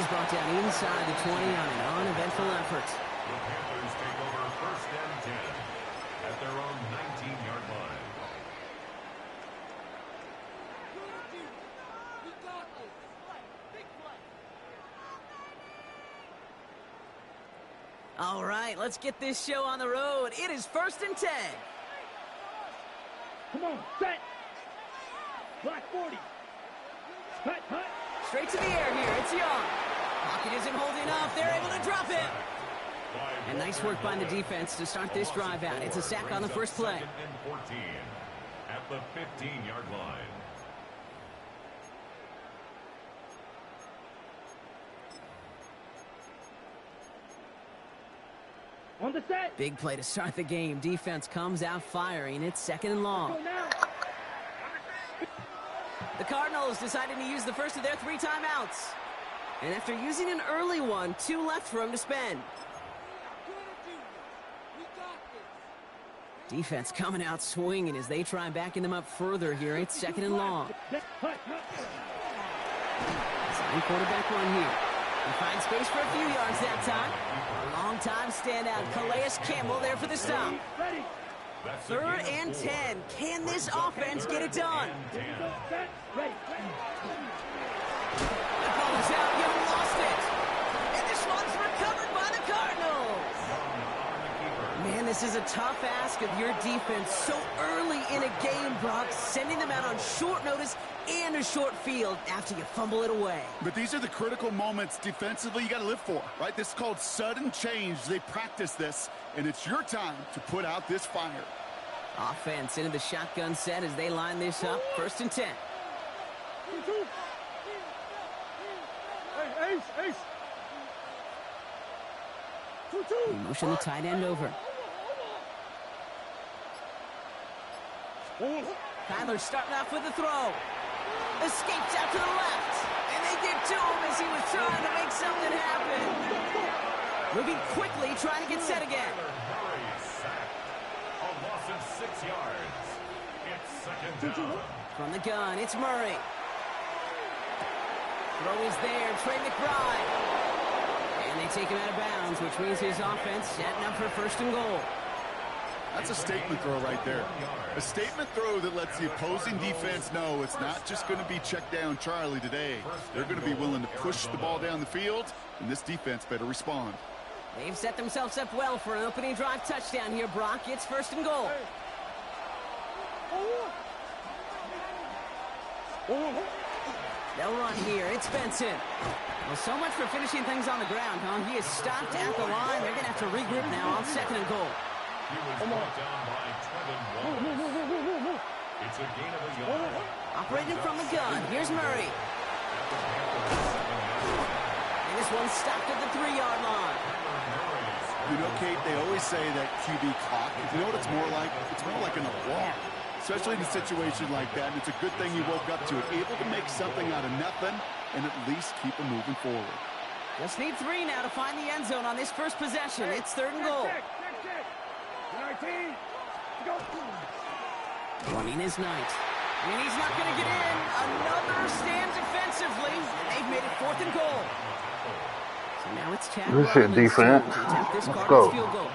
brought down inside the 20 on an uneventful effort. The Panthers take over first and 10 at their own 19-yard line. All right, let's get this show on the road. It is first and 10. Come on, set. Black 40. Hut, hut. Straight to the air here. It's Young. Pocket isn't holding up. They're able to drop it. And nice work by the defense to start this drive out. It's a sack on the first play. 14 at the 15-yard line. On the set. Big play to start the game. Defense comes out firing. It's second and long. The Cardinals decided to use the first of their 3 timeouts. And after using an early one, 2 left for them to spend. Defense coming out swinging as they try backing them up further here. It's second and long. Sign quarterback run here. He finds space for a few yards that time. Long-time standout Calais Campbell there for the stop. Third and 10. Can this offense get it done? The ball is out. Young lost it. And this one's recovered by the Cardinals. Man, this is a tough ask of your defense so early in a game, Brock, sending them out on short notice and a short field after you fumble it away. But these are the critical moments defensively you got to live for, right? This is called sudden change. They practice this, and it's your time to put out this fire. Offense into the shotgun set as they line this up. First and 10. They motion the tight end over. Kyler's starting off with a throw. Escapes out to the left. And they get to him as he was trying to make something happen. Moving quickly, trying to get set again. A loss of 6 yards. It's second down. From the gun, it's Murray. Throw is there, Trey McBride. And they take him out of bounds, which means his offense setting up for first and goal. That's a statement throw right there. A statement throw that lets the opposing defense know it's not just going to be check down Charlie today. They're going to be willing to push the ball down the field, and this defense better respond. They've set themselves up well for an opening drive touchdown here, Brock. It's first and goal. They'll run here. It's Benson. Well, so much for finishing things on the ground, huh? He is stopped at the line. They're going to have to regroup now on second and goal. He was brought down by Trevin Wallace. It's a gain of a yard. Operating from the gun. Here's Murray. And this one's stopped at the 3-yard line. You know, Kate, they always say that QB clock. You know what it's more like? It's more like an alarm, especially in a situation like that. And it's a good thing you woke up to it, able to make something out of nothing and at least keep them moving forward. Just need 3 now to find the end zone on this first possession. It's third and goal. Running is Knight. And he's not going to get in. Another stand defensively. They've made it fourth and goal. So now it's Chad Good shit, defense. This Let's Cardinals go. field goal.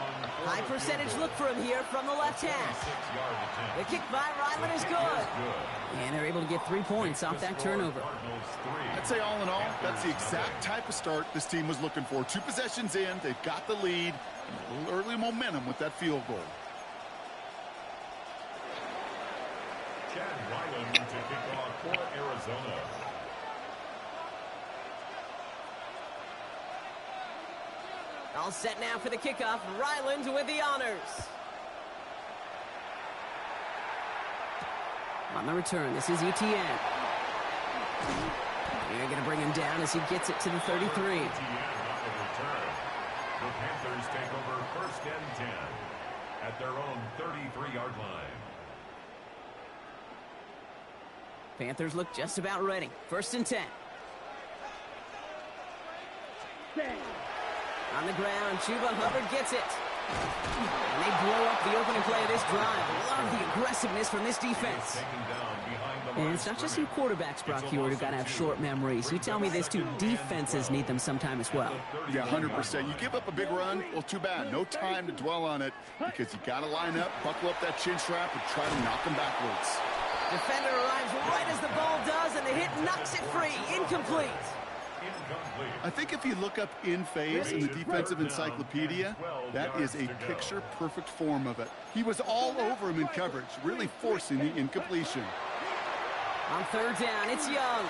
High percentage look for him here from the left hash. The kick by Ryland is good. And they're able to get 3 points off that turnover. I'd say all in all, that's the exact type of start this team was looking for. 2 possessions in, they've got the lead, and a little early momentum with that field goal. Chad Ryland to kick off for Arizona. All set now for the kickoff. Ryland with the honors. On the return, this is ETN. They're going to bring him down as he gets it to the 33. ETN on the return. The Panthers take over first and 10 at their own 33-yard line. Panthers look just about ready. First and 10. On the ground, Chuba Hubbard gets it. And they blow up the opening play of this drive. Love the aggressiveness from this defense. And it's not just you quarterbacks, Brock Hewitt, who got to have short memories. You tell me these two defenses need them sometime as well. Yeah, 100%. You give up a big run, well, too bad. No time to dwell on it because you got to line up, buckle up that chin strap, and try to knock them backwards. Defender arrives right as the ball does, and the hit knocks it free. Incomplete. I think if you look up in phase in the defensive encyclopedia, that is a picture-perfect form of it. He was all over him in coverage, really forcing the incompletion. On third down, it's Young.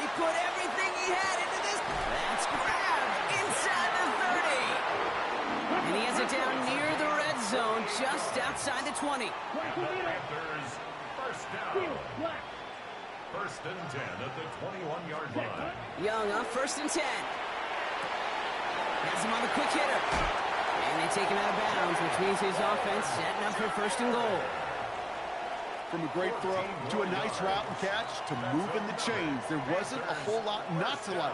He put everything he had into this. That's grabbed inside the 30. And he has it down near the red zone, just outside the 20. Panthers, first down. First and 10 at the 21-yard line. Young up first and 10. Has him on the quick hitter. And they take him out of bounds, which means his offense setting up for first and goal. From a great throw to a nice route and catch to moving the chains, there wasn't a whole lot not to like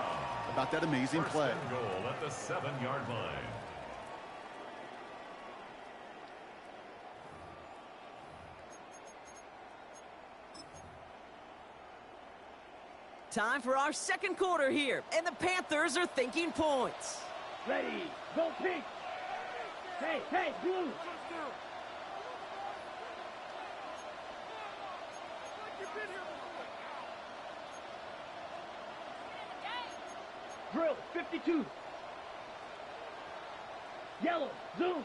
about that amazing play. First and goal at the 7-yard line. Time for our second quarter here, and the Panthers are thinking points. Ready, go pink. Hey, hey, blue. Drill, 52. Yellow, zoom.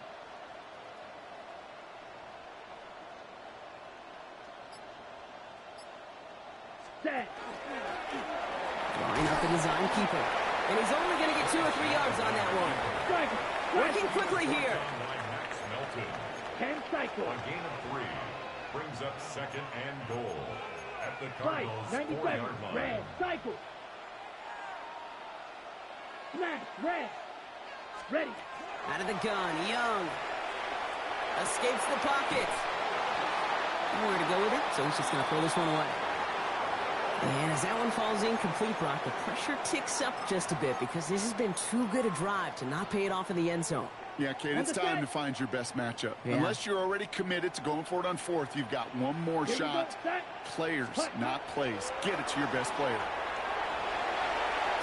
Set. Drawing up the design keeper. And he's only going to get 2 or 3 yards on that one. Working quickly here. Max Melton. 10 cycle. A gain of 3. Brings up second and goal at the Right, Cardinals' 97. 4-yard line. Red, cycle. Smash, red. Ready. Out of the gun, Young. Escapes the pocket. Nowhere to go with it, so he's just going to throw this one away. And as that one falls incomplete, Brock, the pressure ticks up just a bit because this has been too good a drive to not pay it off in the end zone. Yeah, Kate, it's time to find your best matchup. Yeah. Unless you're already committed to going for it on fourth, you've got one more shot. Players, not plays. Get it to your best player.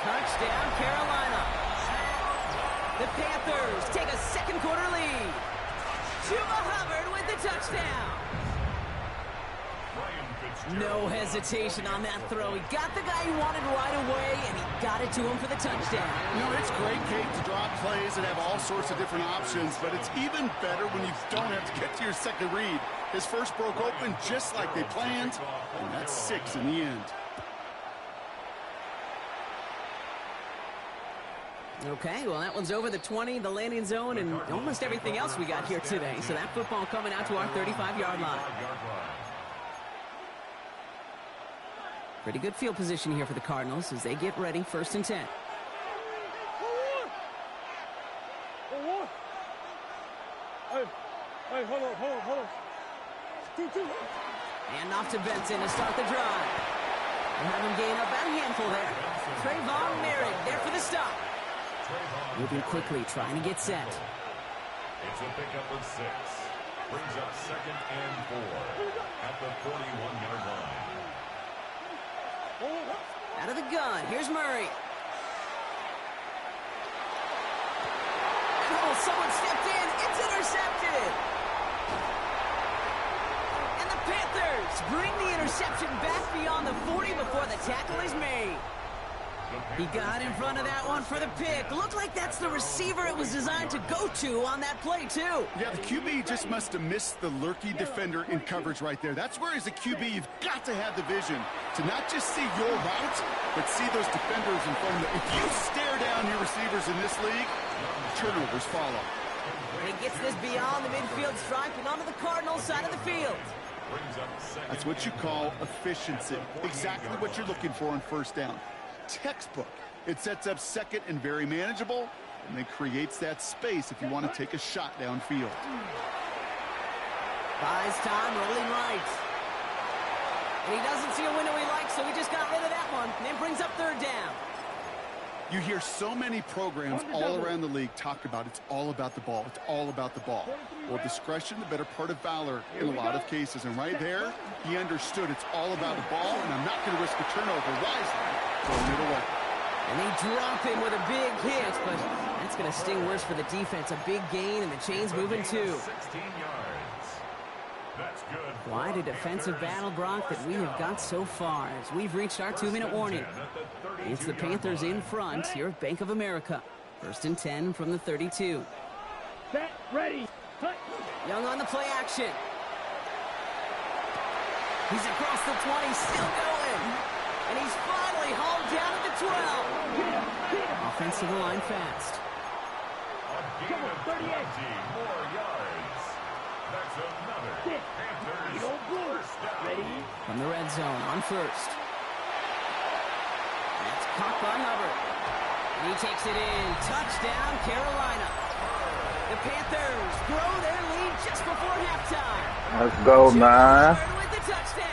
Touchdown, Carolina. The Panthers take a second quarter lead. Chuba Hubbard with the touchdown. No hesitation on that throw. He got the guy he wanted right away, and he got it to him for the touchdown. You know, it's great, Kate, to draw plays and have all sorts of different options, but it's even better when you don't have to get to your second read. His first broke open just like they planned, and that's 6 in the end. Okay, well, that one's over the 20, the landing zone, and almost everything else we got here today. So that football coming out to our 35-yard line. Pretty good field position here for the Cardinals as they get ready, first and 10. Hey, hold on. And off to Benson to start the drive. We'll have him gain up about a handful there. Trayvon Merritt there for the stop. Moving quickly, trying to get set. It's a pickup of 6. Brings up second and 4 at the 41-yard line. Out of the gun, here's Murray. Oh, someone stepped in. It's intercepted. And the Panthers bring the interception back beyond the 40 before the tackle is made. He got in front of that one for the pick. Looked like that's the receiver it was designed to go to on that play, too. Yeah, the QB just must have missed the lurky defender in coverage right there. That's where, as a QB, you've got to have the vision to not just see your route, but see those defenders in front of you. If you stare down your receivers in this league, turnovers follow. He gets this beyond the midfield stripe and onto the Cardinals side of the field. That's what you call efficiency. Exactly what you're looking for on first down. Textbook. It sets up second and very manageable, and then creates that space if you want to take a shot downfield. Buys time, rolling right. And he doesn't see a window he likes, so he just got rid of that one, and then brings up third down. You hear so many programs all around the league talk about it's all about the ball. It's all about the ball. Well, discretion, the better part of valor in a lot of cases. And right there, he understood it's all about the ball, and I'm not going to risk a turnover wisely, throwing it away. And they drop him with a big hit, but that's going to sting worse for the defense. A big gain, and the chain's moving too. 16 yards. That's good. Quite a defensive battle, Brock, that we have got so far as we've reached our 2-minute warning. It's the Panthers in front here at Bank of America. 1st and 10 from the 32. Set, ready, cut. Young on the play action. He's across the 20, still going. And he's finally hauled down at the 12. Offensive line fast. Come on, 38. More yards. That's another Panthers first down. Ready? From the red zone on 1st. That's caught by Hubbard. And he takes it in. Touchdown, Carolina. The Panthers grow their lead just before halftime. Let's go, man. With the touchdown.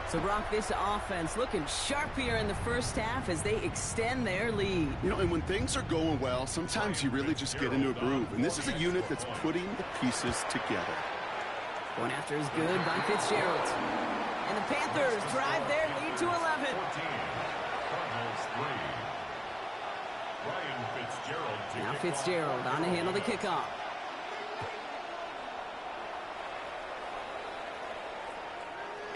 So, Brock, this offense looking sharp here in the first half as they extend their lead. You know, and when things are going well, sometimes you really just get into a groove. And this is a unit that's putting the pieces together. Going after is good by Fitzgerald. And the Panthers drive their lead to 11. 14. Cardinals 3. Ryan Fitzgerald to Now kick Fitzgerald off. on to handle the kickoff.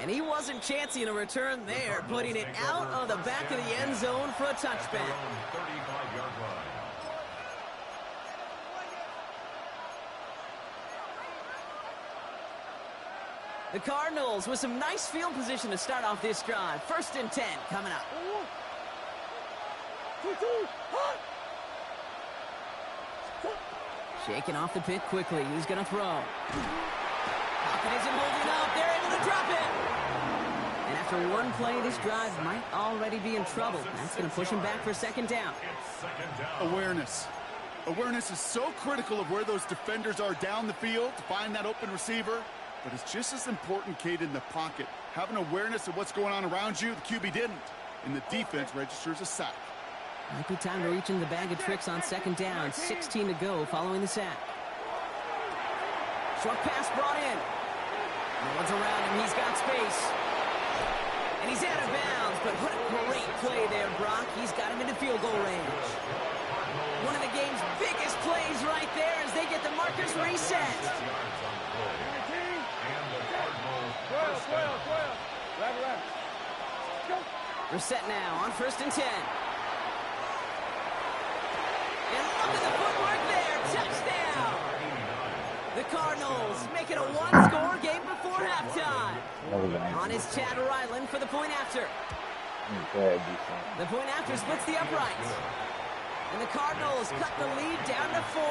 And he wasn't chancing a return there, putting it out of the back of the end zone for a touchback. 35-yard line. The Cardinals with some nice field position to start off this drive. 1st and 10 coming up. Shaking off the pit quickly. Who's going to throw? Pocket isn't holding up. They're able to drop it. And after one play, this drive might already be in trouble. That's going to push him back for 2nd down. It's 2nd down. Awareness. Awareness is so critical of where those defenders are down the field to find that open receiver. But it's just as important, Kate, in the pocket. Having awareness of what's going on around you, the QB didn't. And the defense registers a sack. Might be time to reach in the bag of tricks on 2nd down. 16 to go following the sack. Short pass brought in. No one's around him. He's got space. And he's out of bounds. But what a great play there, Brock. He's got him into field goal range. One of the game's biggest plays right there as they get the markers reset. They're set now on 1st and 10. And look at the footwork there. Touchdown. The Cardinals make it a one-score game before halftime. On is Chad Ryland for the point after. The point after splits the uprights. And the Cardinals cut the lead down to 4.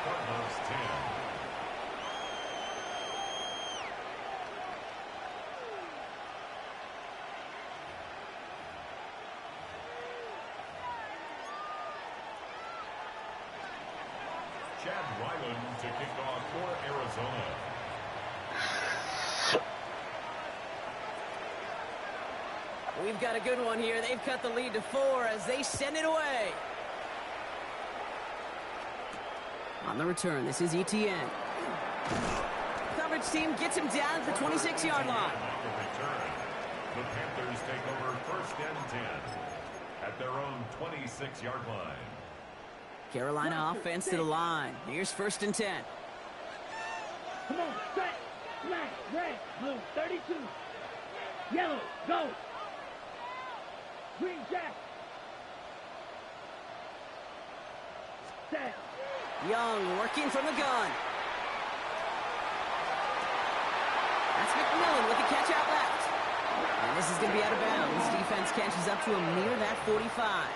Cardinals 10. Chad Ryland to kick off for Arizona. We've got a good one here. They've cut the lead to 4 as they send it away. On the return, this is ETN. Coverage team gets him down at the 26-yard line. The Panthers take over 1st and 10 at their own 26-yard line. Carolina offense to the line. Here's 1st and 10. Come on, set, black, red, blue, 32. Yellow, go. Green jack. Set. Young working from the gun. That's McMillan with the catch out left. And this is going to be out of bounds. Defense catches up to him near that 45.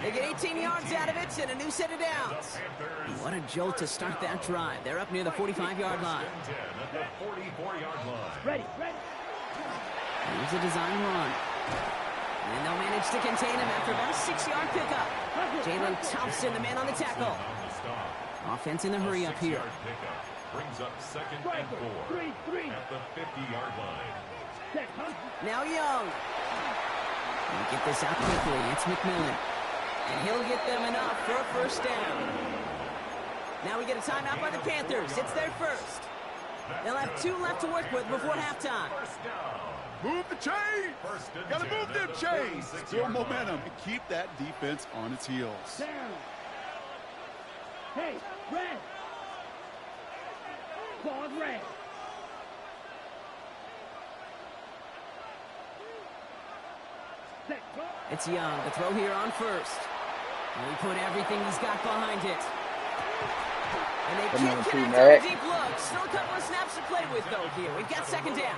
They get 18 yards out of it and a new set of downs. What a jolt to start that drive. They're up near the 45-yard line. Ready, ready. Here's a design run. And they'll manage to contain him after about a 6-yard pickup. Jalen Thompson, the man on the tackle. Offense in the hurry up here. Brings up 2nd and 4 3. at the 50-yard line. Set, huh? Now Young. And get this out quickly. It's McMillan. And he'll get them enough for a first down. Now we get a timeout by the Panthers. It's their first. They'll have 2 left to work with before halftime. Move the chains. Got to move them chains. Build momentum and keep that defense on its heels. Down. Hey, red. Claws red. It's Young. The throw here on first. And we put everything he's got behind it. And they can't connect on a deep look. Still a couple of snaps to play with, though, here. We've got second down.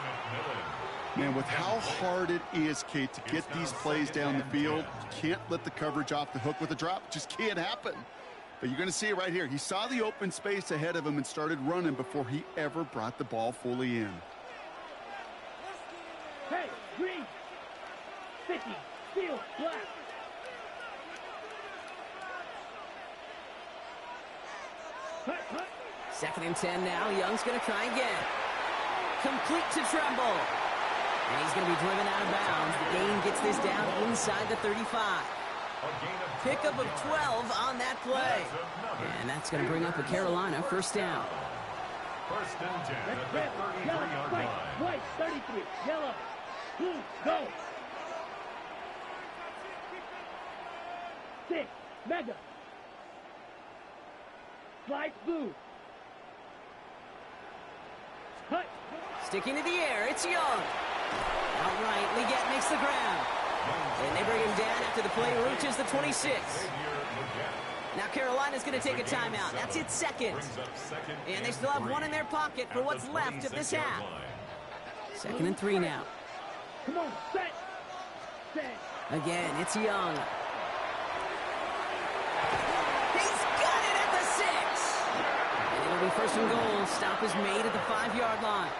Man, with how hard it is, Kate, to get these plays down the field, you can't let the coverage off the hook with a drop. It just can't happen. But you're going to see it right here. He saw the open space ahead of him and started running before he ever brought the ball fully in. Hey, green. 50. Steel. Black. Second and 10 now. Young's going to try again. Complete to Tremble. And he's going to be driven out of bounds. The gain gets this down inside the 35. Pickup of 12 on that play. And that's going to bring up a Carolina first down. First and 10 at the Red, 33-yard white, line. white, 33. Yellow. Blue. Go. 6. Mega. Slide blue. Cut. Sticking to the air, it's Young. Outright, Leggett makes the ground. And they bring him down after the play reaches the 26. Now Carolina's going to take a timeout. That's its second. And they still have 1 in their pocket for what's left of this half. Second and 3 now. Come on, set. Set. Again, it's Young. He's got it at the 6. And it'll be first and goal. Stop is made at the 5-yard line.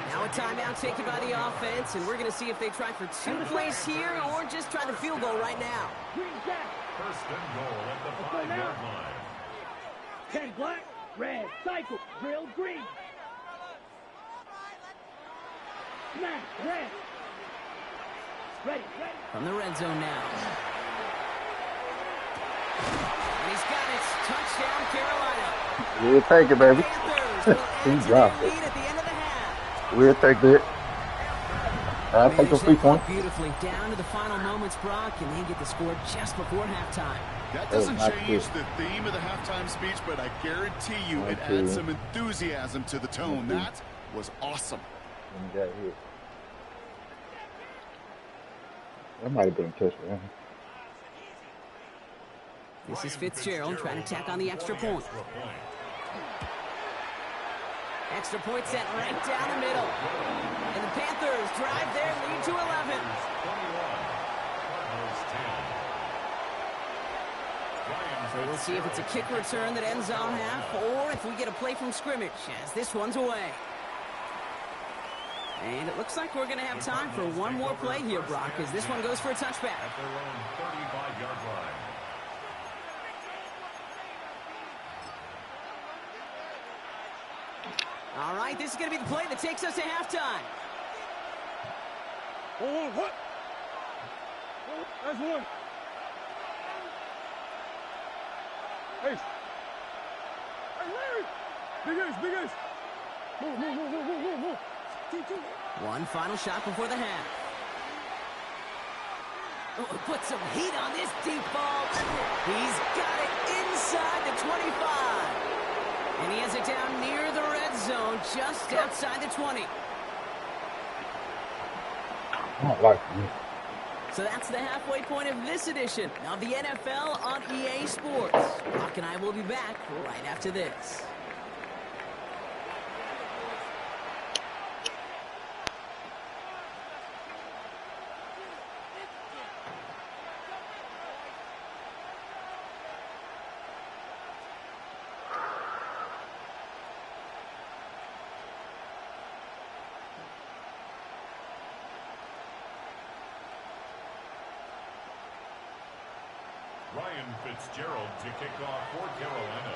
Now a timeout taken by the offense, and we're going to see if they try for 2 plays here or just try the field goal right now. Green jack. First and goal at the 5-yard line. 10 black, red, cycle, drill, green. Smash, red. Ready, ready. From the red zone now. And he's got it. Touchdown, Carolina. We'll take it, baby. Panthers will He add to dropped their it. lead at the end of the half. We'll take it. I'll take the free point. Beautifully down to the final moments, Brock, and they get the score just before halftime. That doesn't not change good. the theme of the halftime speech, but I guarantee you it Okay. adds some enthusiasm to the tone. That was awesome. When he got hit. That might have been a touchdown. This is Fitzgerald trying to tack on the extra point. Extra point set right down the middle. And the Panthers drive their lead to 11. So we'll see if it's a kick return that ends on half or if we get a play from scrimmage as this one's away. And it looks like we're going to have time for one more play here, Brock, as this one goes for a touchback. At their own 35-yard line. All right, this is going to be the play that takes us to halftime. Oh, what? That's one. Hey. Hey, Larry. Big ace. Move. One final shot before the half. Oh, put some heat on this deep ball. He's got it inside the 25. And he has it down near the red zone, just outside the 20. I don't like it. So that's the halfway point of this edition of the NFL on EA Sports. Brock and I will be back right after this. Ryan Fitzgerald to kick off for Carolina.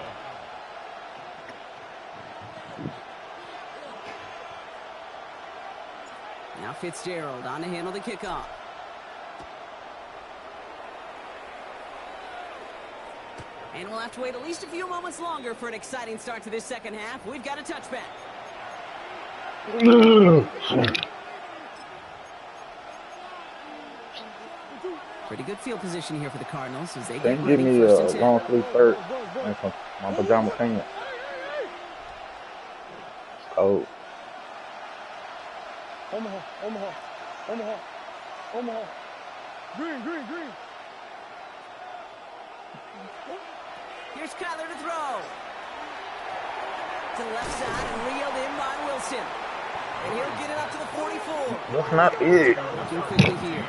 Now Fitzgerald on to handle the kickoff. And we'll have to wait at least a few moments longer for an exciting start to this second half. We've got a touchback. Pretty good field position here for the Cardinals as they get Give ready. me a long sleeve third and some my pajama pants. Oh. Omaha. Green. Here's Kyler to throw. To the left side and reeled in by Wilson. And he'll get it up to the 44. That's not it. Looking quickly here.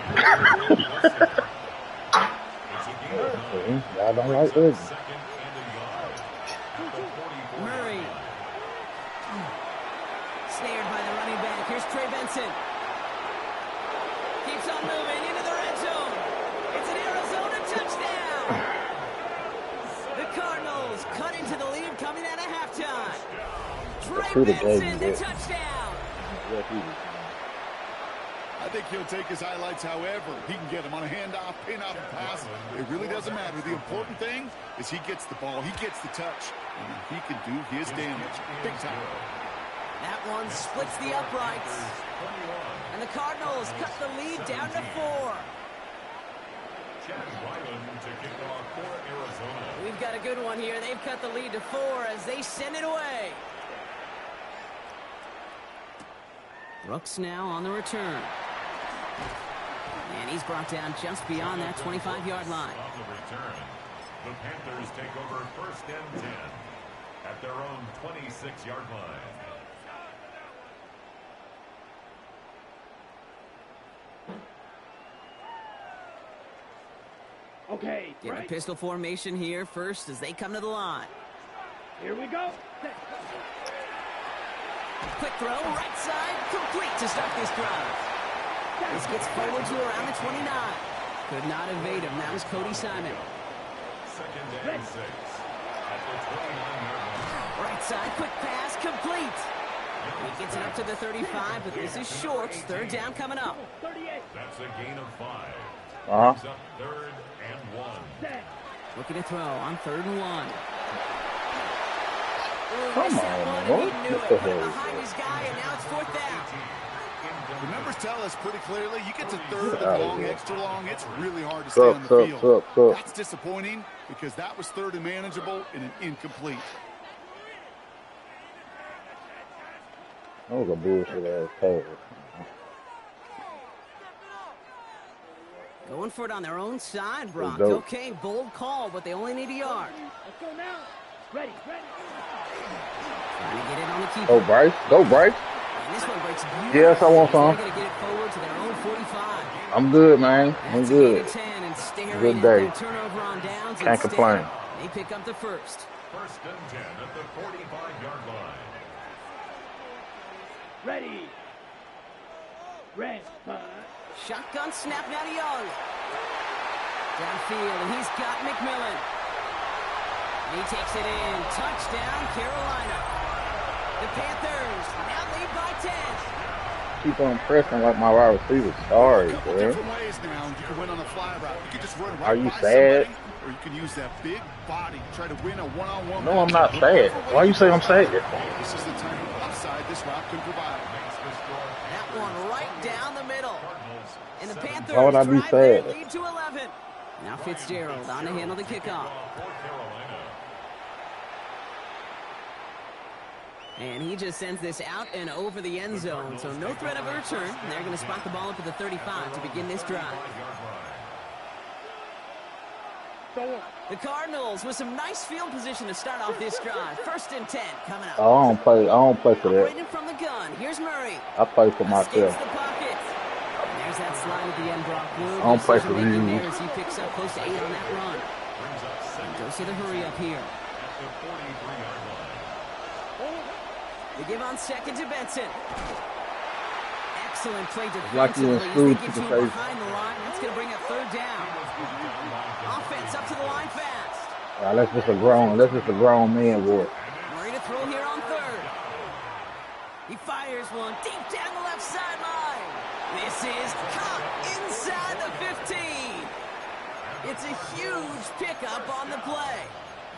I don't like this. Murray. Snared by the running back. Here's Trey Benson. Keeps on moving into the red zone. It's an Arizona touchdown. The Cardinals cut into the lead coming out of halftime. Trey Benson, the touchdown. I think he'll take his highlights however he can get them on a handoff, pin off, and pass. It really doesn't matter. The important thing is he gets the ball, he gets the touch, and he can do his damage big time. That one splits the uprights. And the Cardinals cut the lead down to 4. We've got a good one here. They've cut the lead to 4 as they send it away. Brooks now on the return. And he's brought down just beyond that 25-yard line. On the return, the Panthers take over first and 10 at their own 26-yard line. Okay, Getting a right. pistol formation here first as they come to the line. Here we go. Quick throw, right side, complete to start this drive. This gets forward to around the 29. Could not evade him. That was Cody Simon. Second and 6 at the 29-yard line. Right side, quick pass, complete. He gets it up to the 35, but this is short. Third down coming up. 38. That's a gain of 5. Uh-huh. Up third and 1. Looking to throw on 3rd and 1. Come on, He what knew the it. Put it hell? behind his guy, and now it's 4th down. The numbers tell us pretty clearly, you get to 3rd and long, extra long, it's really hard to stay on the field. That's disappointing because that was 3rd and manageable and an incomplete. That was a bullshit ass pass. Going for it on their own side, Brock. Dope. Okay, bold call, but they only need a yard. Let's go now. Ready. Trying to get it on the keeper. Go, Bryce. Go, Bryce. And this one breaks beautifully. Yes, I want some. They're going to get it forward to their own 45. I'm good, man. I'm That's good. a 10 and staring Good at day. their turnover on downs. Can't Instead, complain. They pick up the first. First and 10 at the 45-yard line. Ready. Red. Shotgun snap now to Young. Downfield, and he's got McMillan. And he takes it in. Touchdown, Carolina. The Panthers now lead by 10. Keep on pressing like my wide receiver. Sorry, A couple man. different ways now. You can win on a fly route. You can just run right Are you by sad? somebody, or you can use that big body, try to win a one-on-one. No, I'm not sad. Why you say I'm sad? This is the type of upside this route can provide. That one right down the middle. And the Panthers Why would I be drive their sad? lead to 11. Now Fitzgerald on to handle the kickoff. And he just sends this out and over the end zone. So no threat of a return. They're going to spot the ball up at the 35 to begin this drive. The Cardinals with some nice field position to start off this drive. First and 10 coming up. Oh, I don't play for that. Operating from the gun. Here's Murray. I play for Escapes myself. the pocket. There's that slide at the end, Brock. Good I don't play for decision-making you. there as he picks up close to 8 on that run. And goes to the hurry up here. They give on second to Benson. Excellent play Like you in defensively as school, they get people to say. him behind the line. That's going to bring up 3rd down. Offense up to the line fast. That's just a grown man voice. Murray to throw here on 3rd. He fires one deep down the left sideline. This is caught inside the 15. It's a huge pickup on the play.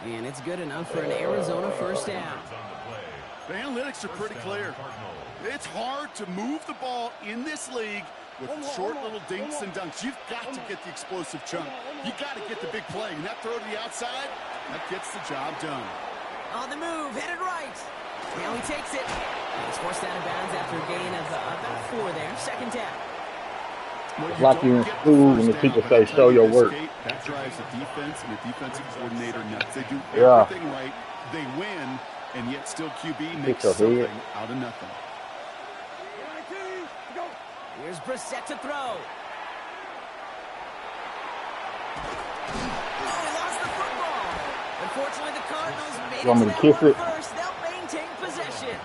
And it's good enough for an Arizona first down. The analytics are pretty clear. It's hard to move the ball in this league with short little dinks and dunks. You've got to get the explosive chunk. You got to get the big play. And that throw to the outside, that gets the job done. On the move, headed right. Now he takes it. He's forced out of bounds after a gain of about 4 there. Second down. It's like you're in school and the teacher say, show your work. That drives the defense and the defensive coordinator nuts. They do everything right. They win, and yet still QB makes something out of nothing. Here's Brissett to throw. Oh, he lost the football. Unfortunately, the Cardinals made it to that one first. They'll maintain possession.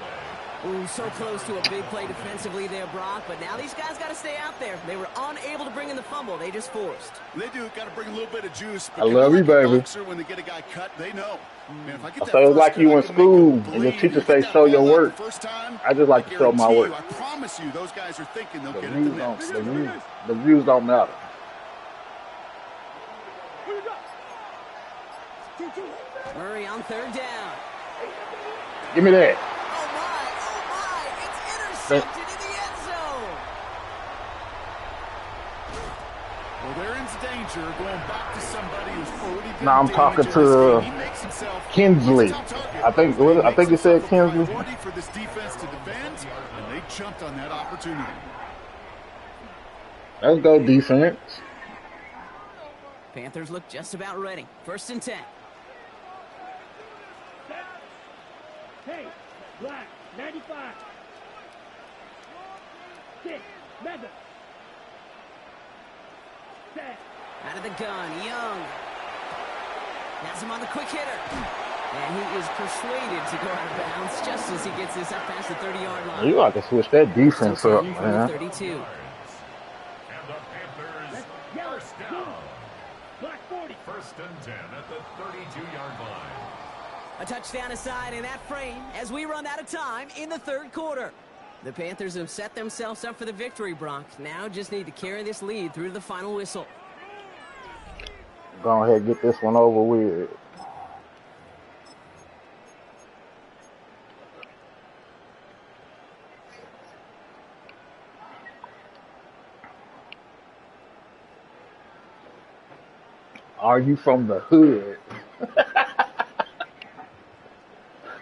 Ooh, so close to a big play defensively there, Brock. But now these guys got to stay out there. They were unable to bring in the fumble. They just forced. They do. Got to bring a little bit of juice. I love you, baby. When they get a guy cut, they know. Man, if I get so it's like you in school and the teacher say, show your work. I just like to show my work. I promise you, those guys are thinking they'll get it the next. The views don't matter. Murray on third down. Give me that. Intercepted in the end zone. Well, they're in danger going back to somebody who's already been now I'm talking to Kinsley. I think it said Kinsley. For this defense to defend, and they jumped on that opportunity. Let's go defense. Panthers look just about ready. 1st and 10. Hey, Black, 95. 6, Mega. Set. Out of the gun, Young. Has him on the quick hitter. And he is persuaded to go out of bounds just as he gets this up past the 30-yard line. You got to switch that defense up, man. 32. And the Panthers first down. Black 40. 1st and 10 at the 32-yard line. A touchdown aside in that frame as we run out of time in the 3rd quarter. The Panthers have set themselves up for the victory, Brock. Now just need to carry this lead through to the final whistle. Go ahead and get this one over with. Are you from the hood?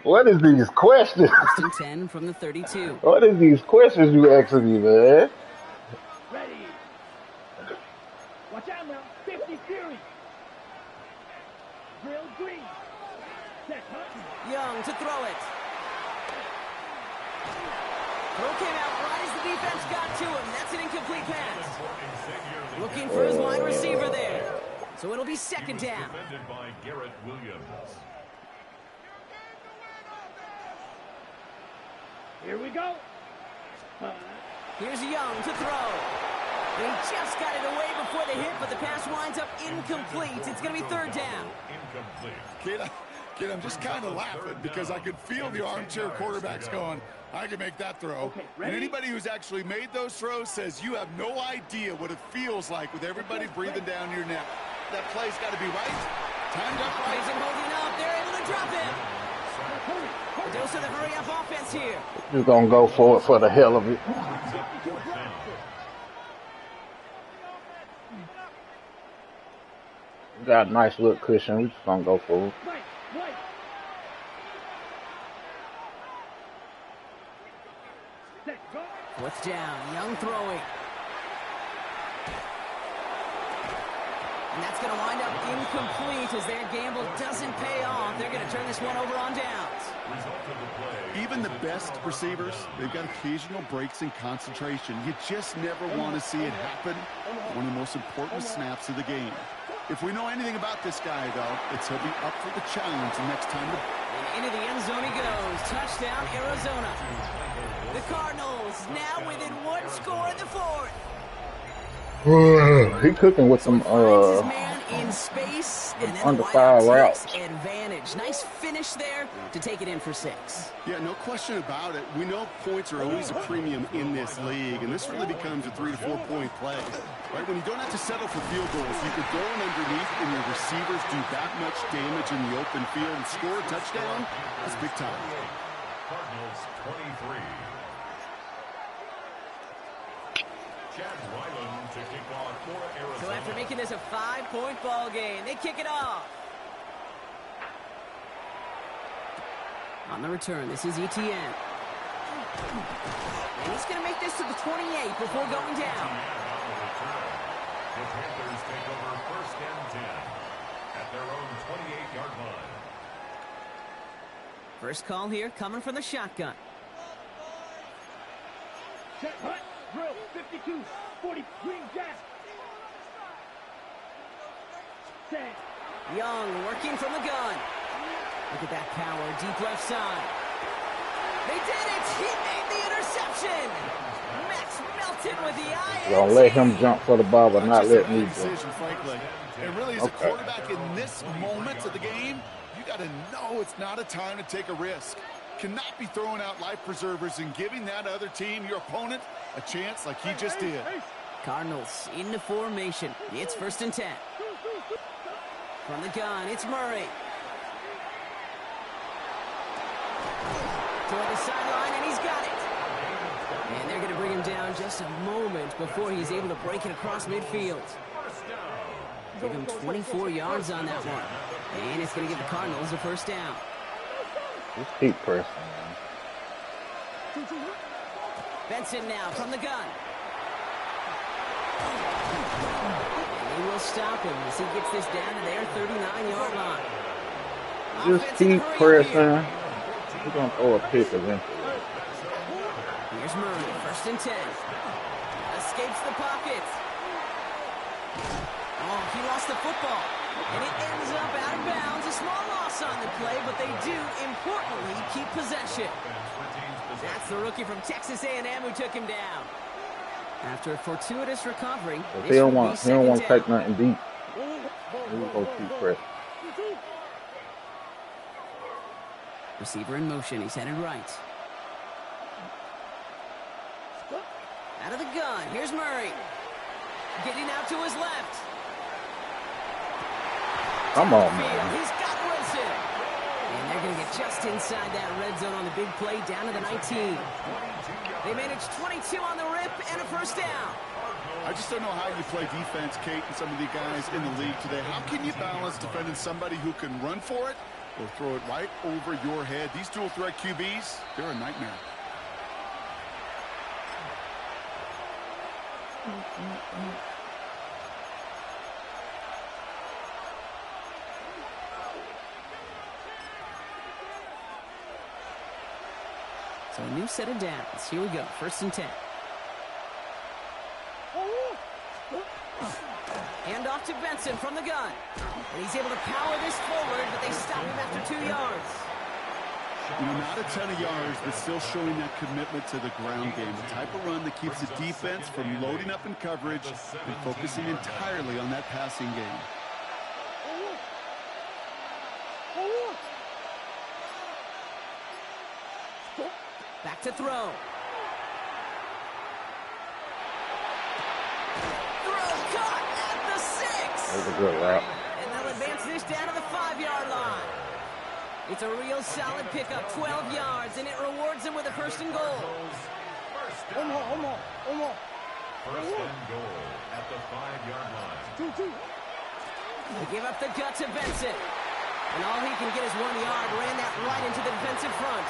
What is these questions? 1st and 10 from the 32. What is these questions you asking me, man? Ready. Watch out now. 50 Fury. Drill Green. Set Hutton. Young to throw it. Throw came out right as the defense got to him. That's an incomplete pass. Looking for his wide receiver there. So it'll be 2nd down. Defended by Garrett Williams. Here we go. Here's Young to throw. He just got it away before the hit, but the pass winds up incomplete. It's going to be 3rd down. Incomplete. Kid, I'm just kind of laughing because I could feel the armchair quarterbacks going, I can make that throw. Okay, and anybody who's actually made those throws says you have no idea what it feels like with everybody breathing down your neck. That play's got to be right. Timed up right. Isn't holding up. They're able to drop him. A dose of the hurry-up offense here. Just gonna go for it for the hell of it. Got a nice little cushion. We just gonna go for it. What's down? Young throwing. And that's going to wind up incomplete as their gamble doesn't pay off. They're going to turn this one over on downs. Even the best receivers, they've got occasional breaks in concentration. You just never want to see it happen. One of the most important snaps of the game. If we know anything about this guy, though, it's he'll be up for the challenge the next time. And into the end zone he goes. Touchdown, Arizona. The Cardinals now within 1 score in the 4th. He cooking with some Finds his man in space, and then under the five wideout takes routes. advantage. Nice finish there to take it in for 6. Yeah, no question about it. We know points are always a premium in this league, and this really becomes a 3 to 4 point play. Right? When you don't have to settle for field goals, you could throw it underneath and your receivers do that much damage in the open field and score a touchdown. That's big time. Cardinals 23. To kick off for Arizona. So after making this a 5-point ball game, they kick it off. On the return, this is Etienne. And he's going to make this to the 28 before going down. The Panthers take over 1st and 10 at their own 28-yard line. First call here coming from the shotgun. Set, hut, drill, 52, 40, green gas. Set. Young working from the gun. Look at that power, deep left side. They did it! He made the interception! Max Melton with the INT. Gonna let him jump for the ball, but not let me go. Frankly. And really, as a quarterback in this moment of the game, you got to know it's not a time to take a risk. Cannot be throwing out life preservers and giving that other team, your opponent, a chance like he just did. Cardinals into formation. It's 1st and 10. From the gun, it's Murray. Toward the sideline, and he's got it. And they're going to bring him down just a moment before he's able to break it across midfield. Give him 24 yards on that one. And it's going to give the Cardinals a 1st down. Just keep pressing, man. Benson now from the gun. And they will stop him as he gets this down to their 39-yard line. Just keep pressing. He's going to throw a pick eventually. Here's Murray, 1st and 10. Escapes the pocket. Oh, he lost the football. And it ends up out of bounds. A small loss on the play, but they do, importantly, keep possession. That's the rookie from Texas A&M who took him down. After a fortuitous recovery, He don't want to take nothing deep. He's going to keep pressing. Receiver in motion. He's headed right. Out of the gun. Here's Murray. Getting out to his left. Come on, man. He's got Wilson. And they're going to get just inside that red zone on the big play down to the 19. They managed 22 on the rip and a 1st down. I just don't know how you play defense, Kate, and some of the guys in the league today. How can you balance defending somebody who can run for it or throw it right over your head? These dual threat QBs, they're a nightmare. So a new set of downs. Here we go. 1st and 10. Hand off to Benson from the gun. And he's able to power this forward, but they stop him after 2 yards. You know, not a ton of yards, but still showing that commitment to the ground game. The type of run that keeps the defense from loading up in coverage and focusing entirely on that passing game. Back to throw. Throw caught at the 6. That was a good route. And they'll advance this down to the 5-yard line. It's a real solid pickup, 12 yards, and it rewards them with a 1st and goal. One more. 1st and goal at the 5-yard line. 2. They give up the gut to Benson. And all he can get is 1 yard. Ran that right into the defensive front.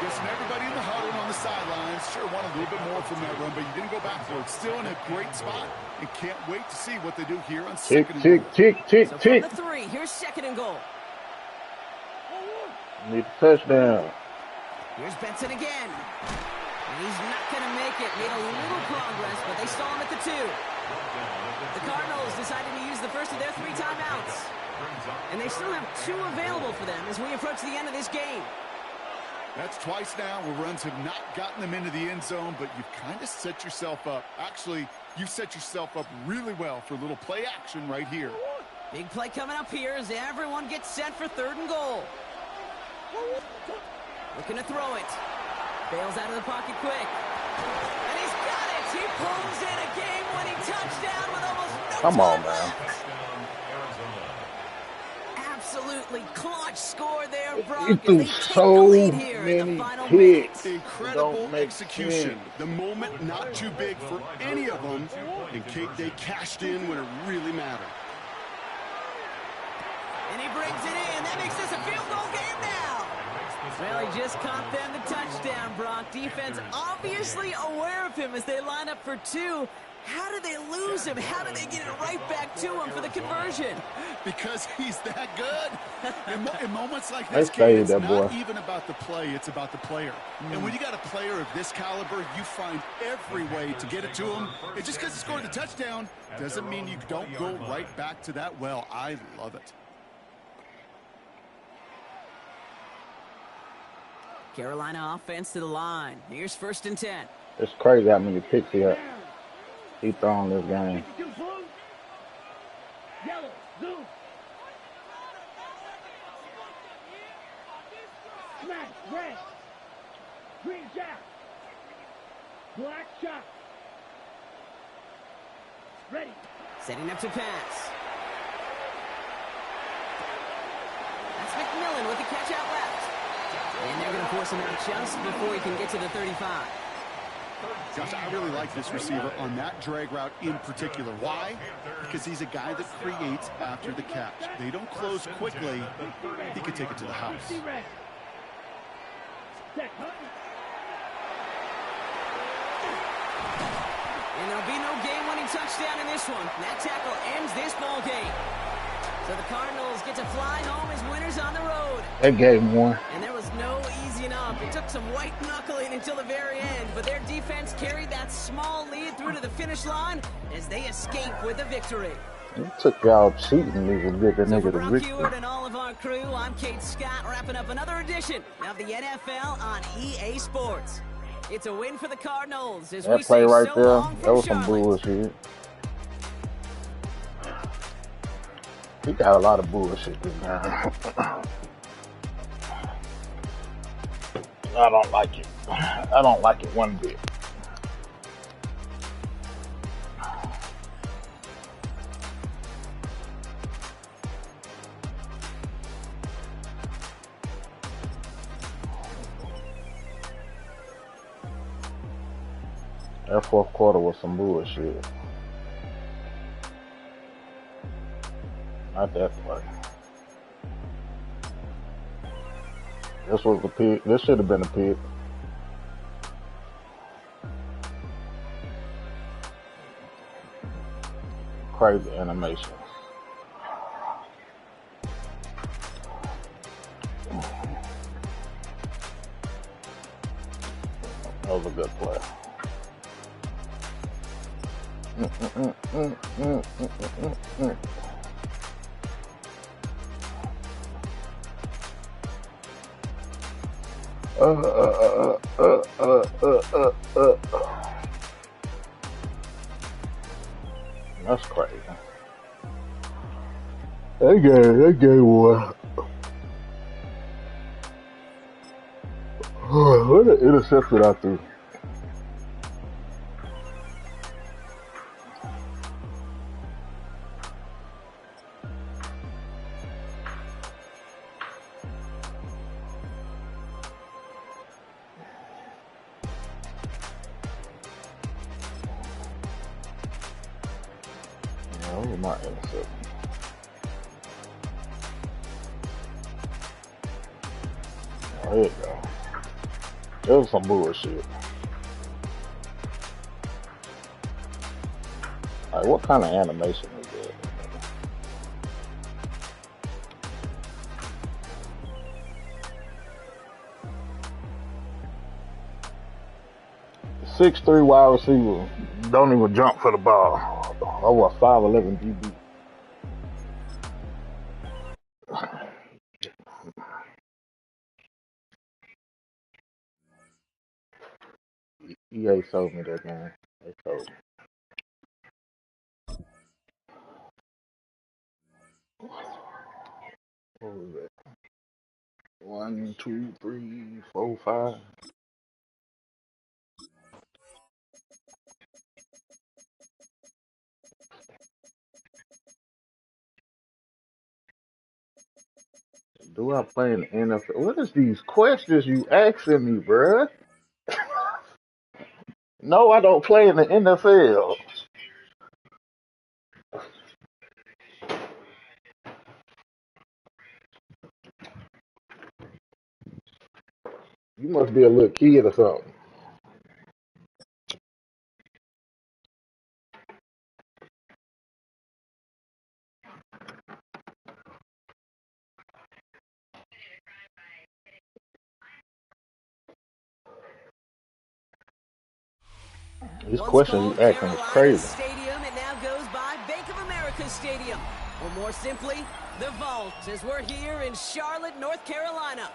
Listen, everybody in the huddle and on the sidelines sure want a little bit more from that run, but you didn't go backwards. Still in a great spot, and can't wait to see what they do here on Tick, 2nd and tick, goal. tick, tick, So tick. from the 3, here's 2nd and goal. Need a touchdown. Here's Benson again. And he's not going to make it. Made a little progress, but they stall him at the 2. The Cardinals decided to use the first of their 3 timeouts. And they still have 2 available for them as we approach the end of this game. That's twice now where runs have not gotten them into the end zone, but you've kind of set yourself up. Actually, you've set yourself up really well for a little play action right here. Big play coming up here as everyone gets set for 3rd and goal. Looking to throw it. Bails out of the pocket quick. And he's got it. He pulls in a game-winning touchdown with almost no Come on, time man. left. Absolutely clutch score there, He Brock. threw They take the so lead here in the many final picks. minutes. Incredible make execution. sense. The moment not too big for any of them. And Kate, they cashed in when it really mattered. And he brings it in. That makes this a field goal game now. Well, he just caught them the touchdown, Brock. Defense obviously aware of him as they line up for 2. How did they lose him? How did they get it right back to him for the conversion? Because he's that good. In moments like They this, Kate, it's that not boy. even about the play, it's about the player. And when you got a player of this caliber, you find every way to get it to him. And just because he scored the touchdown doesn't mean you don't go right back to that well. I love it. Carolina offense to the line. Here's 1st and 10. It's crazy how many picks he thrown this game. 52 blue. Yellow, zoom. Smash, red. Green jack. Black shot. Ready. Setting up to pass. That's McMillan with the catch out left. And they're going to force him out just before he can get to the 35. Josh, I really like this receiver on that drag route in particular. Why? Because he's a guy that creates after the catch. They don't close quickly. He could take it to the house. Red. Set. And there'll be no game-winning touchdown in this one. That tackle ends this ball game. So the Cardinals get to fly home as winners on the road. They gave him one. And there was no easing up. It took some white knuckling until the very end, but their defense carried that small lead through to the finish line as they escape with a victory. It took y'all cheating me to get the So for nigga the Brock victory. Hewitt and all of our crew, I'm Kate Scott, wrapping up another edition of the NFL on EA Sports. It's a win for the Cardinals as we That play say right so there, long that from was some Charlotte. bullshit. He got a lot of bullshit this time. I don't like it. I don't like it one bit. That 4th quarter was some bullshit. Not that play. This was the pick. This should have been a pick. Crazy animation. That was a good play. That's crazy. That game was. What an interception I threw. That was my interception. There you go. That was some bullshit. Like, what kind of animation is that? 6'3" wide receiver don't even jump for the ball. Over a 5'11" DB. EA sold me that game. They sold me. What was that? 1, 2, 3, 4, 5. Do I play in the NFL? What is these questions you asking me, bruh? No, I don't play in the NFL. You must be a little kid or something. These Once questions called you asking is Carolina crazy. Stadium, it now goes by Bank of America Stadium. Or more simply, the Vault, as we're here in Charlotte, North Carolina.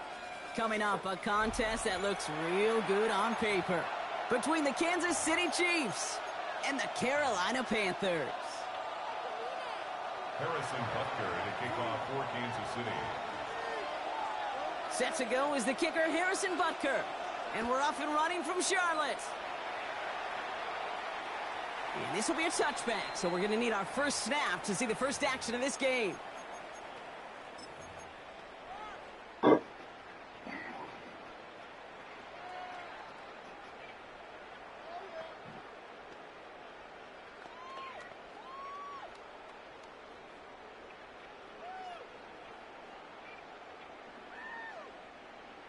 Coming up, a contest that looks real good on paper between the Kansas City Chiefs and the Carolina Panthers. Harrison Butker to kick off for Kansas City. Set to go is the kicker, Harrison Butker. And we're off and running from Charlotte. And this will be a touchback, so we're going to need our first snap to see the first action of this game.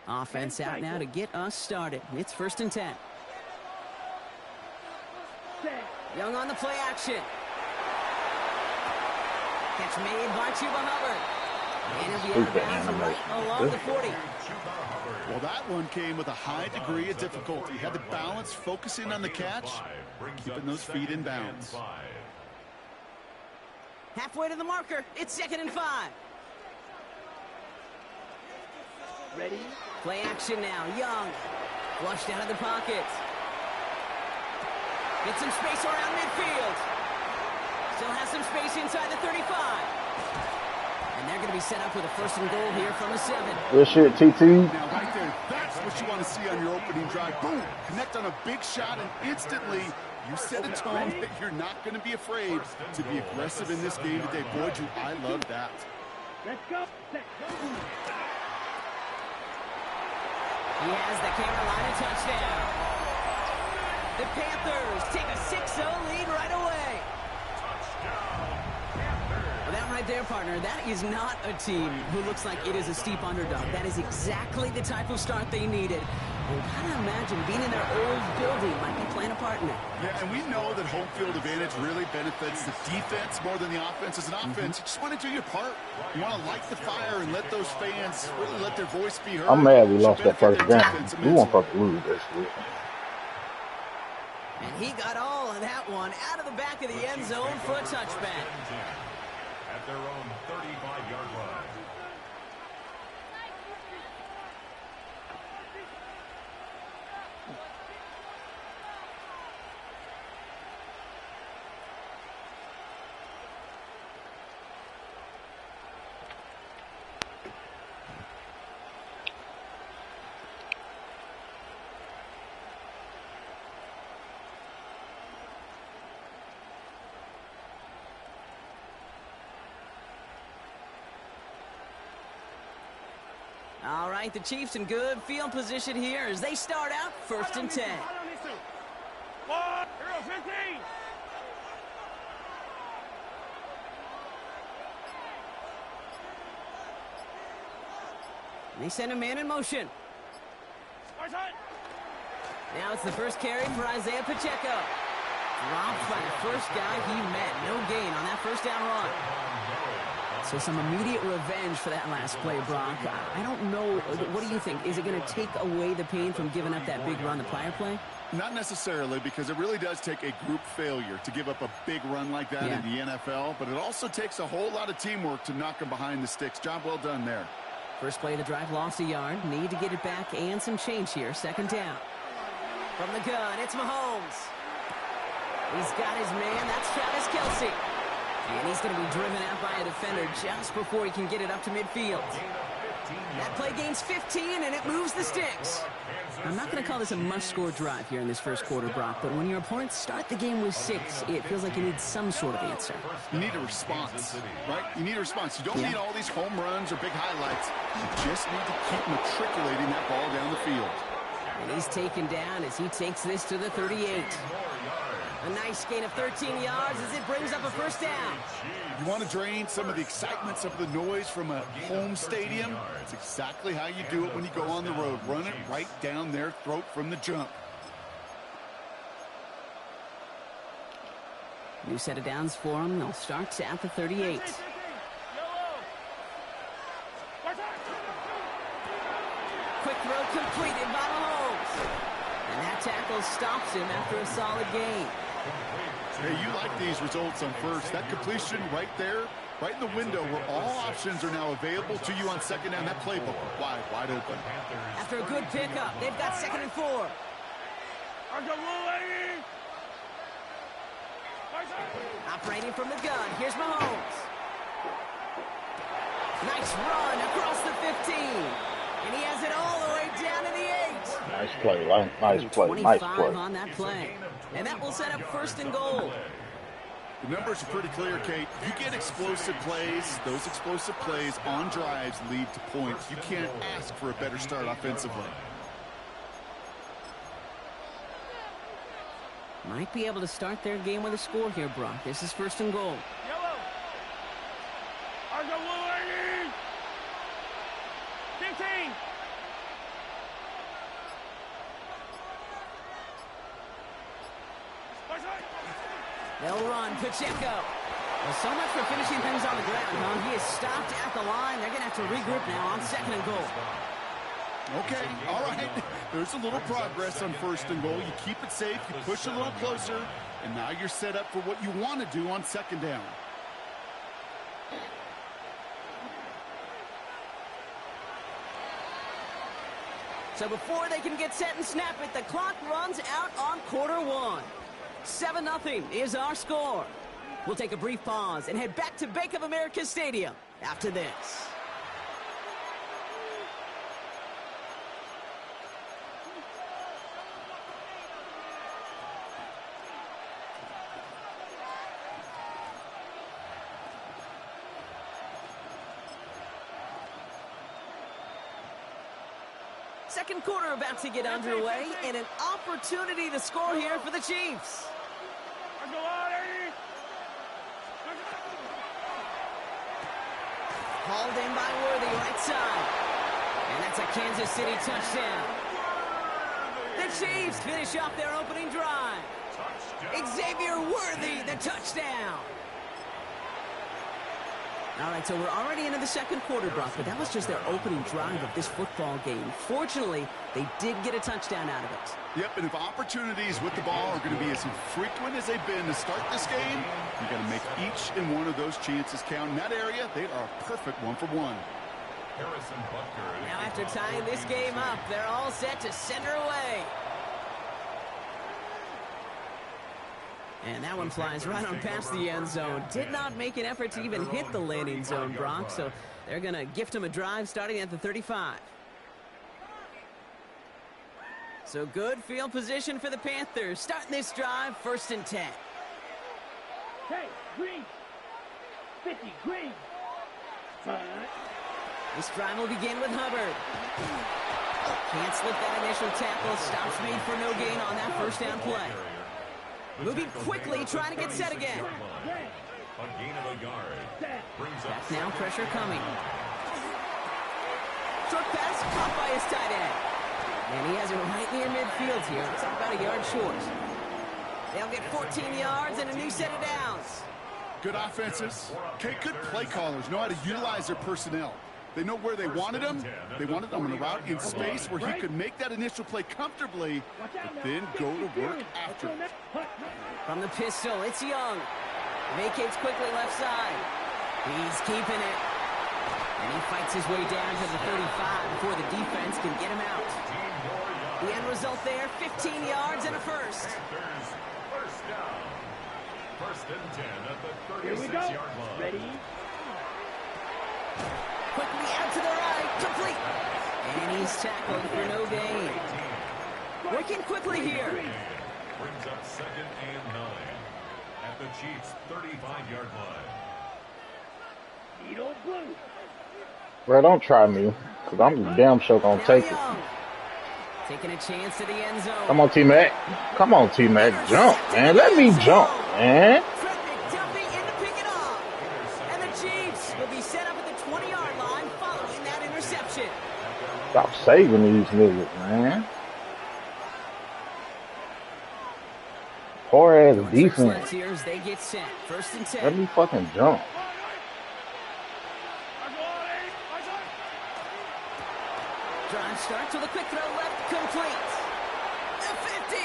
Offense out now to get us started. It's 1st and 10. Young on the play action. Catch made by Chuba Hubbard. And he'll be out of bounds right along the 40. Well, that one came with a high degree of difficulty. Had to balance, focusing on the catch, keeping those feet in bounds. Halfway to the marker. It's 2nd and 5. Ready? Play action now. Young. Flushed out of the pocket. Get some space around midfield. Still has some space inside the 35. And they're going to be set up with a 1st and goal here from the 7. Good shit, TT. Now, right there, that's what you want to see on your opening drive. Boom! Connect on a big shot, and instantly you set a tone that you're not going to be afraid to be aggressive in this game today. Boy, I love that. Let's go. Let's go. He has the Carolina touchdown. The Panthers take a 6-0 lead right away. Well, that right there, partner, that is not a team who looks like it is a steep underdog. That is exactly the type of start they needed. Well, gotta imagine being in their old building might be playing a part in it. Yeah, and we know that home field advantage really benefits the defense more than the offense. As an offense, you just want to do your part. You want to light the fire and let those fans really let their voice be heard. I'm mad we lost that first game. We weren't supposed to lose this week. And he got all of that one out of the back of the end zone for a touchback. At their own 35-yard line. All right, the Chiefs in good field position here as they start out 1st and 10. And they send a man in motion. Now it's the first carry for Isaiah Pacheco. Dropped by the first guy he met. No gain on that 1st down run. So some immediate revenge for that last play, Brock. I don't know. What do you think? Is it going to take away the pain from giving up that big run the prior play? Not necessarily, because it really does take a group failure to give up a big run like that in the NFL. But it also takes a whole lot of teamwork to knock them behind the sticks. Job well done there. First play of the drive, lost a yard. Need to get it back and some change here. 2nd down. From the gun, it's Mahomes. He's got his man. That's Travis Kelce. And he's going to be driven out by a defender just before he can get it up to midfield. That play gains 15, and it moves the sticks. I'm not going to call this a must-score drive here in this first quarter, Brock, but when your opponents start the game with 6, it feels like you need some sort of answer. You need a response, right? You need a response. You don't need all these home runs or big highlights. You just need to keep matriculating that ball down the field. And he's taken down as he takes this to the 38. A nice gain of 13 yards as it brings up a first down. You want to drain some of the excitement, some of the noise from a home stadium? It's exactly how you do it when you go on the road. Run it right down their throat from the jump. New set of downs for them. They'll start at the 38. Quick throw completed by Mahomes. And that tackle stops him after a solid gain. Hey, you like these results on first. That completion right there, right in the window where all options are now available to you on second down. That playbook wide open. After a good pickup, they've got 2nd and 4. Operating from the gun, here's Mahomes. Nice run across the 15. And he has it all the way down to the 8. Nice play, Lane. Nice play. Nice play. On that play. And that will set up 1st and goal. The numbers are pretty clear, Kate. You get explosive plays. Those explosive plays on drives lead to points. You can't ask for a better start offensively. Might be able to start their game with a score here, Brock. This is 1st and goal. Yellow. Argo Willie. 15. They'll run Pacheco. Well, so much for finishing things on the ground, huh? He is stopped at the line. They're going to have to regroup now on 2nd and goal. Okay, all right. There's a little progress on 1st and goal. You keep it safe, you push a little closer, and now you're set up for what you want to do on 2nd down. So before they can get set and snap it, the clock runs out on quarter 1. 7-0 is our score. We'll take a brief pause and head back to Bank of America Stadium after this. Second quarter about to get underway, and an opportunity to score here for the Chiefs. Hauled in by Worthy, right side. And that's a Kansas City touchdown. The Chiefs finish off their opening drive. Xavier Worthy, the touchdown. All right, so we're already into the second quarter, Brock, but that was just their opening drive of this football game. Fortunately, they did get a touchdown out of it. Yep, and if opportunities with the ball are going to be as infrequent as they've been to start this game, you got to make each and one of those chances count. In that area, they are a perfect 1-for-1. Now after tying this game up, they're all set to send her away. And that one flies right on past the end zone. Did not make an effort to even hit the landing zone, Brock, so they're going to gift him a drive starting at the 35. So good field position for the Panthers. Starting this drive, 1st and 10. Hey, green. 50, green. This drive will begin with Hubbard. Can't slip that initial tackle. Stops made for no gain on that 1st down play. Moving quickly, trying to get set again. Back now, pressure coming. Short pass caught by his tight end. And he has it right near midfield here. It's about a yard short. They'll get 14 yards and a new set of downs. Good offenses. Okay, good play callers know how to utilize their personnel. They know where they wanted him. They wanted him on a route in space where he could make that initial play comfortably, but then go to work after it. From the pistol, it's Young. Vacates quickly left side. He's keeping it. And he fights his way down to the 35 before the defense can get him out. The end result there, 15 yards and a first. Panthers, first down. First and 10 at the Here we go. 36-yard line. Ready? Quickly out to the right, complete. And he's tackled for no gain. Working quickly here. Brings up second and 9 at the Chiefs' 35-yard line. Needle blue. Bro, don't try me, because I'm damn sure going to take it. Young. Taking a chance to the end zone. Come on, T-Mac. Come on, T-Mac. Jump, man. Let me jump, man. Frederick Duffy in to pick it off. And the Chiefs will be set up at the 20-yard line following that interception. Stop saving these niggas, man. Poor ass defense. Here as they get set. First and 10. Let me fucking jump. Drive start to the quick throw left, complete. The 50,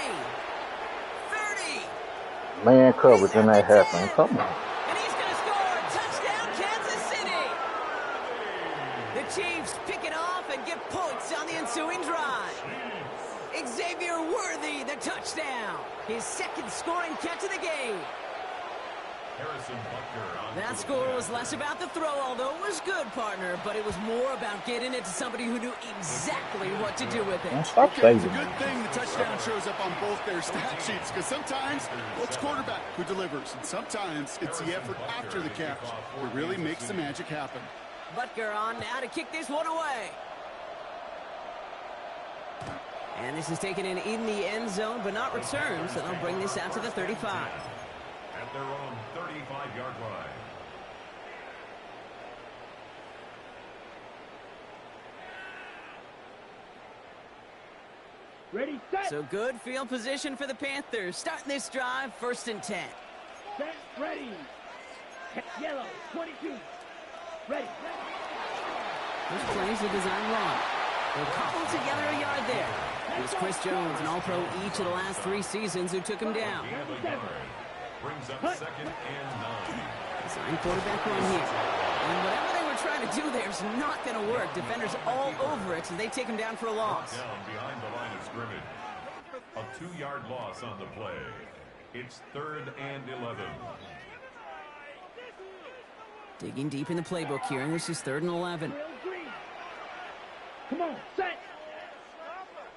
30. Man coverage and that happened. Come on. And he's going to score. Touchdown, Kansas City. The Chiefs pick it off and get points on the ensuing drive. Xavier Worthy, the touchdown. His second scoring catch of the game. Harrison Butker on That score was less about the throw, although it was good, partner, but it was more about getting it to somebody who knew exactly what to do with it. Man, stop It's a saving. good thing the touchdown shows up on both their stat sheets, because sometimes it's quarterback who delivers, and sometimes it's the effort after the catch that really makes the magic happen. Butker on now to kick this one away. And this is taken in the end zone, but not returned, so they'll bring this out to the 35. at their own 35-yard line. Ready, set. So good field position for the Panthers. Starting this drive, 1st and 10. Set, ready. Yellow, 22. Ready. This plays the design wrong. They'll cobble together a yard there. It was Chris Jones, an All-Pro each of the last 3 seasons, who took him down. Brings up 2nd and 9. Design quarterback run here. And whatever they were trying to do there is not going to work. Defenders all over it, so they take him down for a loss. Down behind the line of scrimmage. A 2-yard loss on the play. It's 3rd and 11. Digging deep in the playbook here, and this is 3rd and 11. Come on, set.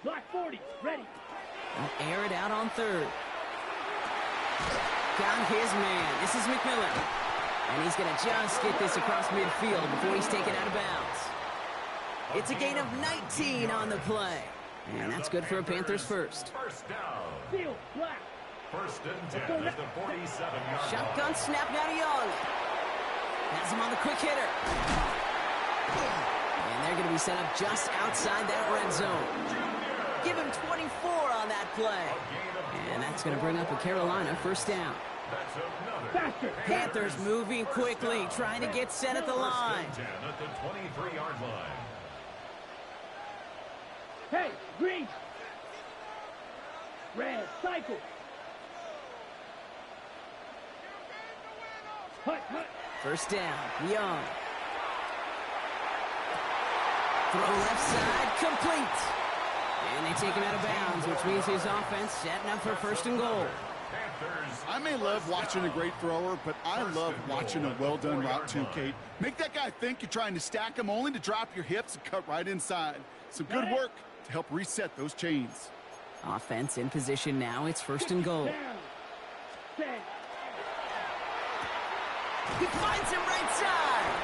Block 40, ready. They'll air it out on 3rd. Got his man. This is McMillan. And he's going to just get this across midfield before he's taken out of bounds. It's a gain of 19 on the play. And that's good for a Panthers first. First down. Field, black. 1st and 10 at the 47-yard line. Shotgun snap now to Young. Has him on the quick hitter. And they're going to be set up just outside that red zone. Give him 24 on that play. And that's going to bring up a Carolina 1st down. That's another. Faster. Panthers moving quickly, trying to get set at the line. 1st and 10 at the 23-yard line. Hey, green. Red, cycle. Hut, hut. 1st down, Young. Throw left side, complete. And they take him out of bounds, which means his offense setting up for 1st and goal. Panthers. I may love watching a great thrower, but I love watching a well-done route too, Kate. Make that guy think you're trying to stack him only to drop your hips and cut right inside. Some good work to help reset those chains. Offense in position now. It's 1st and goal. Down. Set. He finds him right side.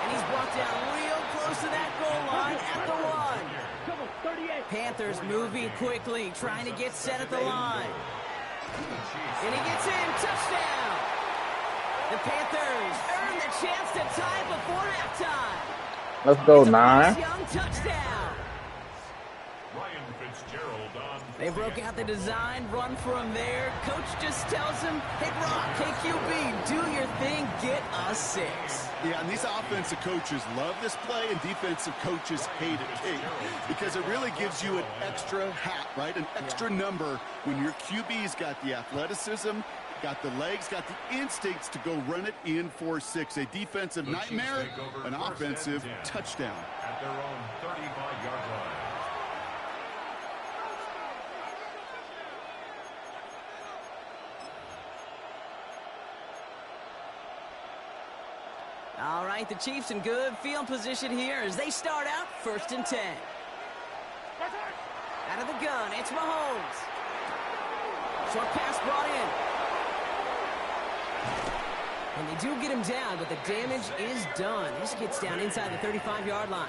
And he's brought down real close to that goal line at the 1. Come on, 38. Panthers moving quickly, trying to get set at the line. And he gets in. Touchdown. The Panthers earn the chance to tie before halftime. Let's go, It's a 9. Bryce Young touchdown. Ryan Fitzgerald on. They broke out the design, run for him there. Coach just tells him, hey, Brock, KQB, do your thing, get a 6. Yeah, and these offensive coaches love this play, and defensive coaches hate it, Kate, because it really gives you an extra hat, right? An extra number when your QB's got the athleticism, got the legs, got the instincts to go run it in for 6. A defensive nightmare, an offensive touchdown. At their own 35-yard line. All right, the Chiefs in good field position here as they start out 1st and 10. Out of the gun, it's Mahomes. Short pass brought in. And they do get him down, but the damage is done. This gets down inside the 35-yard line.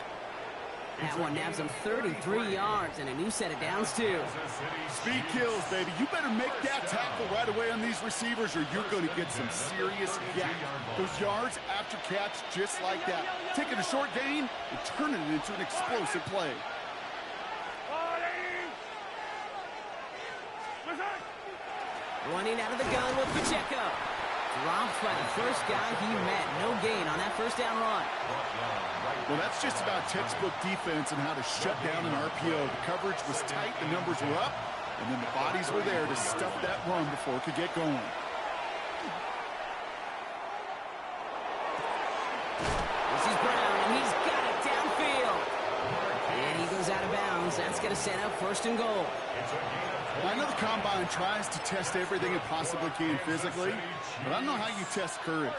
That one nabs him 33 yards and a new set of downs, too. Speed kills, baby. You better make that tackle right away on these receivers or you're going to get some serious yak. Those yards after catch just like that. Taking a short gain and turning it into an explosive play. Running out of the gun with Pacheco. Dropped by the first guy he met. No gain on that first down run. Well, that's just about textbook defense and how to shut down an RPO. The coverage was tight, the numbers were up, and then the bodies were there to stuff that run before it could get going. This is Brown, and he's got it downfield. And he goes out of bounds. That's going to set up 1st and goal. I know the Combine tries to test everything it possibly can physically, but I don't know how you test courage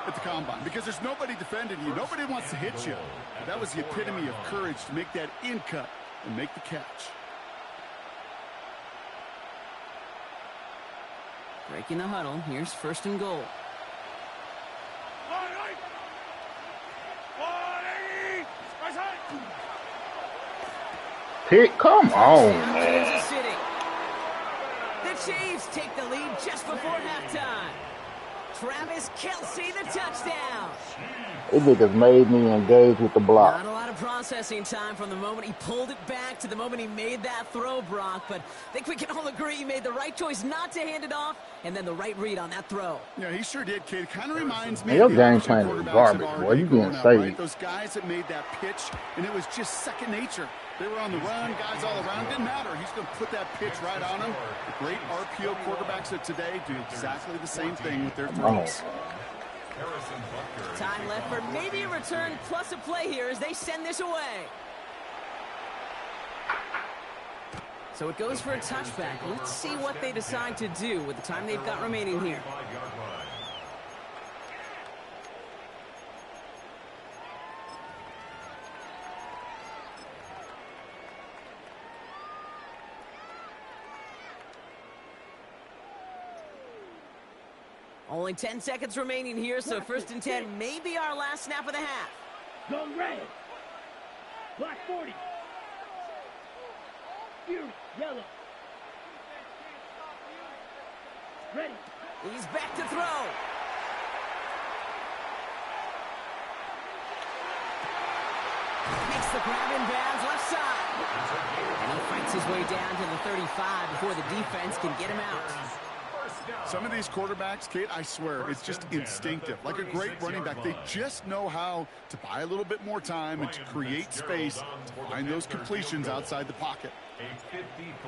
at the Combine because there's nobody defending you. Nobody wants to hit you. But that was the epitome of courage to make that in cut and make the catch. Breaking the huddle. Here's 1st and goal. Pick, come on, man. Kansas City. The Chiefs take the lead just before halftime. Travis Kelce, the touchdown. These niggas made me engage with the block. Not a lot of processing time from the moment he pulled it back to the moment he made that throw, Brock. But I think we can all agree he made the right choice not to hand it off and then the right read on that throw. Yeah, he sure did, kid. Kind of reminds me your of the game option plan is quarterbacks garbage, that boy. already You getting grown up, saved. right? Those guys that made that pitch, and it was just second nature. They were on the run, guys all around. Didn't matter. He's going to put that pitch right on him. The great RPO quarterbacks of today do exactly the same thing with their throws. Time left for maybe a return plus a play here as they send this away. So it goes for a touchback. Let's see what they decide to do with the time they've got remaining here. Only 10 seconds remaining here, so 1st and 10 may be our last snap of the half. Go red. Black 40. Fury, yellow. Ready. He's back to throw. Makes the grab in bounds left side. And he fights his way down to the 35 before the defense can get him out. Some of these quarterbacks, Kate, I swear, it's just instinctive. Like a great running back, they just know how to buy a little bit more time and to create space to find those completions outside the pocket.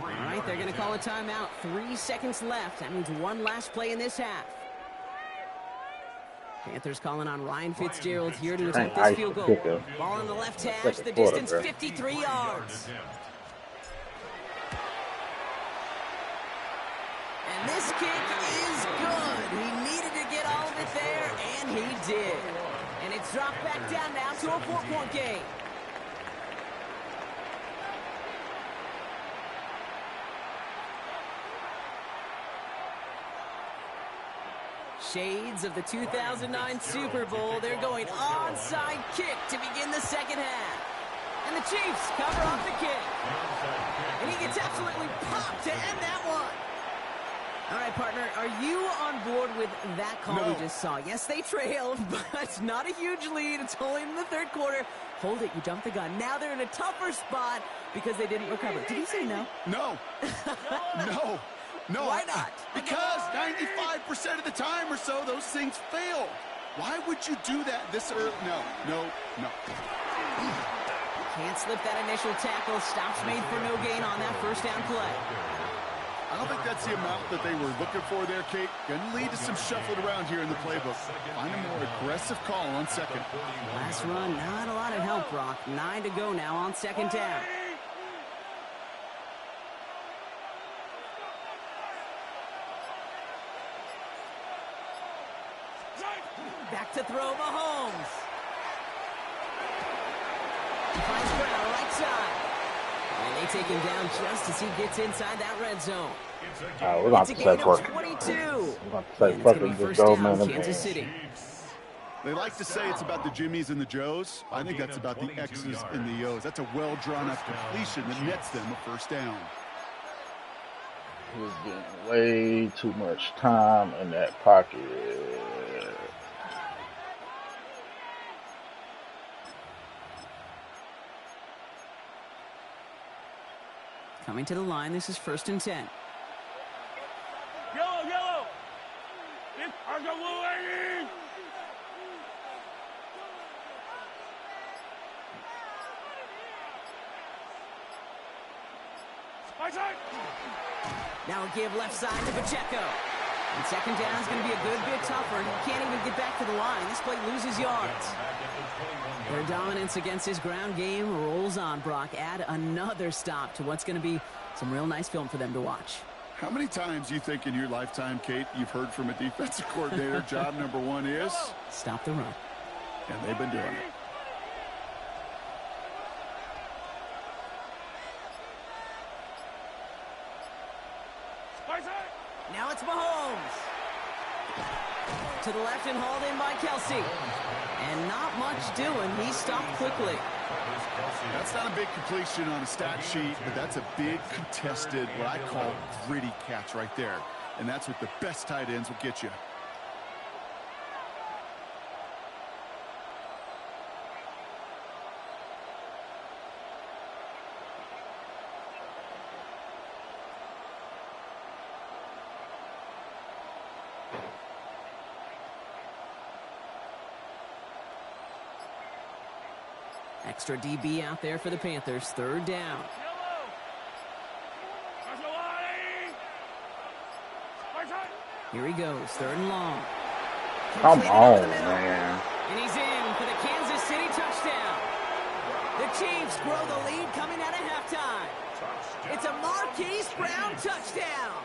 All right, they're going to call a timeout. 3 seconds left. That means one last play in this half. Panthers calling on Ryan Fitzgerald here to attempt this field goal. Ball on the left hash, the distance 53 yards. And this kick is good. He needed to get all of it there, and he did. And it's dropped back down now to a 4-point game. Shades of the 2009 Super Bowl. They're going onside kick to begin the second half. And the Chiefs cover off the kick. And he gets absolutely popped to end that one. All right, partner, are you on board with that call we just saw? Yes, they trailed, but not a huge lead. It's only in the third quarter. Hold it, you jumped the gun. Now they're in a tougher spot because they didn't recover. Did he say no? No. No. No. Why not? Because 95% of the time or so, those things fail. Why would you do that this early? No. Can't slip that initial tackle. Stops made for no gain on that first down play. I don't think that's the amount that they were looking for there, Kate. Going to lead to some shuffling around here in the playbook. Find a more aggressive call on second. Last run, not a lot of help, Brock. 9 to go now on second down. Back to throw Mahomes. He finds Brown right side. And they take him down just as he gets inside that red zone. We're going to say first. 22. We're going to say first and just go, man. Kansas City. They like to say it's about the Jimmies and the Joes. I think that's about the X's and the O's. That's a well-drawn-up completion that nets them a first down. He's getting way too much time in that pocket. Coming to the line, this is 1st and 10. Yellow, yellow. It's Argaway. Now a give left side to Pacheco. And 2nd down is going to be a good bit tougher. He can't even get back to the line. This play loses yards. Their dominance against his ground game rolls on, Brock. Add another stop to what's going to be some real nice film for them to watch. How many times do you think in your lifetime, Kate, you've heard from a defensive coordinator, job number one is? Stop the run. And they've been doing it. Now it's Mahomes. To the left and hauled in by Kelsey. And not much doing. He stopped quickly. That's not a big completion on a stat sheet, but that's a big contested, what I call gritty catch right there. And that's what the best tight ends will get you. Extra DB out there for the Panthers. 3rd down. Here he goes. 3rd and long. Come on, man. And he's in for the Kansas City touchdown. The Chiefs grow the lead coming out of halftime. It's a Marquise Brown touchdown.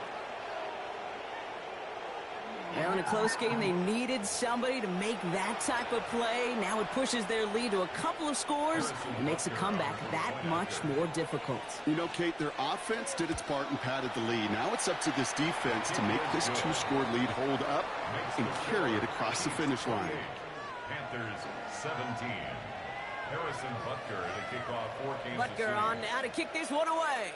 Well, in a close game, they needed somebody to make that type of play. Now it pushes their lead to a couple of scores and makes a comeback that much more difficult. You know, Kate, their offense did its part and padded the lead. Now it's up to this defense to make this 2-score lead hold up and carry it across the finish line. Panthers 17. Harrison Butker to kick off for Kansas City. Butker on now to kick this one away.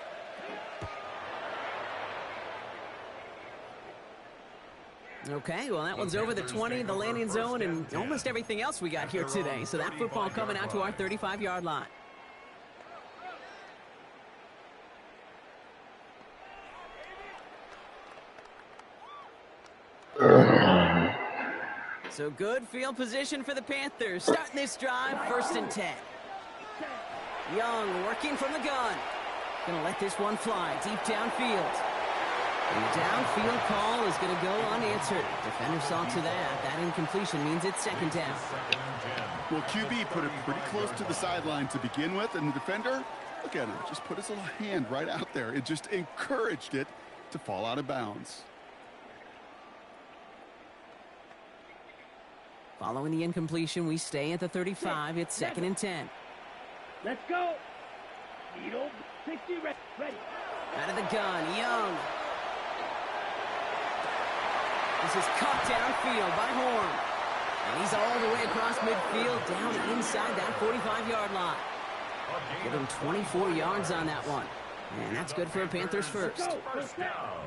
Okay, well, that one's over the 20, the landing zone, and almost everything else we got here today. So that football coming out to our 35-yard line. So good field position for the Panthers. Starting this drive, 1st and 10. Young working from the gun. Gonna let this one fly deep downfield. The downfield call is going to go unanswered. Defender saw to that. That incompletion means it's 2nd down. Well, QB put it pretty close to the sideline to begin with, and the defender, look at him, just put his little hand right out there. It just encouraged it to fall out of bounds. Following the incompletion, we stay at the 35. It's 2nd and 10. Let's go. Needle 60 ready. Out of the gun, Young. This is caught downfield by Horn. And he's all the way across midfield, down inside that 45-yard line. Give him 24 yards on that one. And that's good for a Panthers first.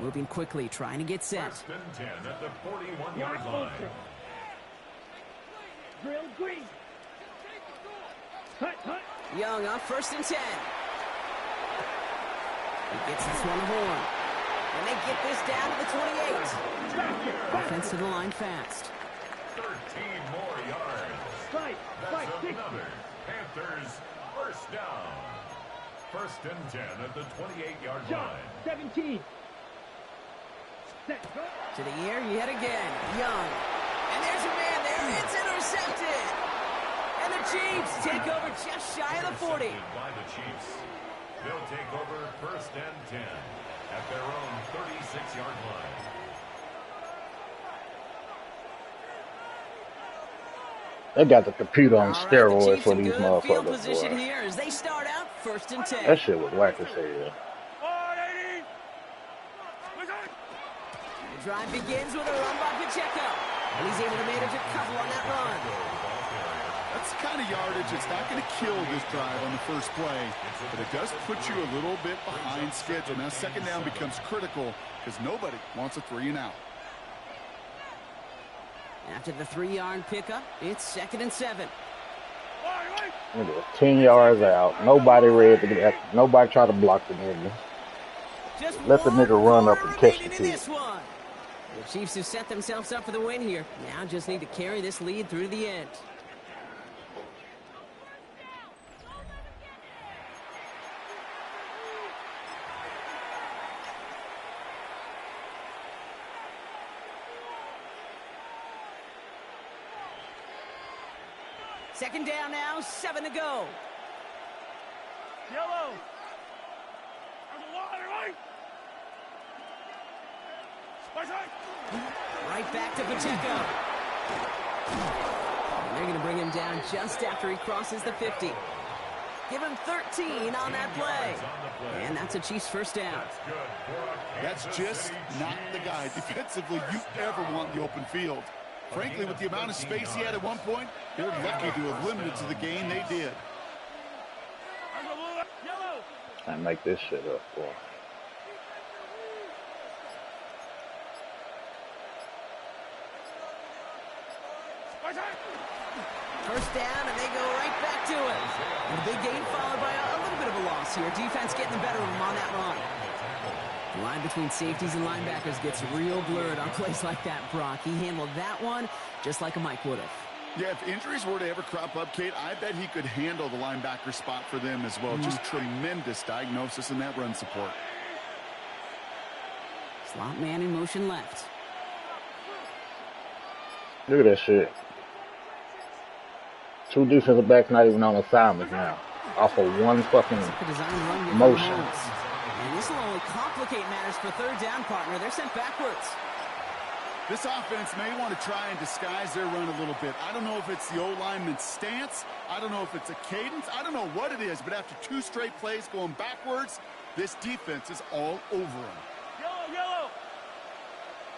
Moving quickly, trying to get set. 1st and 10 at the 41-yard line. Drill green. Cut. Young up 1st and 10. He gets this one to Horn. And they get this down to the 28. Offense to the line fast. 13 more yards. That's another Panthers first down. 1st and 10 at the 28-yard line. 17. Set. To the air yet again. Young. And there's a man there. It's intercepted. And the Chiefs take over just shy of the 40. By the Chiefs. They'll take over 1st and 10 at their own 36-yard line. They got the computer on All right, the steroids Chiefs for in these good field motherfuckers, position boy. here as they start out 1st and 10. That shit was whack as hell. The drive begins with a run by Pacheco. And he's able to manage a couple on that run. That's the kind of yardage that's not going to kill this drive on the first play, but it does put you a little bit behind schedule. Now, second down becomes critical because nobody wants a 3-and-out. After the 3-yard pickup, it's 2nd and 7. It was 10 yards out. Nobody ready to get. Nobody try to block the nigga. Just Let the nigga run up and catch the in kid. this one. The Chiefs have set themselves up for the win here. Now just need to carry this lead through to the end. Second down now, 7 to go. Yellow. Right back to Pacheco. And they're going to bring him down just after he crosses the 50. Give him 13 on that play. And that's a Chiefs first down. That's just not the guy defensively you ever want in the open field. Frankly, with the amount of space he had at one point, they're lucky to have limited to the gain they did. I make this shit up, boy. First down, and they go right back to it. And a big gain followed by a little bit of a loss here. Defense getting the better of them on that run. The line between safeties and linebackers gets real blurred on plays like that, Brock. He handled that one just like a Mike would have. Yeah, if injuries were to ever crop up, Kate, I bet he could handle the linebacker spot for them as well. Just tremendous diagnosis in that run support. Slot man in motion left. Look at that shit. 2 defensive backs not even on assignment now. Off of one fucking motion. And this will only complicate matters for third down, partner. They're sent backwards. This offense may want to try and disguise their run a little bit. I don't know if it's the O-lineman's stance. I don't know if it's a cadence. I don't know what it is, but after 2 straight plays going backwards, this defense is all over them. Yellow, yellow.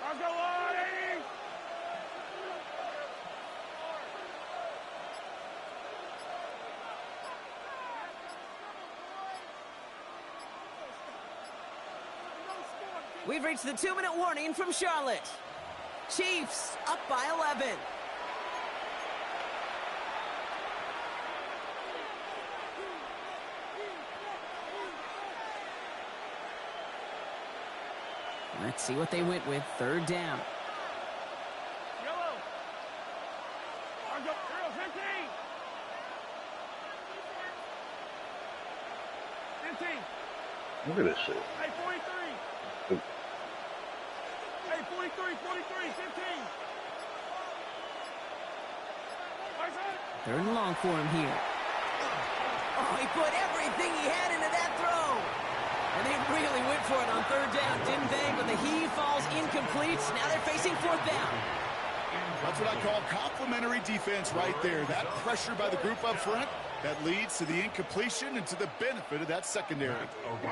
I'll go on, 80. We've reached the 2-minute warning from Charlotte. Chiefs up by 11. Let's see what they went with. Third down. Yellow. I'll go. 15. 15. Look at this shit. Hey, 43. Hey, 43, 43, 15. Third and long for him here. Oh, he put everything he had into that throw. And they really went for it on third down, didn't they? But the heave falls incomplete. Now they're facing fourth down. That's what I call complimentary defense right there. That pressure by the group up front, that leads to the incompletion and to the benefit of that secondary.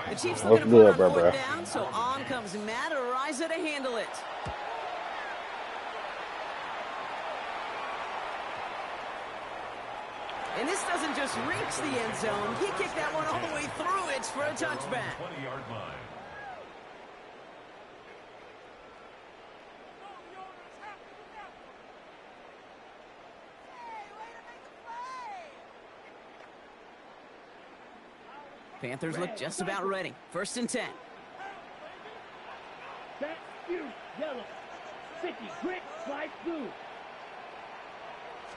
The Chiefs looking Good, to put on bro. fourth down, so on comes Matt Ariza to handle it. And this doesn't just reach the end zone. He kicked that one all the way through it for a touchback. 20-yard line. Panthers look just about ready. 1st and 10. Back, you, yellow. 50, quick, slide through.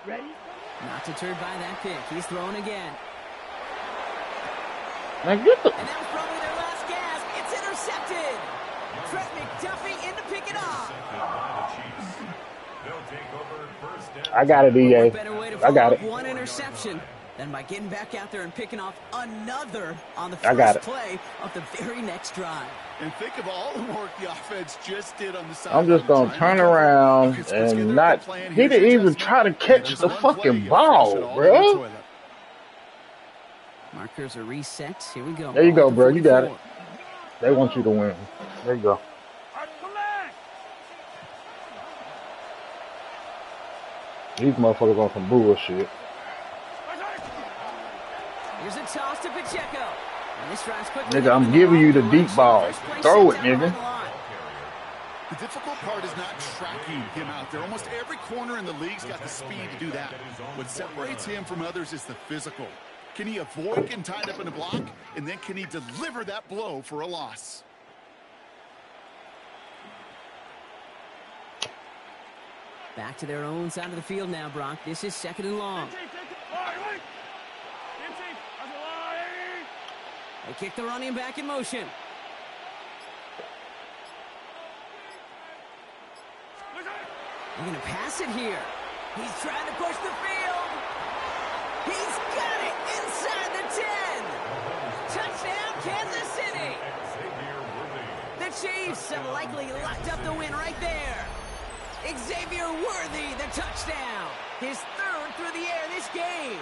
Ready? Not deterred by that pick. He's throwing again. Now get the. And that was probably their last gasp. It's intercepted. Trent McDuffie in to pick it off. They'll take over first down. I got it, What EA. better way to I follow got up it. one interception. Then by getting back out there and picking off another on the I got first it. play of the very next drive. And think of all the work the offense just did on the side. I'm just going to turn around and not. He didn't even try to catch the fucking ball, bro. Markers are reset. Here we go. There you go, Ball to bro. You got it. 44. They want you to win. There you go. These motherfuckers on some bullshit. Here's a toss to Pacheco. And this drive's quickly Nigga, I'm giving you the deep ball. Throw it, nigga. The difficult part is not tracking him out there. Almost every corner in the league's got the speed to do that. What separates him from others is the physical. Can he avoid getting tied up in a block? And then can he deliver that blow for a loss? Back to their own side of the field now, Brock. This is 2nd and long. They kick the running back in motion. They're going to pass it here. He's trying to push the field. He's got it inside the 10. Touchdown, Kansas City. The Chiefs have likely locked up the win right there. Xavier Worthy, the touchdown. His 3rd through the air this game.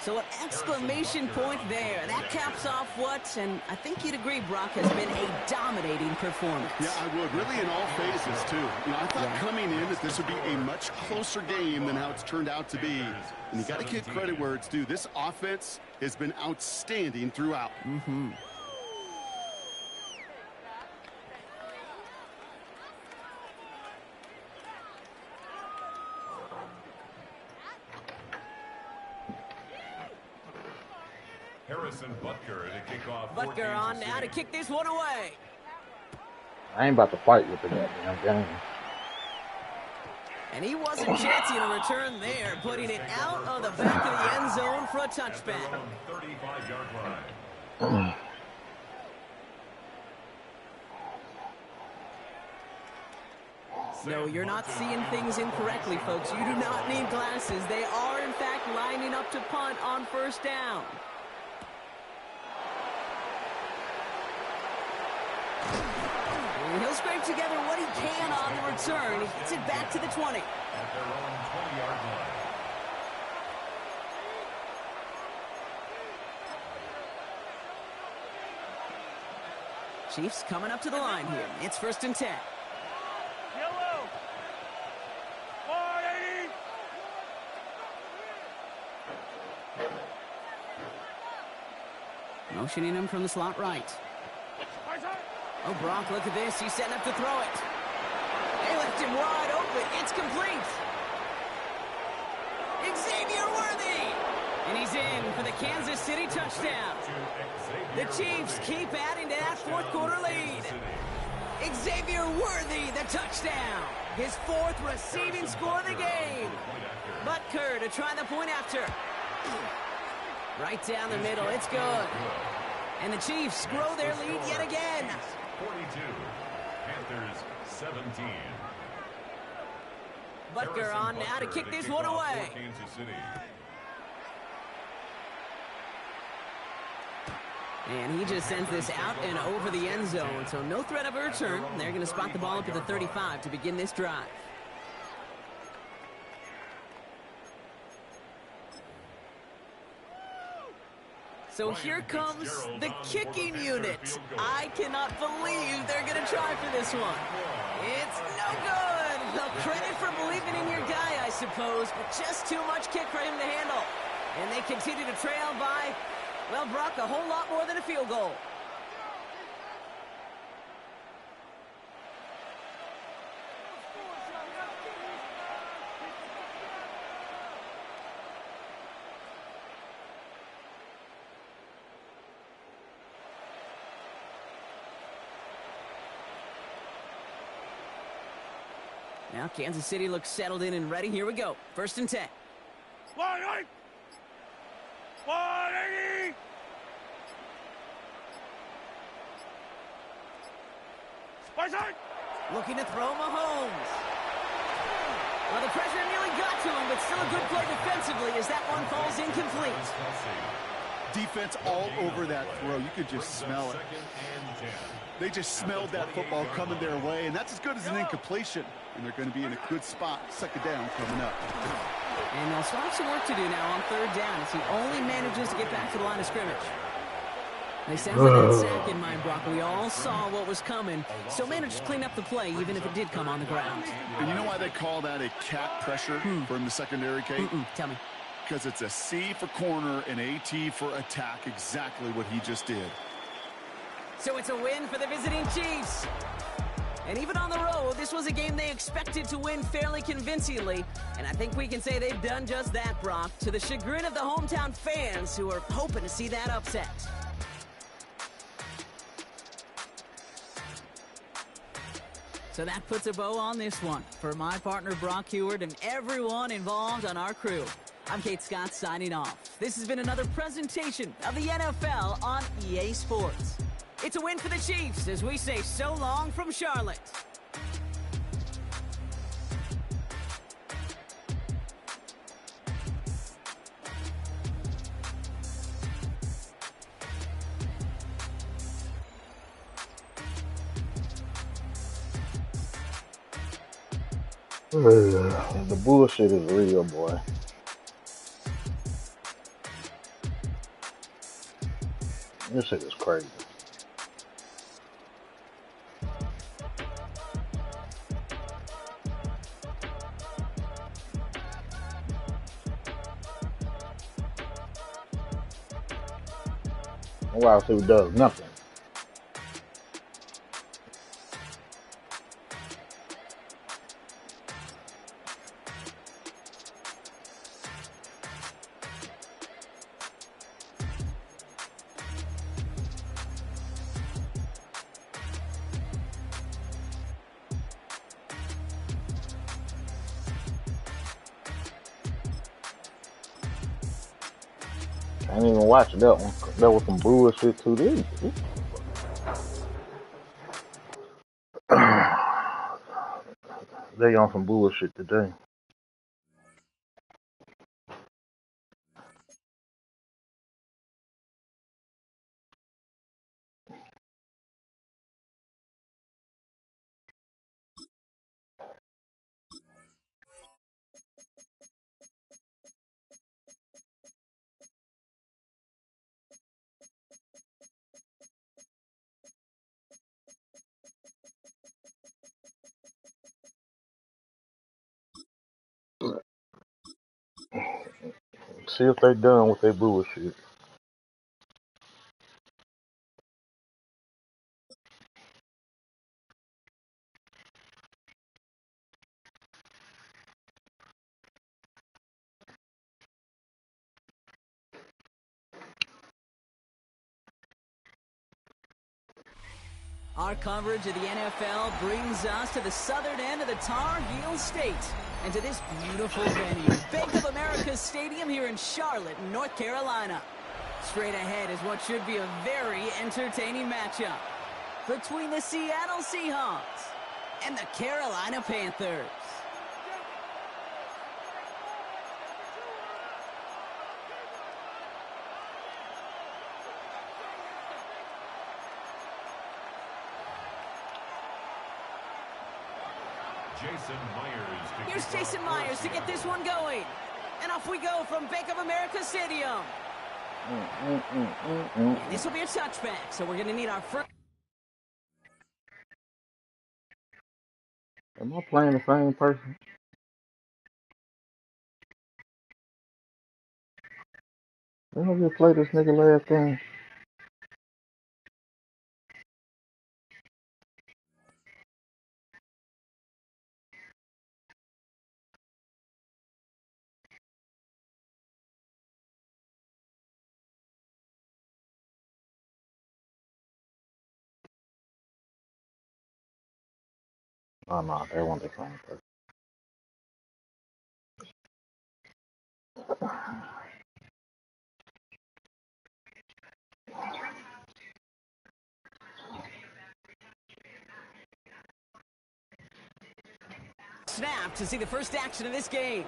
So an exclamation point there. That caps off what, and I think you'd agree, Brock, has been a dominating performance. Yeah, I would. Really in all phases, too. You know, I thought coming in that this would be a much closer game than how it's turned out to be. And you got to give credit where it's due. This offense has been outstanding throughout. Mm-hmm. Harrison Butker to kick off. Butker on now to kick this one away. I ain't about to fight with the goddamn game. And he wasn't chancing a return there, putting it out of the back of the end zone for a touchback. 35-yard line. No, you're not seeing things incorrectly, folks. You do not need glasses. They are, in fact, lining up to punt on 1st down. And he'll scrape together what he can on the return. He gets it back to the 20. At their own 20-yard line. Chiefs coming up to the line here. It's 1st and 10. Yellow. 480. Motioning him from the slot right. Oh, Brock, look at this. He's setting up to throw it. They left him wide open. It's complete. Xavier Worthy. And he's in for the Kansas City touchdown. The Chiefs keep adding to that 4th quarter lead. Xavier Worthy, the touchdown. His 4th receiving score of the game. Butker to try the point after. Right down the middle. It's good. And the Chiefs grow their lead yet again. 42. Panthers 17. Butker on now to kick this one away. Kansas City. And he just sends this out and over the end zone. So no threat of a return. They're going to spot the ball up at the 35 to begin this drive. So here comes the kicking unit. I cannot believe they're going to try for this one. It's no good. Well, credit for believing in your guy, I suppose, but just too much kick for him to handle. And they continue to trail by, well, Brock, a whole lot more than a field goal. Now Kansas City looks settled in and ready. Here we go. 1st and 10. 180. 180. Looking to throw Mahomes. Well, the pressure nearly got to him, but still a good play defensively as that one falls incomplete. Defense all over that throw. You could just smell it. They just smelled that football coming their way, and that's as good as an incompletion. And they're going to be in a good spot. Second down coming up. And they'll still have some work to do now on third down as he only manages to get back to the line of scrimmage. They sent for that sack in mind, Brock. We all saw what was coming, so managed to clean up the play, even if it did come on the ground. And you know why they call that a cat pressure from the secondary, Kate? Tell me. Because it's a C for corner and a T for attack, exactly what he just did. So it's a win for the visiting Chiefs. And even on the road, this was a game they expected to win fairly convincingly. And I think we can say they've done just that, Brock, to the chagrin of the hometown fans who are hoping to see that upset. So that puts a bow on this one. For my partner, Brock Heward, and everyone involved on our crew, I'm Kate Scott signing off. This has been another presentation of the NFL on EA Sports. It's a win for the Chiefs as we say so long from Charlotte. The bullshit is real, boy. This shit is crazy. Wow, so he does nothing. I didn't even watch that one. That was some bullshit too. They on some bullshit today. See if they done with their bullshit. Our coverage of the NFL brings us to the southern end of the Tar Heel State and to this beautiful venue, Bank of America Stadium here in Charlotte, North Carolina. Straight ahead is what should be a very entertaining matchup between the Seattle Seahawks and the Carolina Panthers. Here's Jason Myers to get this one going. And off we go from Bank of America Stadium. This will be a touchback, so we're going to need our first. Am I playing the same person? Didn't I just play this nigga last game? Oh no, they want the same person. Snap. half to see the first action of this game.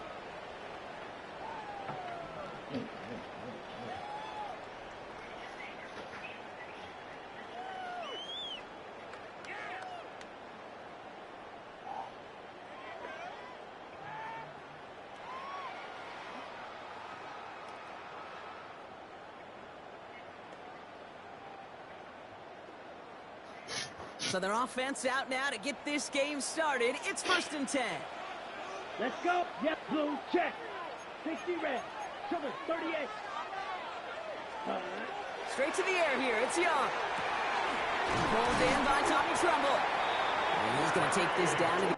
So their offense out now to get this game started. It's 1st and 10. Let's go. Yep, blue, check. 60 red. Cover 38. Straight to the air here. It's Young. Pulled in by Tommy Trumbull. And he's going to take this down to the...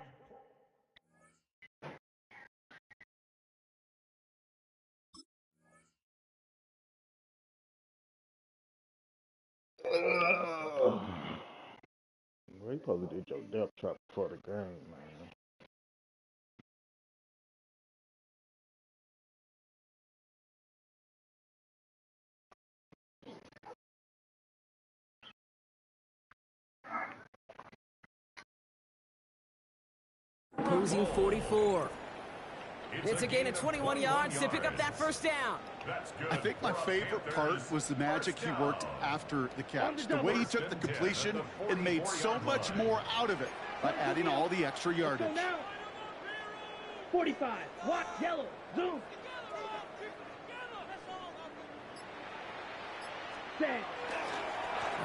We supposed to do your depth chart before the game, man. Cruising 44. It's a gain of 21 yards to pick up that first down. I think my favorite part was the magic he worked after the catch. The way he took the completion and made so much more out of it by adding all the extra yardage. 45. Watch yellow. Zoom. Set.